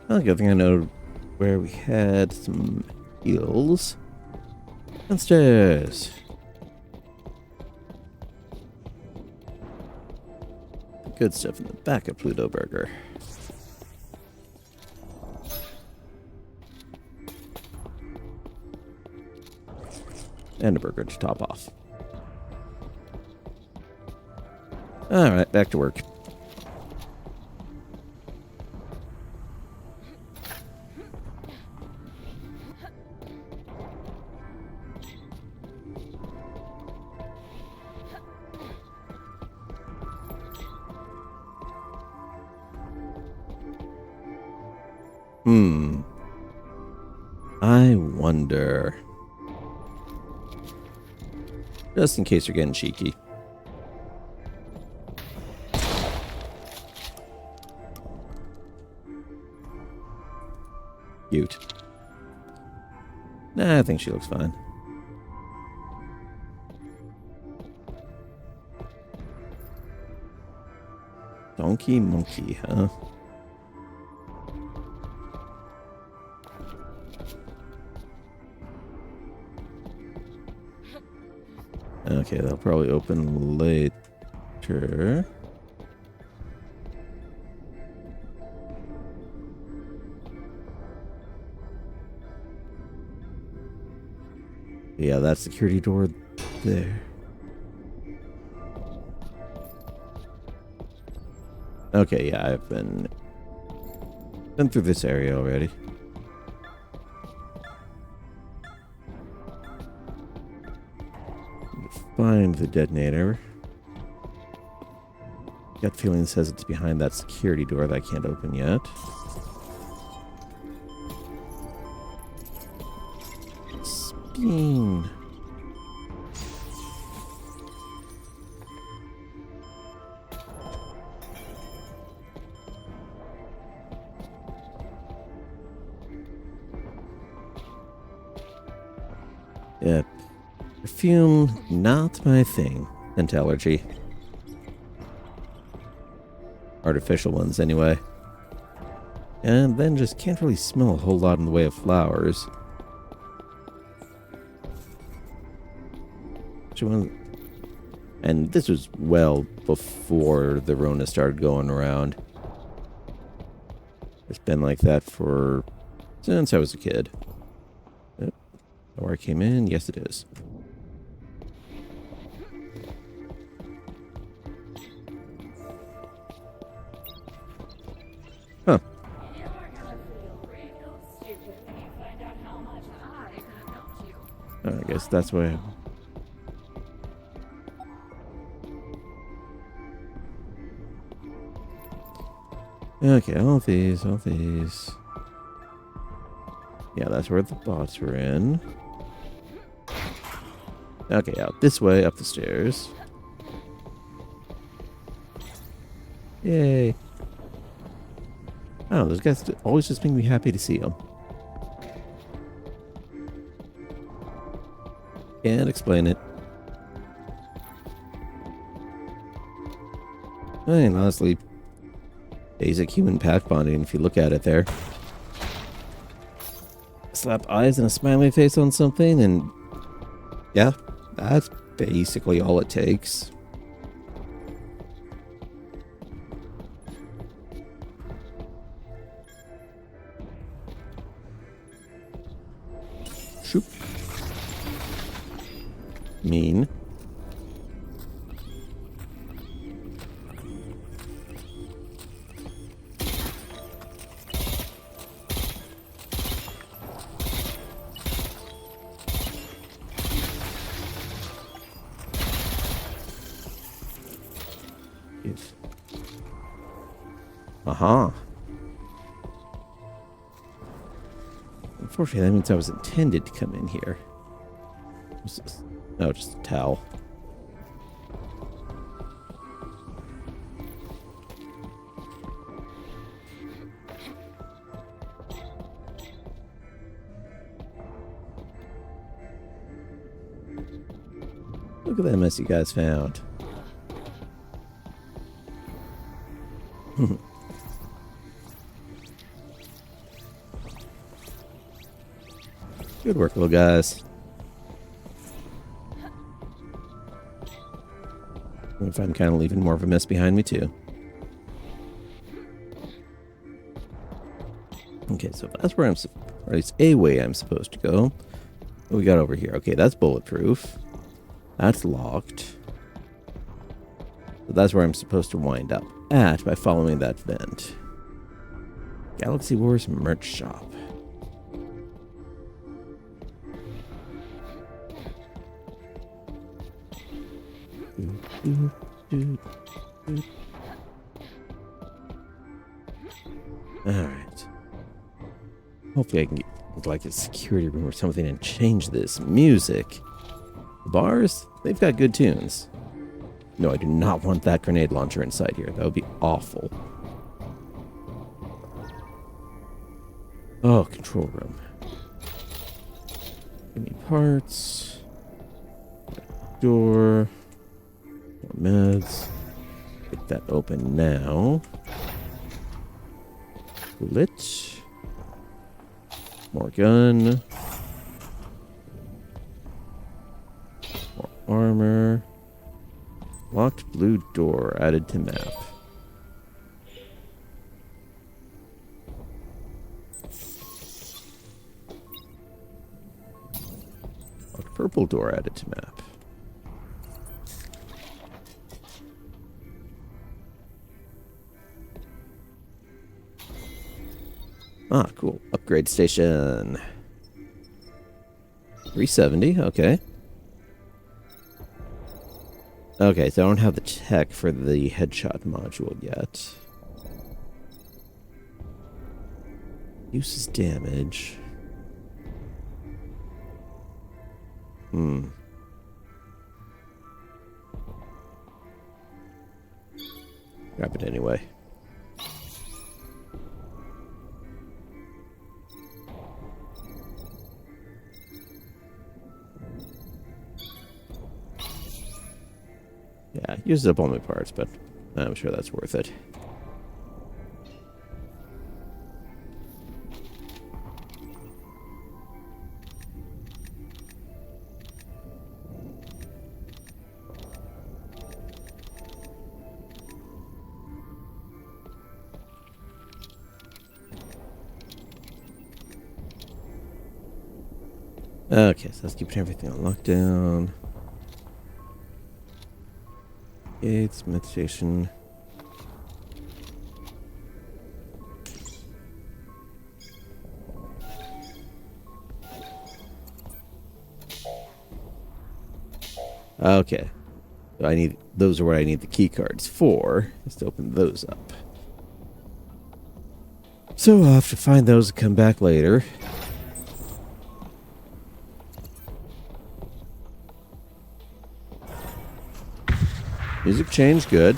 Well, good thing I know where we had some heals. Downstairs. The good stuff in the back of Pluto Burger. And a burger to top off. Alright, back to work. I wonder. Just in case you're getting cheeky. Cute. Nah, I think she looks fine. Donkey monkey, huh? Okay, they'll probably open later. Yeah, that security door there. Okay, yeah, I've been through this area already. Find the detonator. Gut feeling says it's behind that security door that I can't open yet. Spin. Yeah. Perfume, not my thing. Scent allergy. Artificial ones, anyway. And then just can't really smell a whole lot in the way of flowers. And this was well before the Rona started going around. It's been like that since I was a kid. Yep. Where I came in, yes it is. Huh. I guess that's why. Okay, all these. Yeah, that's where the bots were in. Okay, out this way, up the stairs. Yay. Oh, those guys always just make me happy to see them. Can't explain it. I mean, honestly, basic human pack bonding if you look at it there. Slap eyes and a smiley face on something and yeah, that's basically all it takes. Shoop. Mean. Aha. Unfortunately, that means I was intended to come in here. What's this? Oh, just a towel. Look at that mess you guys found. Good work, little guys. If I'm kind of leaving more of a mess behind me, too. Okay, so that's where or at least a way I'm supposed to go. What we got over here? Okay, that's bulletproof. That's locked. So that's where I'm supposed to wind up at by following that vent. Galaxy Wars merch shop. Alright. Hopefully I can get like a security room or something and change this music. The bars, they've got good tunes. No, I do not want that grenade launcher inside here. That would be awful. Oh, control room. Give me parts. Door. More meds. Get that open now. Lit. More gun. More armor. Locked blue door added to map. Locked purple door added to map. Ah, cool. Upgrade station. 370, okay. Okay, so I don't have the tech for the headshot module yet. Uses damage. Grab it anyway. Yeah, used up all my parts, but I'm sure that's worth it. Okay, so let's keep everything on lockdown. Gates, meditation. Okay. So those are what I need the key cards for, is to open those up. So I'll have to find those and come back later. Music change, good.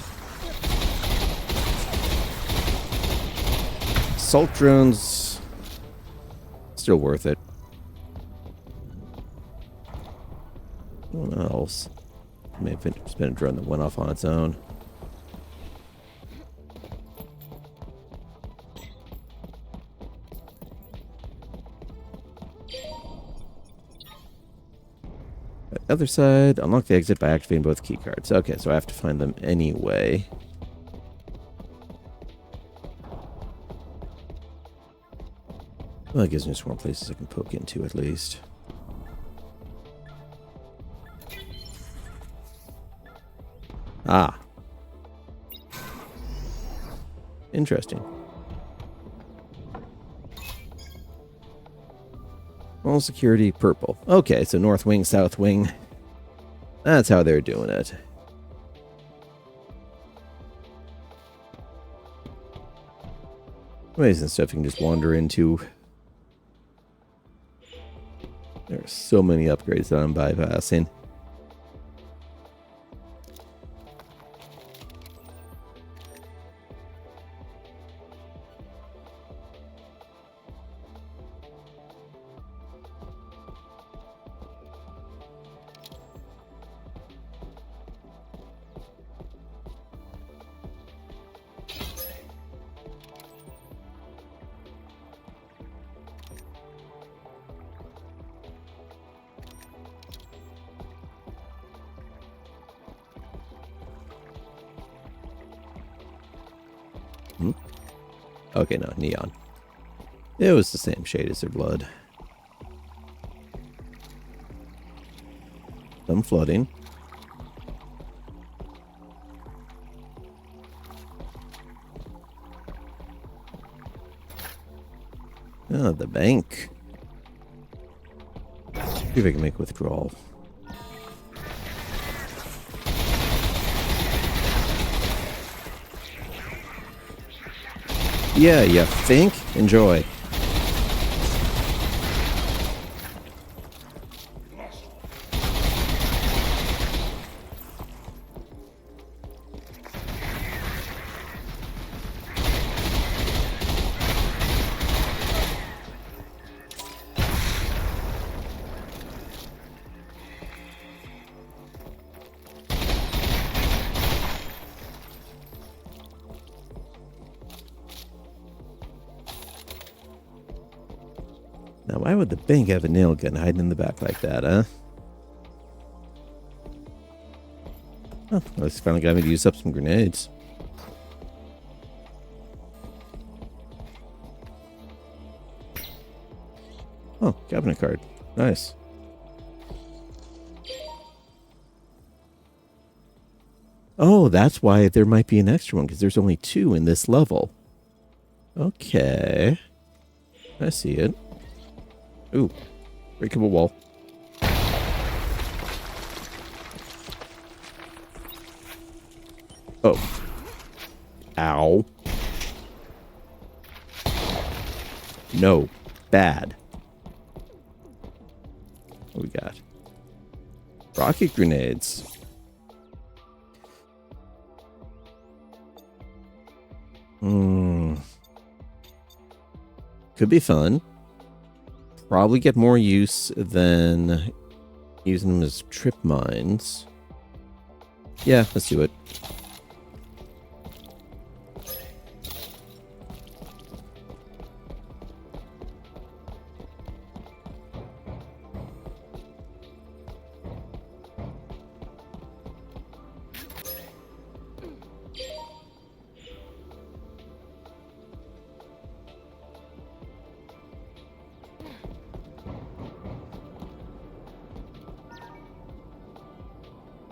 Assault drones, still worth it. What else? May have been a drone that went off on its own. Other side, unlock the exit by activating both key cards. Okay, so I have to find them anyway. Well, that gives me some more places I can poke into at least. Ah. Interesting. All security purple. Okay, so north wing, south wing. That's how they're doing it. Ways and stuff you can just wander into. There are so many upgrades that I'm bypassing. Okay, no, neon. It was the same shade as their blood. Some flooding. Ah, the bank. See if I can make withdrawal. Yeah, you think? Enjoy. Now, why would the bank have a nail gun hiding in the back like that, huh? Oh, well, this finally got me to use up some grenades. Oh, cabinet card. Nice. Oh, that's why there might be an extra one, because there's only 2 in this level. Okay. I see it. Ooh. Breakable wall. Oh. Ow. No. Bad. What we got? Rocket grenades. Could be fun. Probably get more use than using them as trip mines. Yeah, let's do it.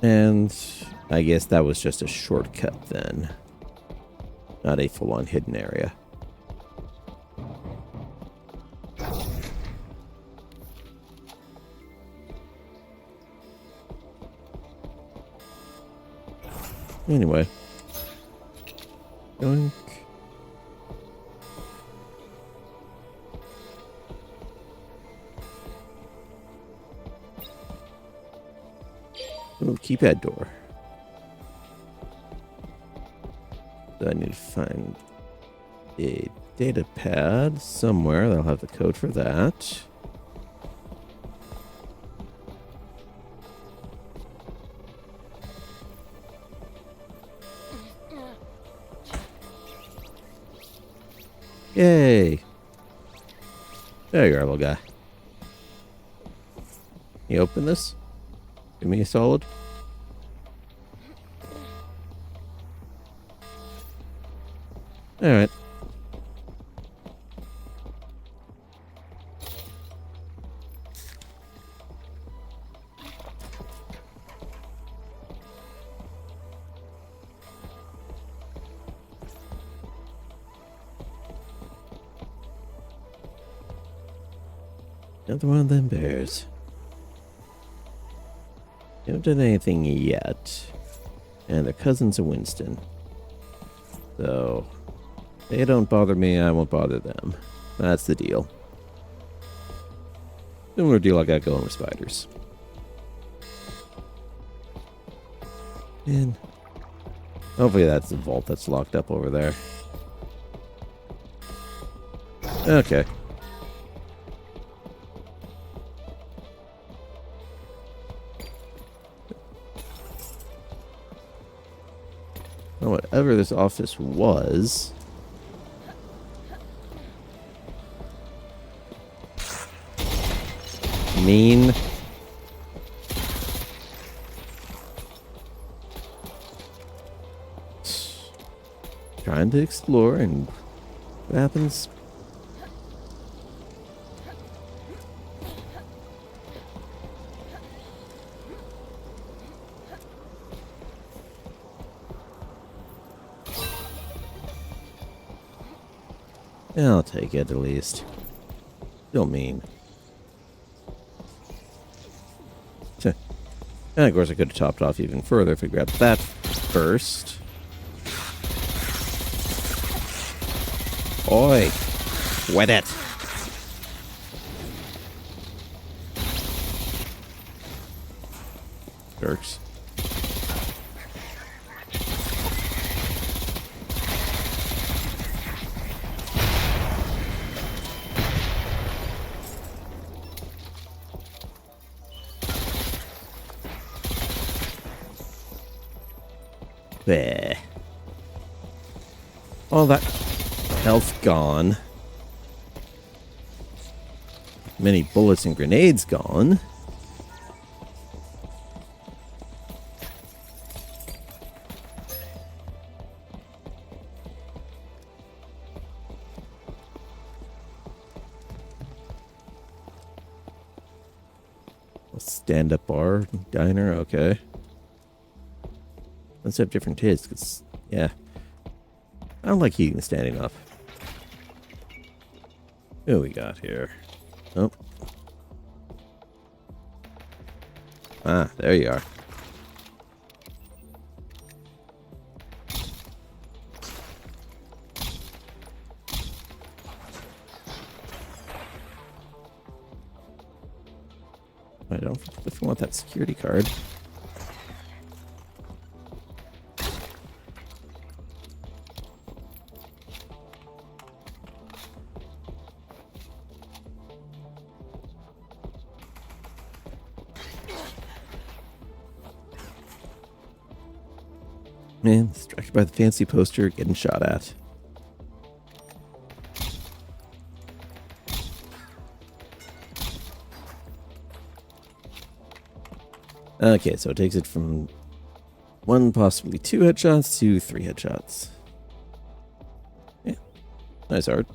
And I guess that was just a shortcut then. Not a full-on hidden area. Anyway. Yoink. Ooh, keypad door. So I need to find a data pad somewhere. That'll have the code for that. Yay! There you are, little guy. You open this? Give me a solid. Alright. Another one of them bears. They haven't done anything yet. And they're cousins of Winston. So, they don't bother me, I won't bother them. That's the deal. Similar deal I got going with spiders. And hopefully that's the vault that's locked up over there. Okay. Well, whatever this office was... mean... trying to explore, and what happens? Yeah, I'll take it at least. Still mean. And of course I could have topped off even further if I grabbed that first. Oi! Wet it! Jerks. There. All that health gone. Many bullets and grenades gone. A stand-up bar, diner, okay. Let's have different tastes, because, yeah. I don't like eating standing up. Who we got here? Oh. Ah, there you are. I don't definitely want that security card. Man, distracted by the fancy poster, getting shot at. Okay, so it takes it from 1, possibly 2 headshots to 3 headshots. Yeah, nice art.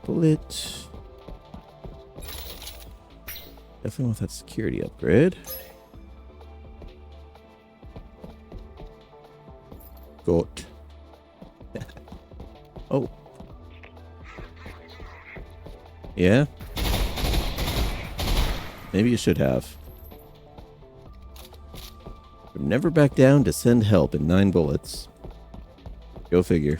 Bullet. Definitely want that security upgrade. Got. Oh. Yeah? Maybe you should have. From never back down to send help in 9 bullets. Go figure.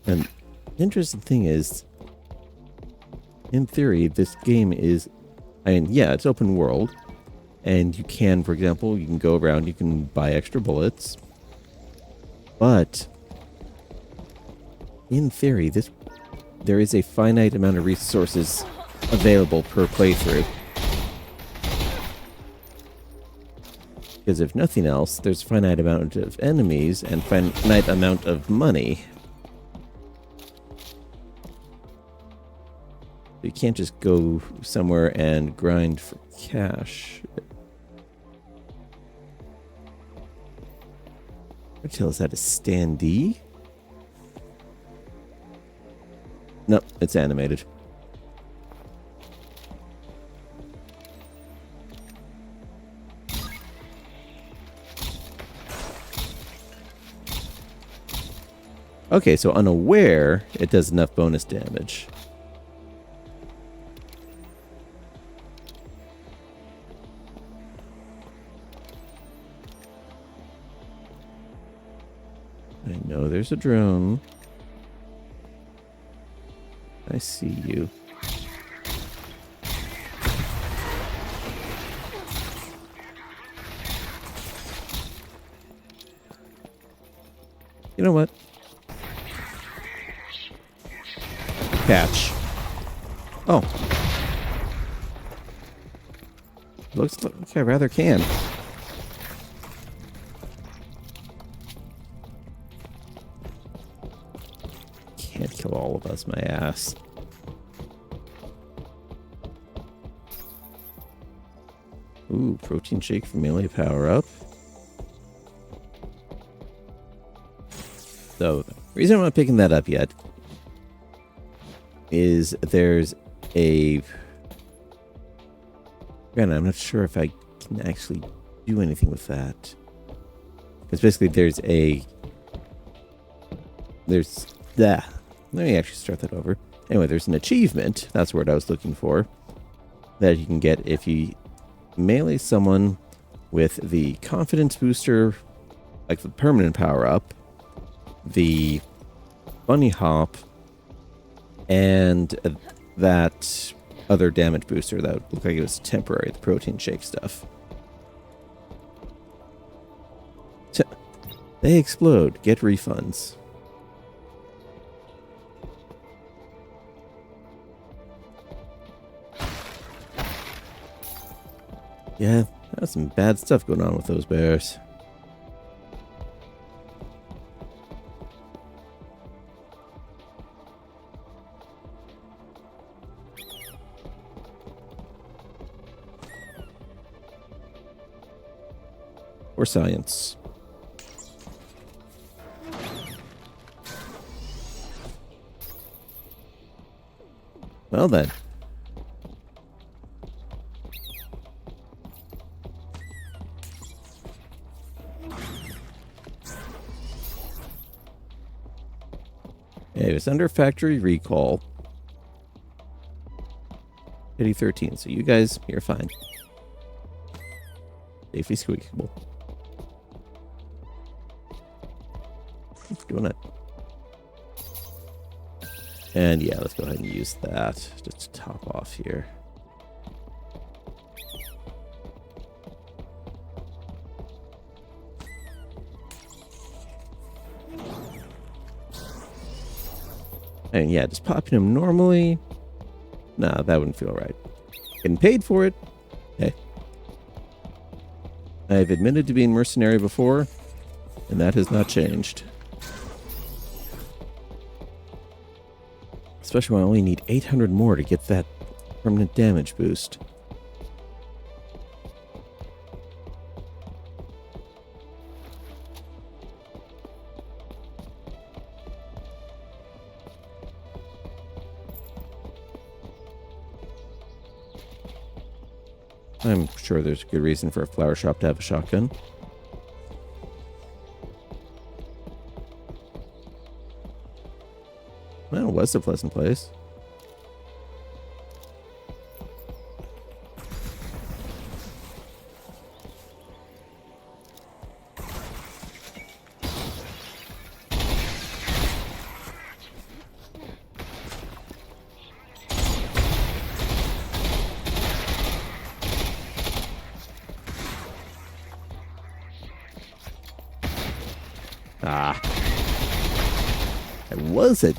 And the interesting thing is, in theory, this game is, I mean, yeah, it's open world. And you can, for example, you can go around, you can buy extra bullets. But in theory, there is a finite amount of resources available per playthrough. Because if nothing else, there's a finite amount of enemies and finite amount of money. You can't just go somewhere and grind for cash. What the hell is that, a standee? Nope, it's animated. Okay, so unaware, it does enough bonus damage. I know there's a drone. I see you. You know what? Catch. Oh. Looks like I rather can. Can't kill all of us, my ass. Ooh, protein shake for melee power up. So, the reason I'm not picking that up yet is there's a... Granted, I'm not sure if I can actually do anything with that. Because basically there's that. Let me actually start that over. Anyway, there's an achievement, that's the word I was looking for, that you can get if you melee someone with the confidence booster, like the permanent power up, the bunny hop, and that other damage booster that looked like it was temporary, the protein shake stuff. So, they explode. Get refunds. Yeah, that's some bad stuff going on with those bears. Or science. Well then. It was under factory recall. Pity 13, so you guys, you're fine. Safely squeakable. Doing it. And yeah, let's go ahead and use that just to top off here. And yeah, just popping them normally. Nah, that wouldn't feel right. Getting paid for it. Hey. I've admitted to being mercenary before, and that has not changed. Especially when I only need 800 more to get that permanent damage boost. I'm sure there's a good reason for a flower shop to have a shotgun. Well, it was a pleasant place. Ah. I was at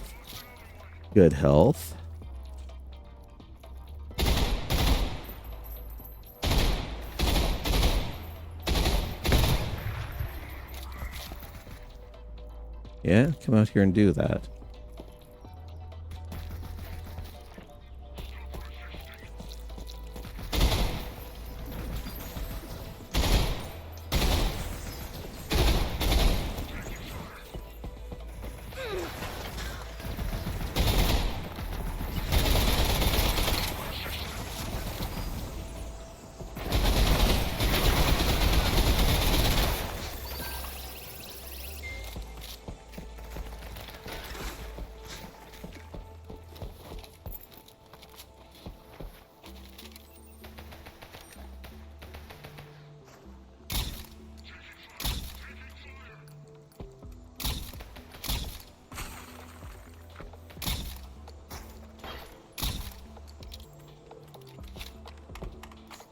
good health. Yeah, come out here and do that.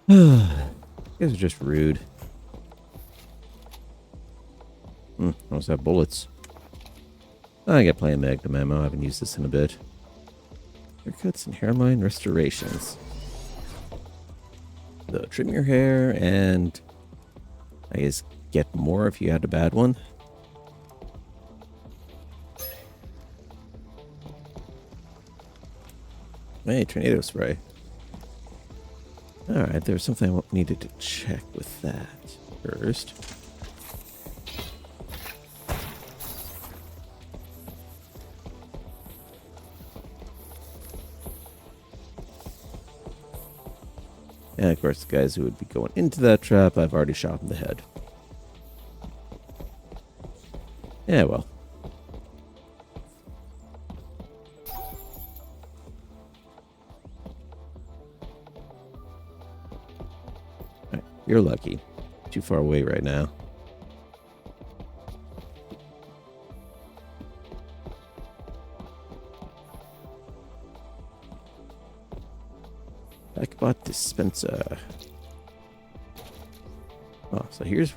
You guys are just rude. How's that bullets? I got plenty of magnum ammo. I haven't used this in a bit. Haircuts and hairline restorations. So trim your hair and I guess get more if you had a bad one. Hey, tornado spray. Alright, there's something I needed to check with that first. And of course, the guys who would be going into that trap, I've already shot in the head. Yeah, well. Right, you're lucky. Too far away right now. Backbot dispenser. Oh, so here's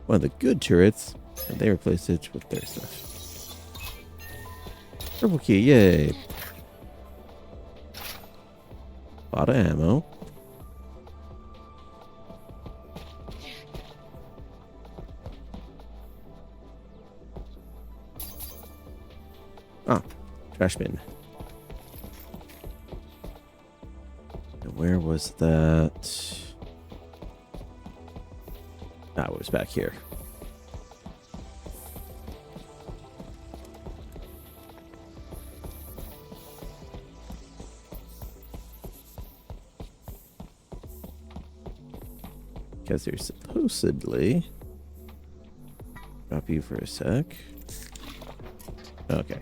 one of the good turrets, and they replaced it with their stuff. Purple key, yay! Lot of ammo. Ah, trash bin. Where was that? Ah, it was back here. Because there's supposedly... Drop you for a sec. Okay.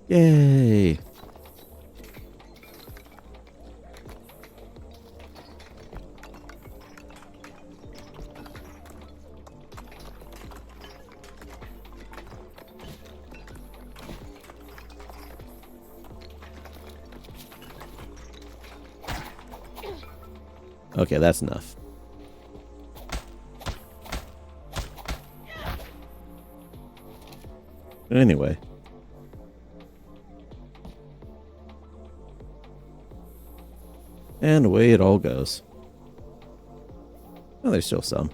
Yay! Okay, that's enough. Anyway. And away it all goes. Oh, there's still some.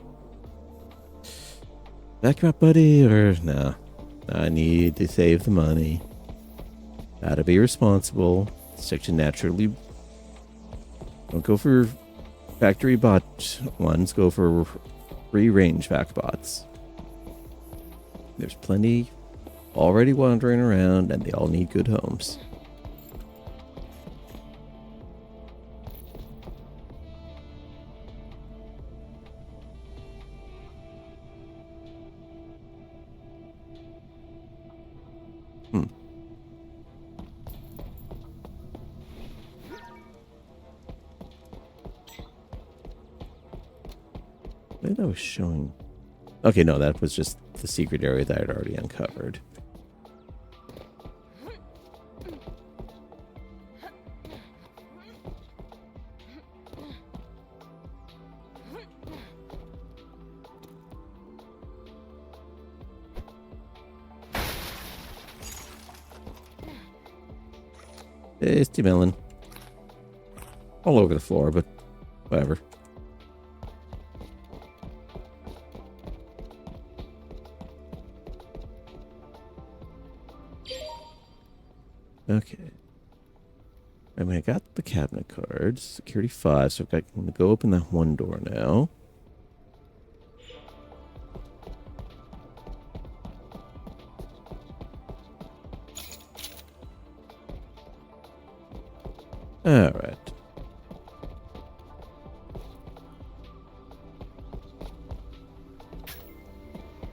Back up, buddy, or nah? I need to save the money. Gotta be responsible. Section naturally. Don't go for factory bot ones. Go for free range back bots. There's plenty already wandering around, and they all need good homes. That was showing. Okay, no, that was just the secret area that I'd already uncovered. Tasty melon. All over the floor, but whatever. Okay. I mean, I got the cabinet cards. Security 5, so I'm going to go open that one door now. Alright.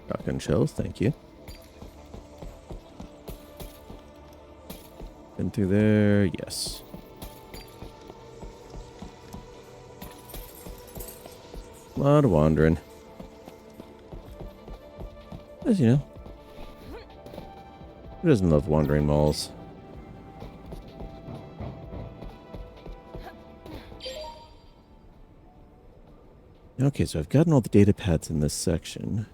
Shotgun shells, thank you. Been through there, yes. A lot of wandering. As you know. Who doesn't love wandering malls? Okay, so I've gotten all the data pads in this section.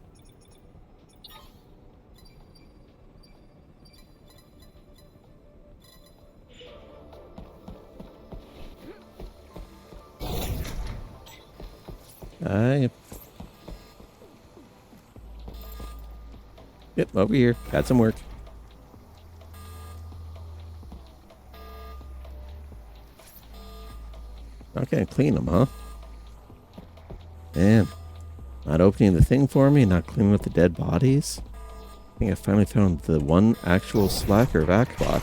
Yep, over here. Got some work. Okay, clean them, huh? Man, not opening the thing for me, not cleaning up the dead bodies. I think I finally found the one actual slacker vac bot.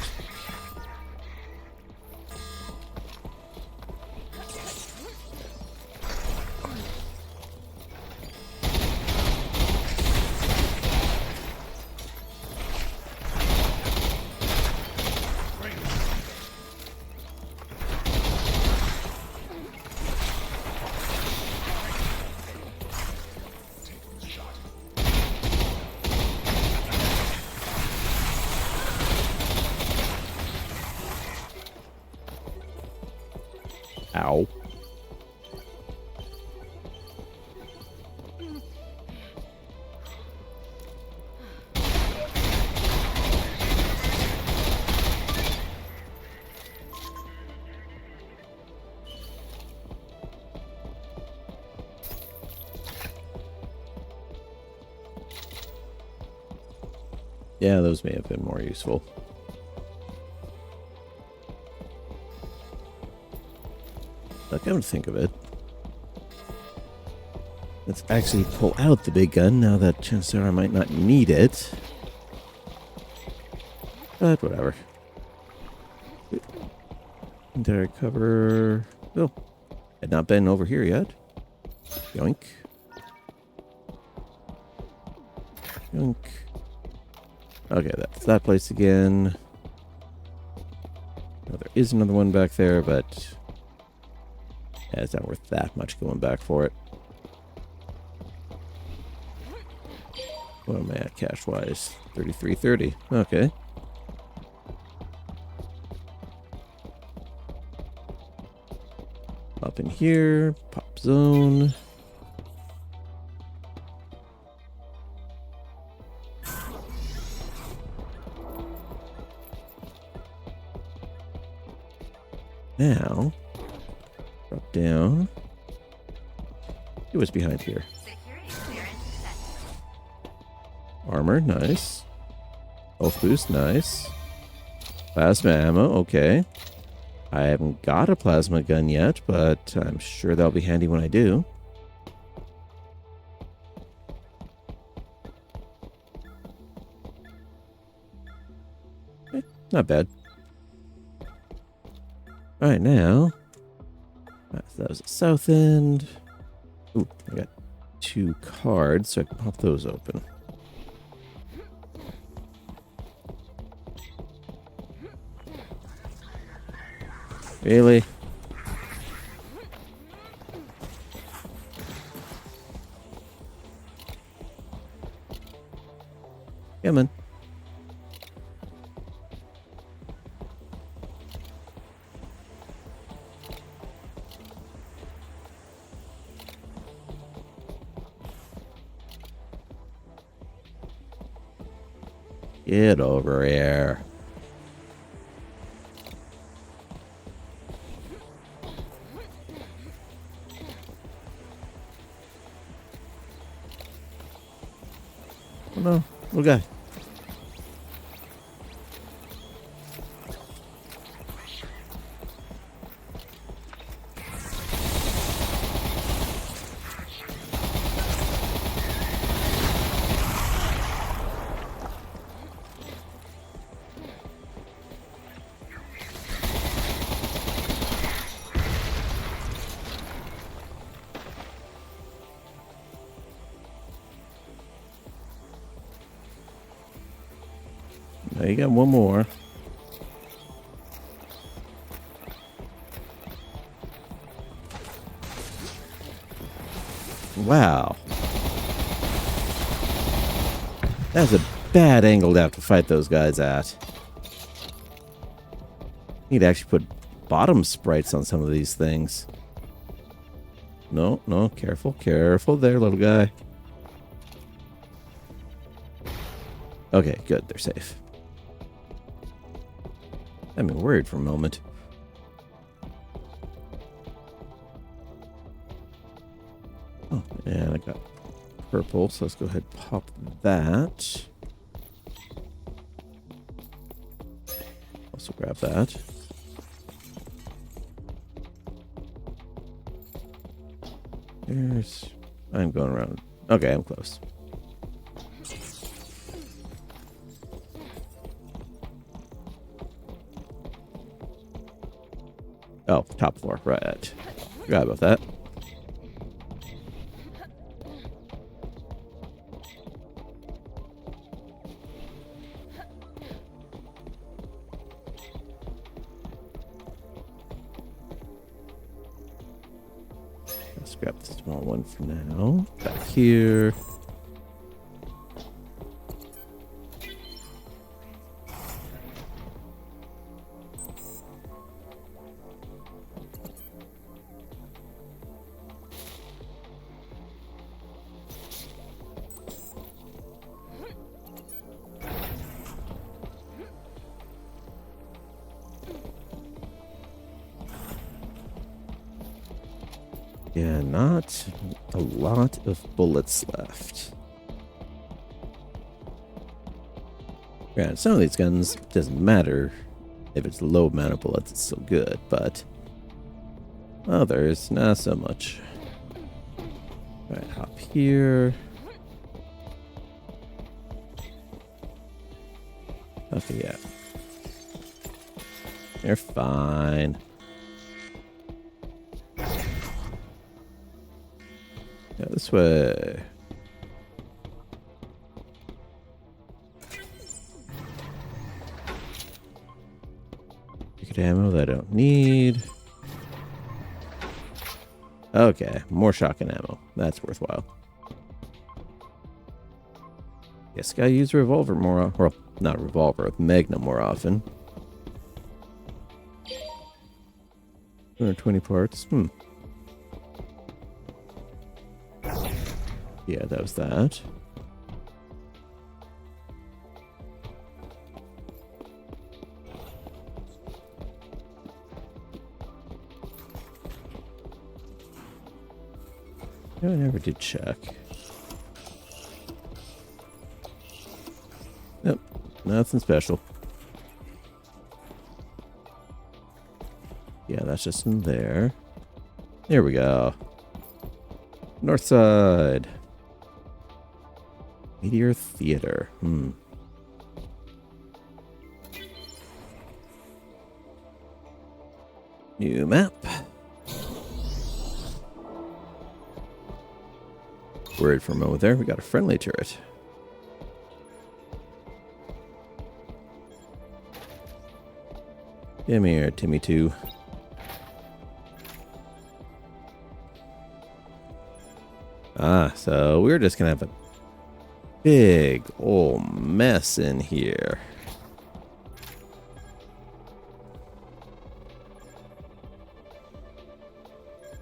Ow. Yeah, those may have been more useful. Like, come to think of it, let's actually pull out the big gun now that chances are I might not need it. But whatever. Did I cover? Oh, had not been over here yet. Yoink. Yoink. Okay, that's that place again. Oh, there is another one back there, but yeah, it's not worth that much going back for it. What am I at cash-wise? 3330. Okay. Up in here. Pop zone. Now, drop down. See what's behind here. Armor, nice. Health boost, nice. Plasma ammo, okay. I haven't got a plasma gun yet, but I'm sure that'll be handy when I do. Not bad. Alright, now. That was the south end. Ooh, I got 2 cards, so I can pop those open. Really? Come on. Get over here. Little guy. Now you got one more. Wow. That's a bad angle to have to fight those guys at. Need to actually put bottom sprites on some of these things. No, no, careful, careful there, little guy. Okay, good, they're safe. I'm worried for a moment. Oh, and I got purple, so let's go ahead and pop that. Also grab that. There's... I'm going around. Okay, I'm close. Oh, top floor, right. Forgot about that. Let's grab the small one for now. Back here. Yeah, not a lot of bullets left. Granted, some of these guns doesn't matter if it's a low amount of bullets, it's still good, but others, not so much. Alright, hop here. Okay, yeah. You're fine. Yeah, this way. Ticket ammo that I don't need. Okay, more shotgun ammo. That's worthwhile. Guess gotta use a revolver more, or not revolver, a Magnum more often. 220 parts. Yeah, that was that. I never did check. Nope, nothing special. Yeah, that's just in there. There we go. North side. Meteor Theater. New map. Worried for a moment there. We got a friendly turret. Come here, Timmy 2. Ah, so we're just gonna have a big old mess in here.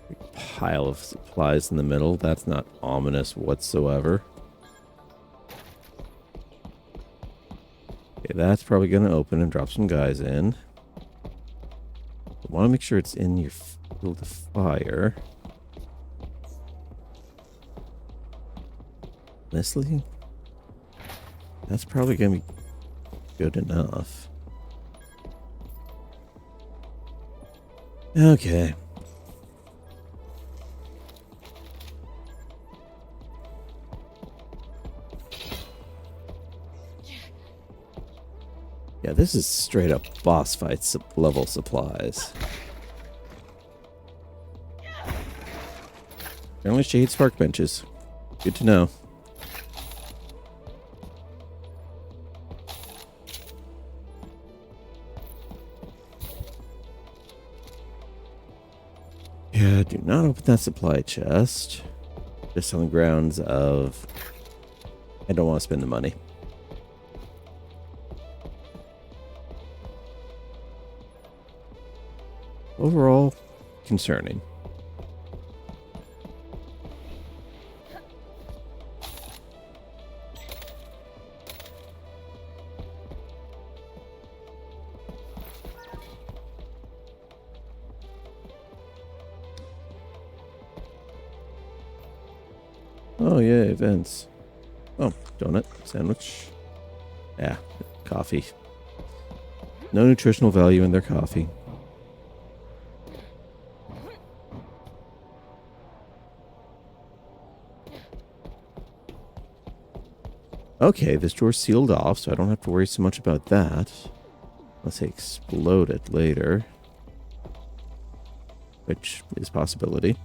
Big pile of supplies in the middle. That's not ominous whatsoever. Okay, that's probably gonna open and drop some guys in. I want to make sure it's in your field of fire. Honestly, That's probably going to be good enough. Okay. Yeah, this is straight up boss fight level supplies. Apparently she hates park benches. Good to know. Yeah, do not open that supply chest. Just on the grounds of I don't want to spend the money. Overall, concerning. Oh yeah, events. Oh, donut, sandwich. Yeah, coffee. No nutritional value in their coffee. Okay, this door's sealed off, so I don't have to worry so much about that. Unless they explode it later. Which is a possibility.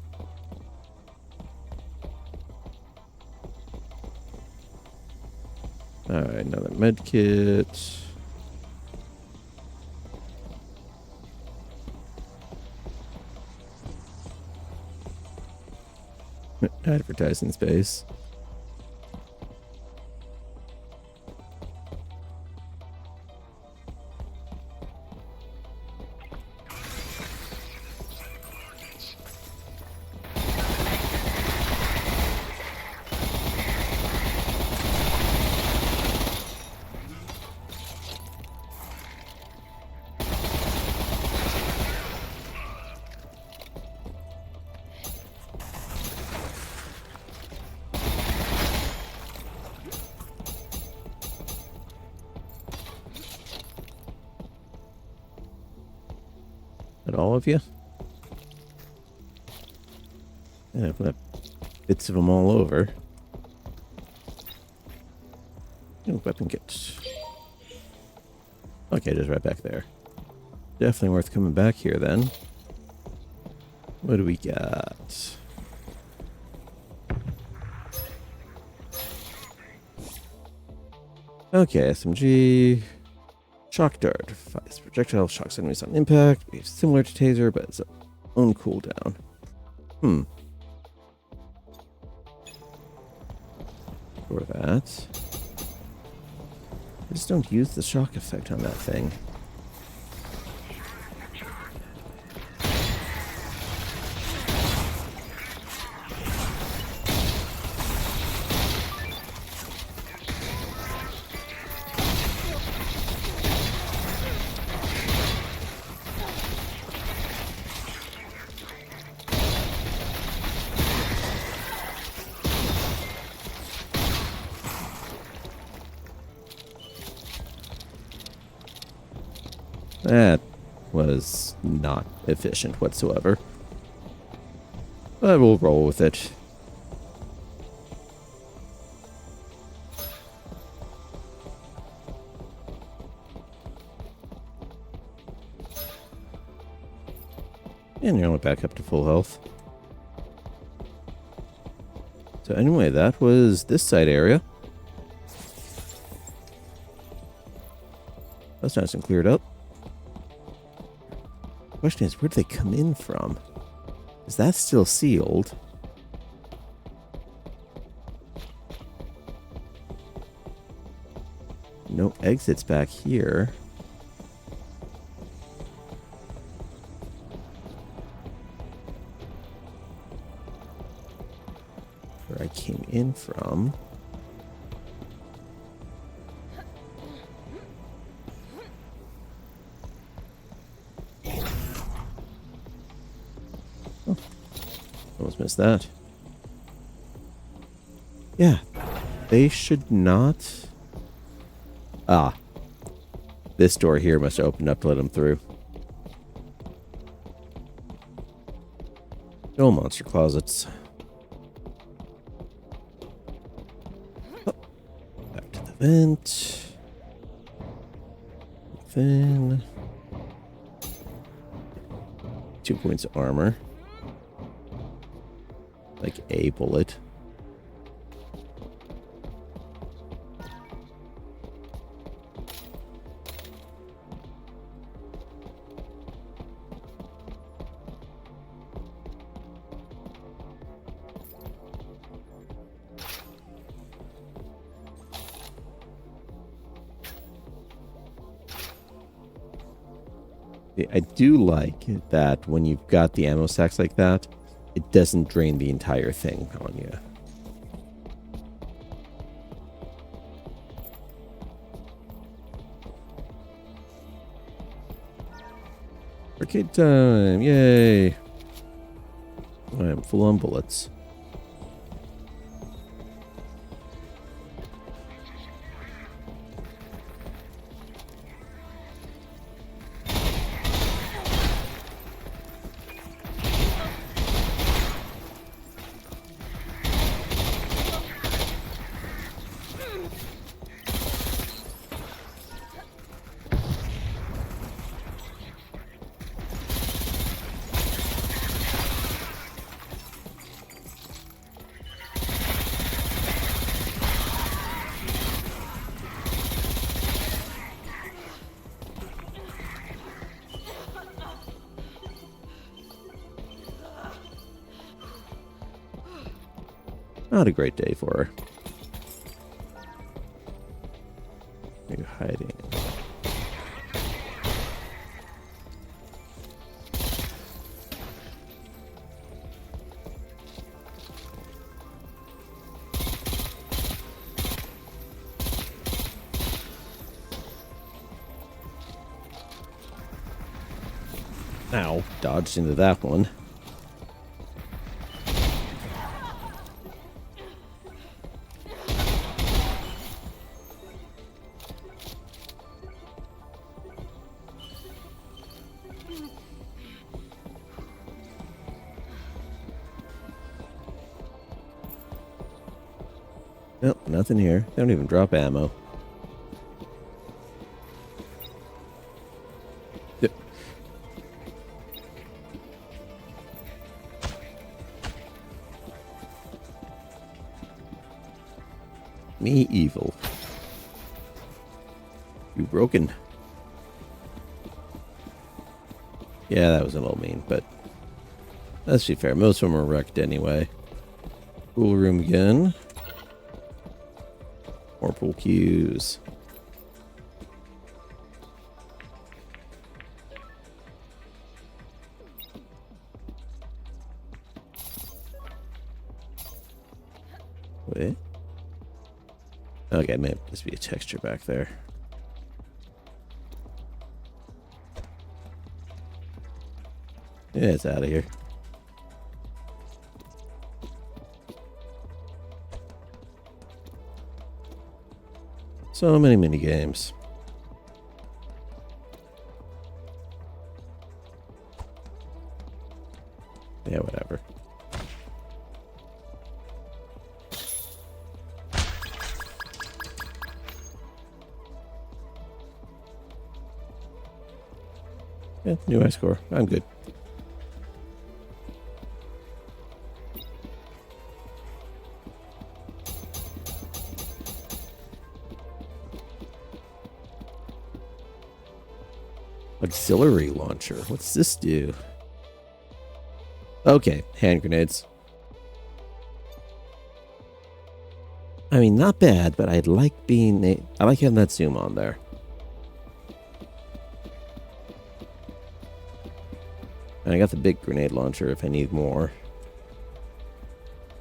Alright, another med kit. Advertising space. At all of you? Yeah, I've got bits of them all over. Oh, weapon kit. Okay, just right back there. Definitely worth coming back here then. What do we got? Okay, SMG. Shock dart. Fires projectile, shocks enemies on impact. Behaves similar to taser, but it's its own cooldown. For that. I just don't use the shock effect on that thing. That was not efficient whatsoever. But we'll roll with it. And you're only back up to full health. So anyway, that was this side area. That's nice and cleared up. Question is, where do they come in from? Is that still sealed? No exits back here. Where I came in from. Almost missed that. Yeah, they should not Ah, this door here must have opened up to let him through. No monster closets. Oh, back to the vent. Then 2 points of armor. Like a bullet. I do like that when you've got the ammo sacks like that, it doesn't drain the entire thing on you. Arcade time! Yay! I'm full on bullets. Not a great day for her. You're hiding. Ow, dodged into that one. Nope, nothing here. They don't even drop ammo. Yep. Me evil. You broken. Yeah, that was a little mean, but let's be fair. Most of them are wrecked anyway. Pool room again. More pool cues. Wait. Okay, maybe just be a texture back there. Yeah, it's out of here. So many mini games. Yeah, whatever. Yeah, new high score. I'm good. Auxiliary launcher. What's this do? Okay, hand grenades. I mean, not bad, but I'd like I like having that zoom on there. And I got the big grenade launcher if I need more.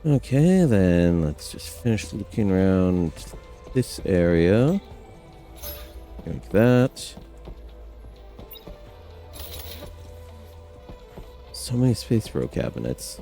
Okay, then let's just finish looking around this area. Like that. So many space throw cabinets.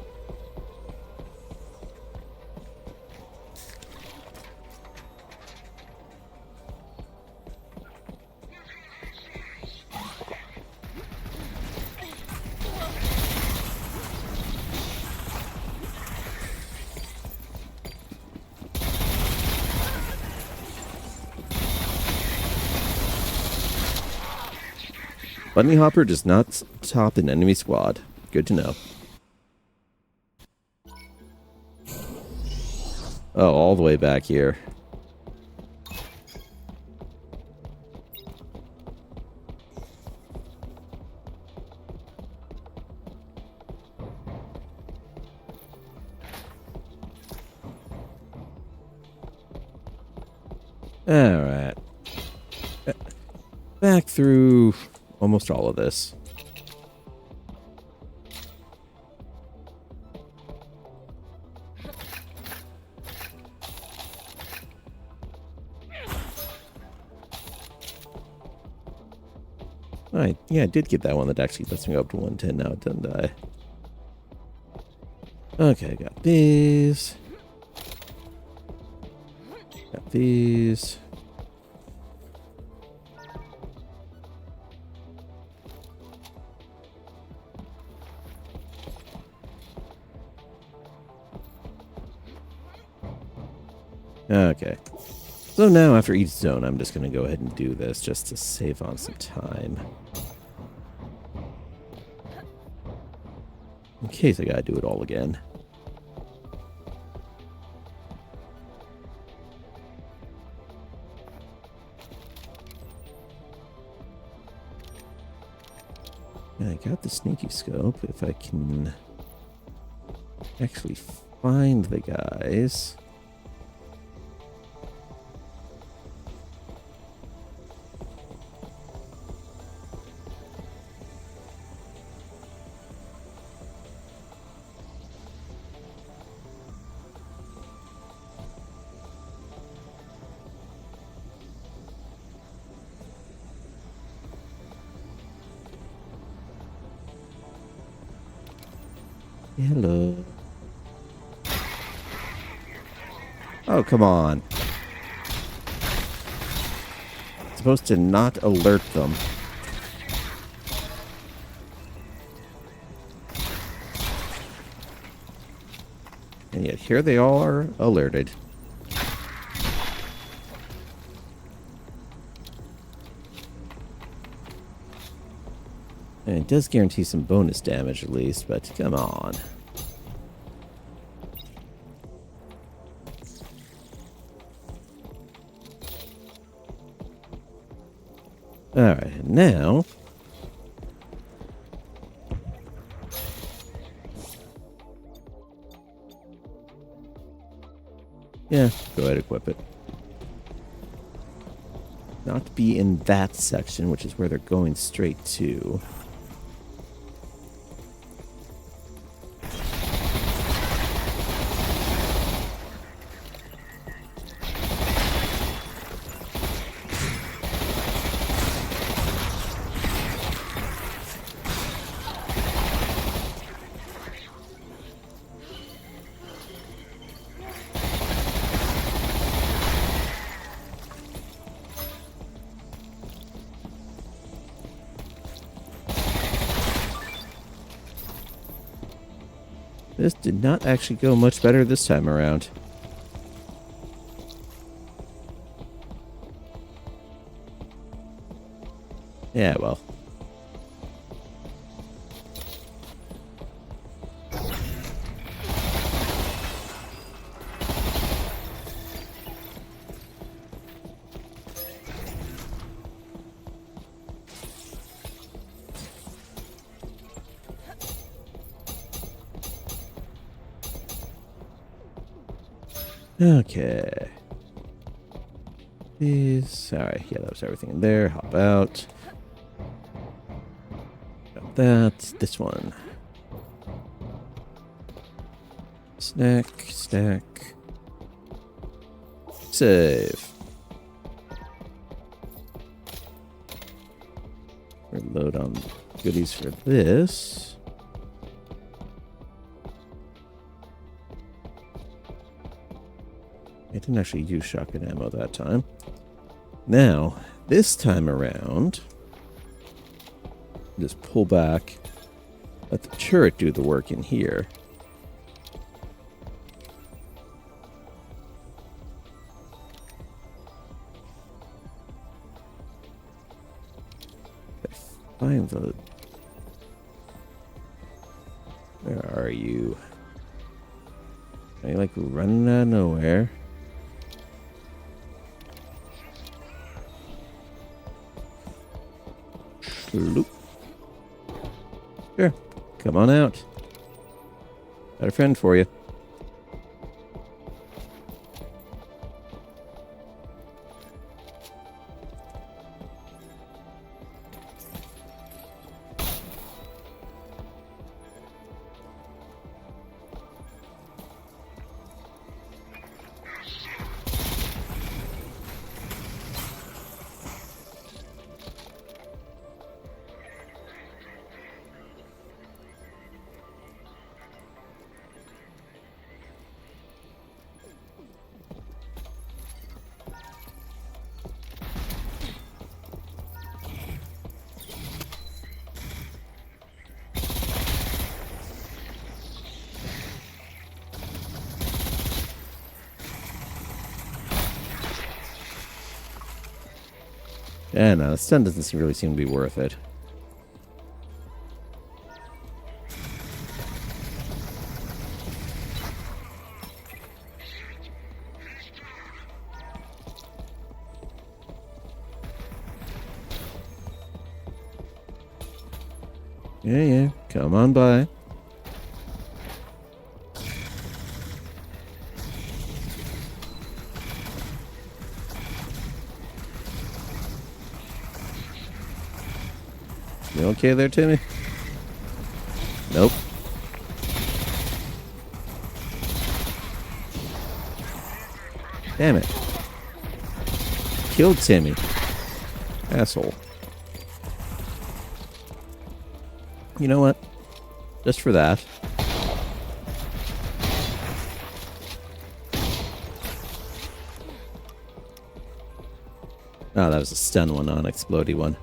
Bunny Hopper does not top an enemy squad. Good to know. Oh, all the way back here. Alright. Back through almost all of this. Alright, yeah, I did get that one that actually lets me go up to 110 now, didn't I? Okay, got these. Got these. Okay. So now, after each zone, I'm just going to go ahead and do this just to save on some time. In case I gotta do it all again. Yeah, I got the sneaky scope. If I can actually find the guys. Hello. Oh, come on. It's supposed to not alert them. And yet here they all are alerted. And it does guarantee some bonus damage at least, but come on. Alright, now... yeah, go ahead and equip it. Not be in that section, which is where they're going straight to. This did not actually go much better this time around. Yeah, well. Okay. These. Alright, yeah, that was everything in there. Hop out. Got that. This one. Snack. Stack. Save. Reload on goodies for this. I didn't actually use shotgun ammo that time. Now, this time around, just pull back, let the turret do the work in here. Find the... Where are you? Are you like running out of nowhere? Sloop. Sure. Come on out. Got a friend for you. Yeah, no, the stun doesn't really seem to be worth it. Yeah, come on by. You okay there, Timmy? Nope. Damn it. Killed Timmy. Asshole. You know what? Just for that. Oh, that was a stun one, not an explodey one.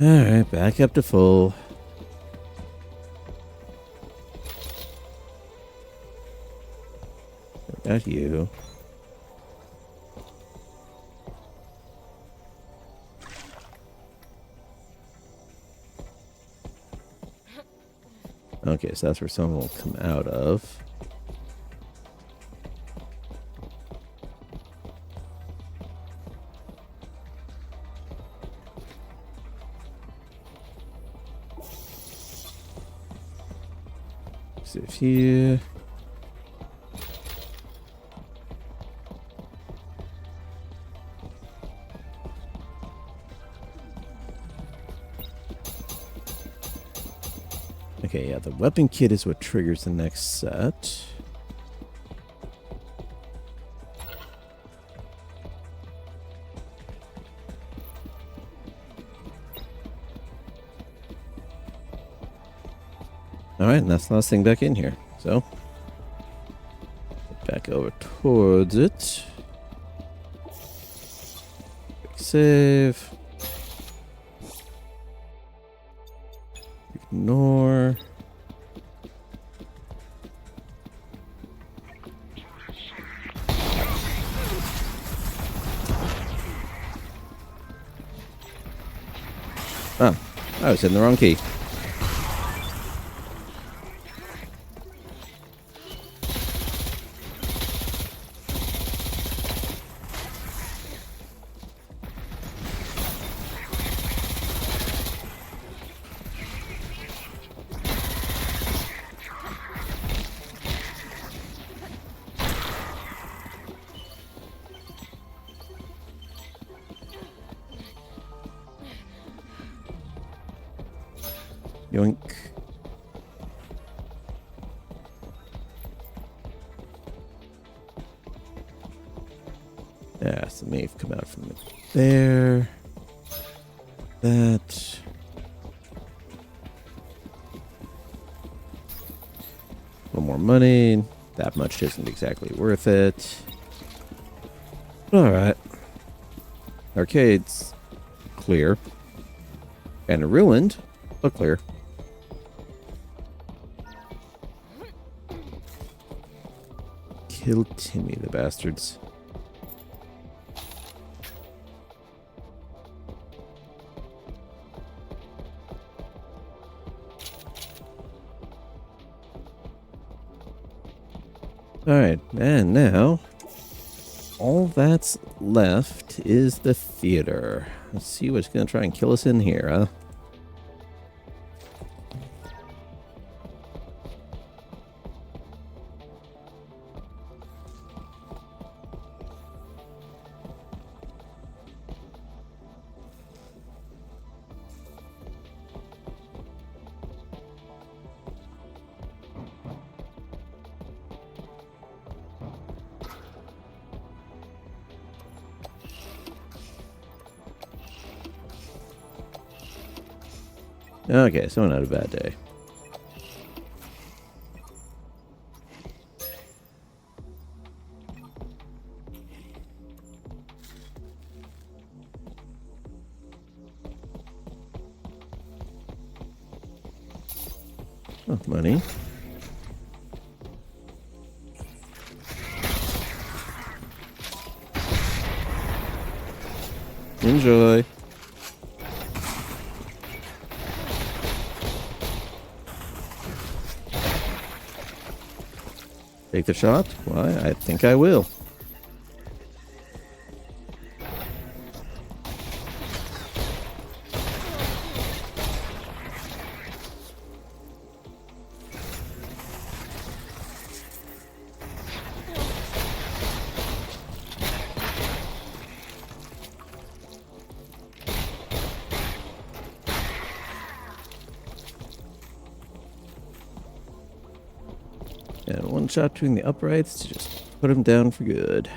Alright, back up to full. Got you. Okay, so that's where someone will come out of. Save here. Okay, yeah, the weapon kit is what triggers the next set. Alright, and that's the last thing back in here. So, back over towards it. Quick save. Ignore. Oh, I was hitting the wrong key. Yoink. Yeah, so may have come out from there. That. A little more money. That much isn't exactly worth it. Alright. Arcade's clear. And ruined, but clear. Kill Timmy, the bastards. Alright, and now all that's left is the theater. Let's see what's gonna try and kill us in here, huh? Okay, someone had a bad day. Oh, money. Enjoy. Take the shot? Why, I think I will. And one shot between the uprights to just put him down for good.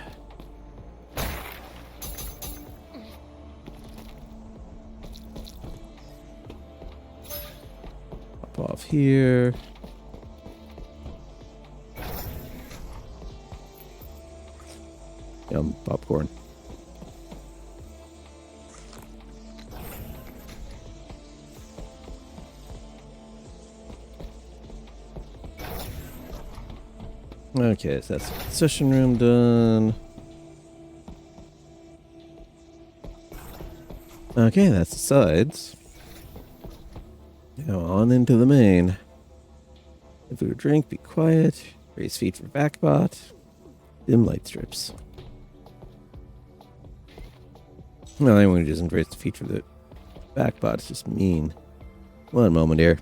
Pop off here. Yum, popcorn. Okay, so that's the session room done. Okay, that's the sides. Now on into the main. If we drink, be quiet. Raise feet for backbot. Dim light strips. Well, anyone who doesn't raise the feet for the backbot is just mean. One moment here.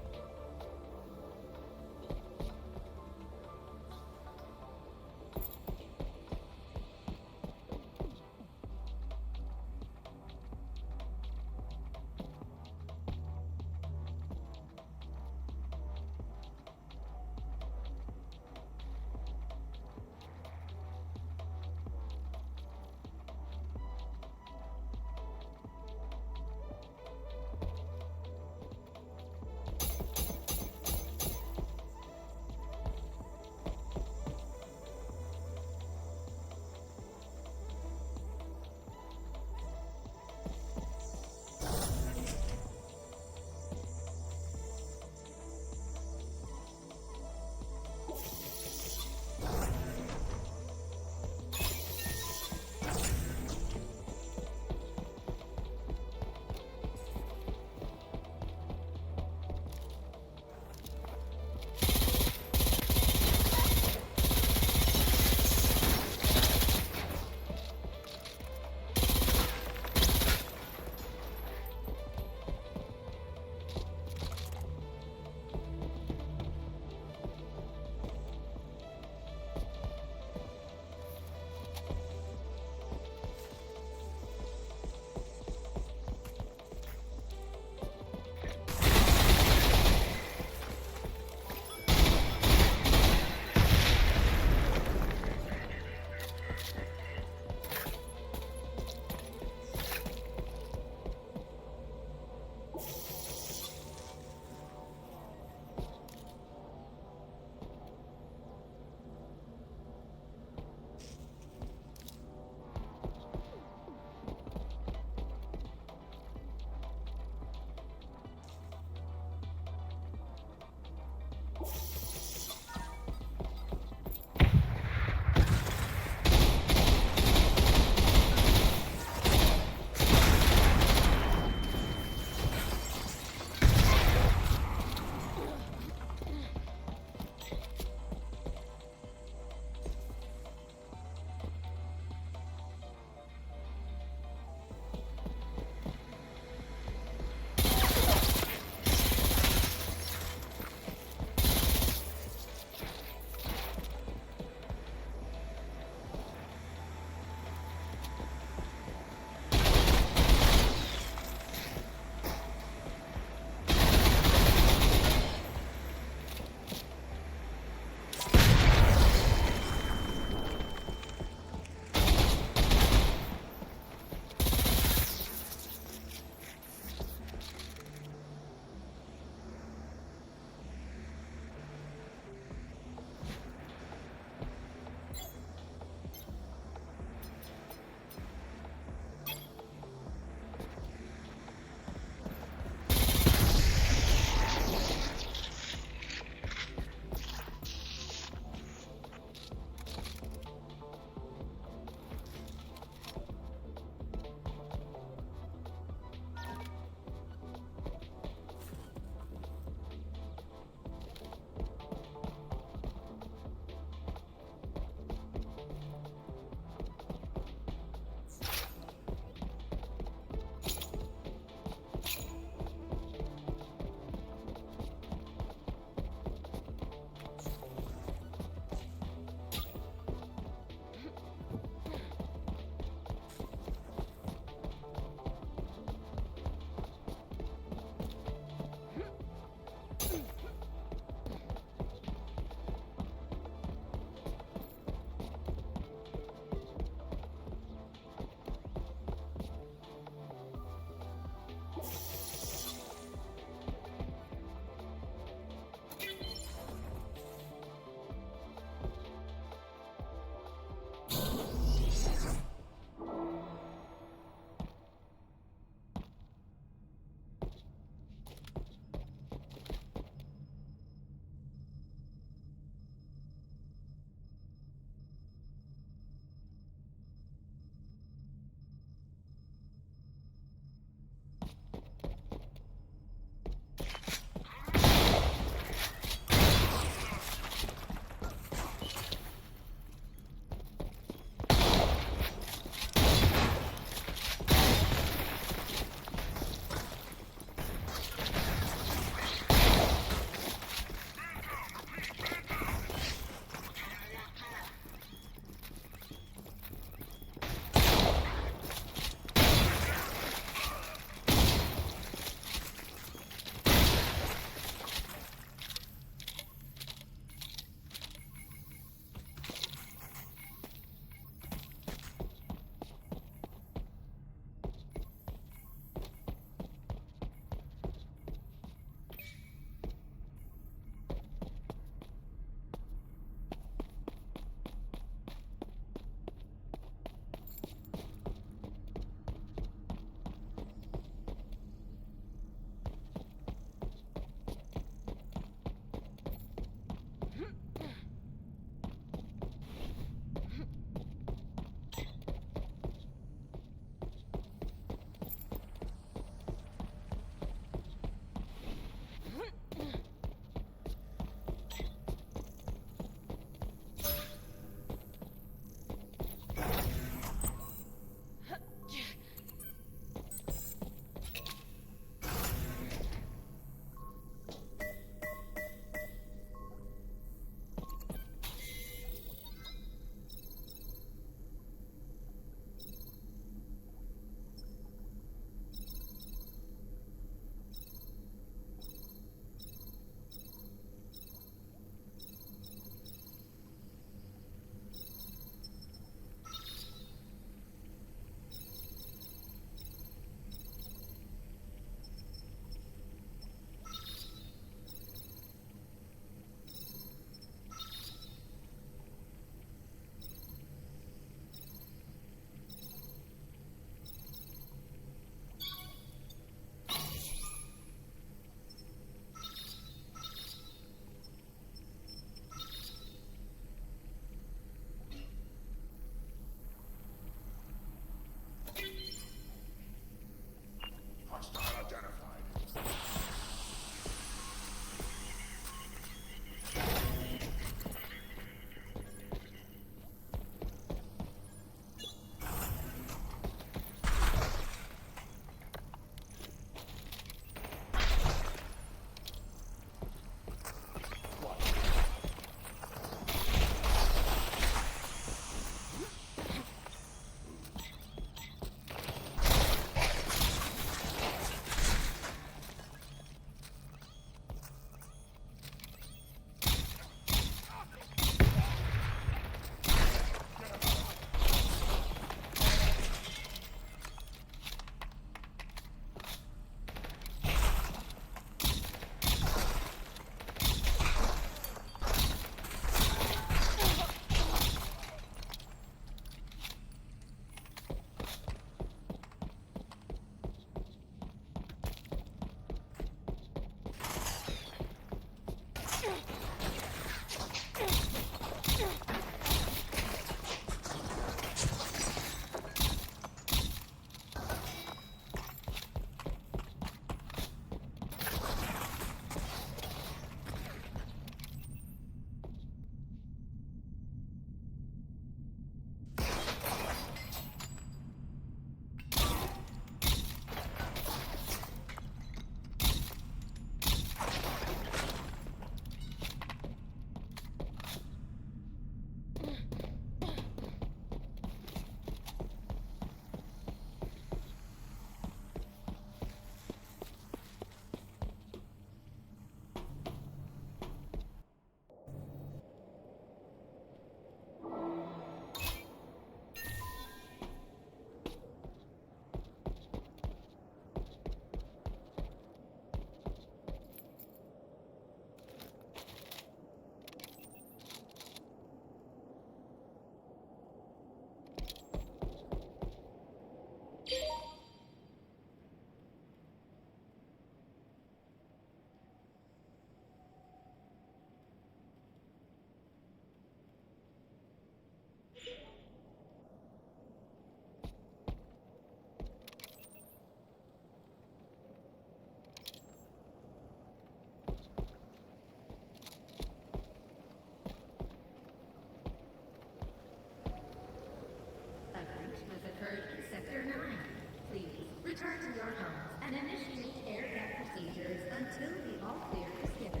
and initiate air gap procedures until the all clear is given.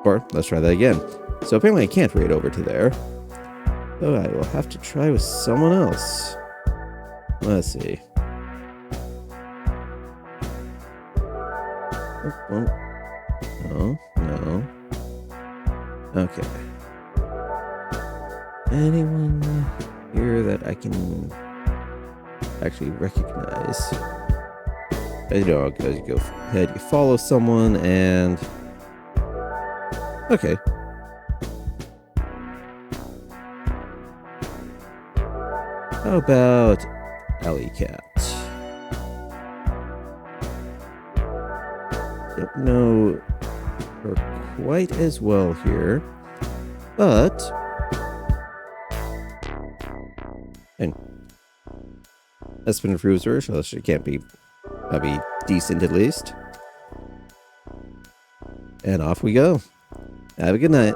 Or let's try that again. So apparently I can't raid over to there. So I will have to try with someone else. Let's see. Oh, no, no. Okay. Anyone here that I can actually recognize? You know, you go ahead, you follow someone, and okay. How about Alley Cat? Don't know her quite as well here, but and Espen Fruser, so she can't be that'd be decent at least. And off we go. Have a good night.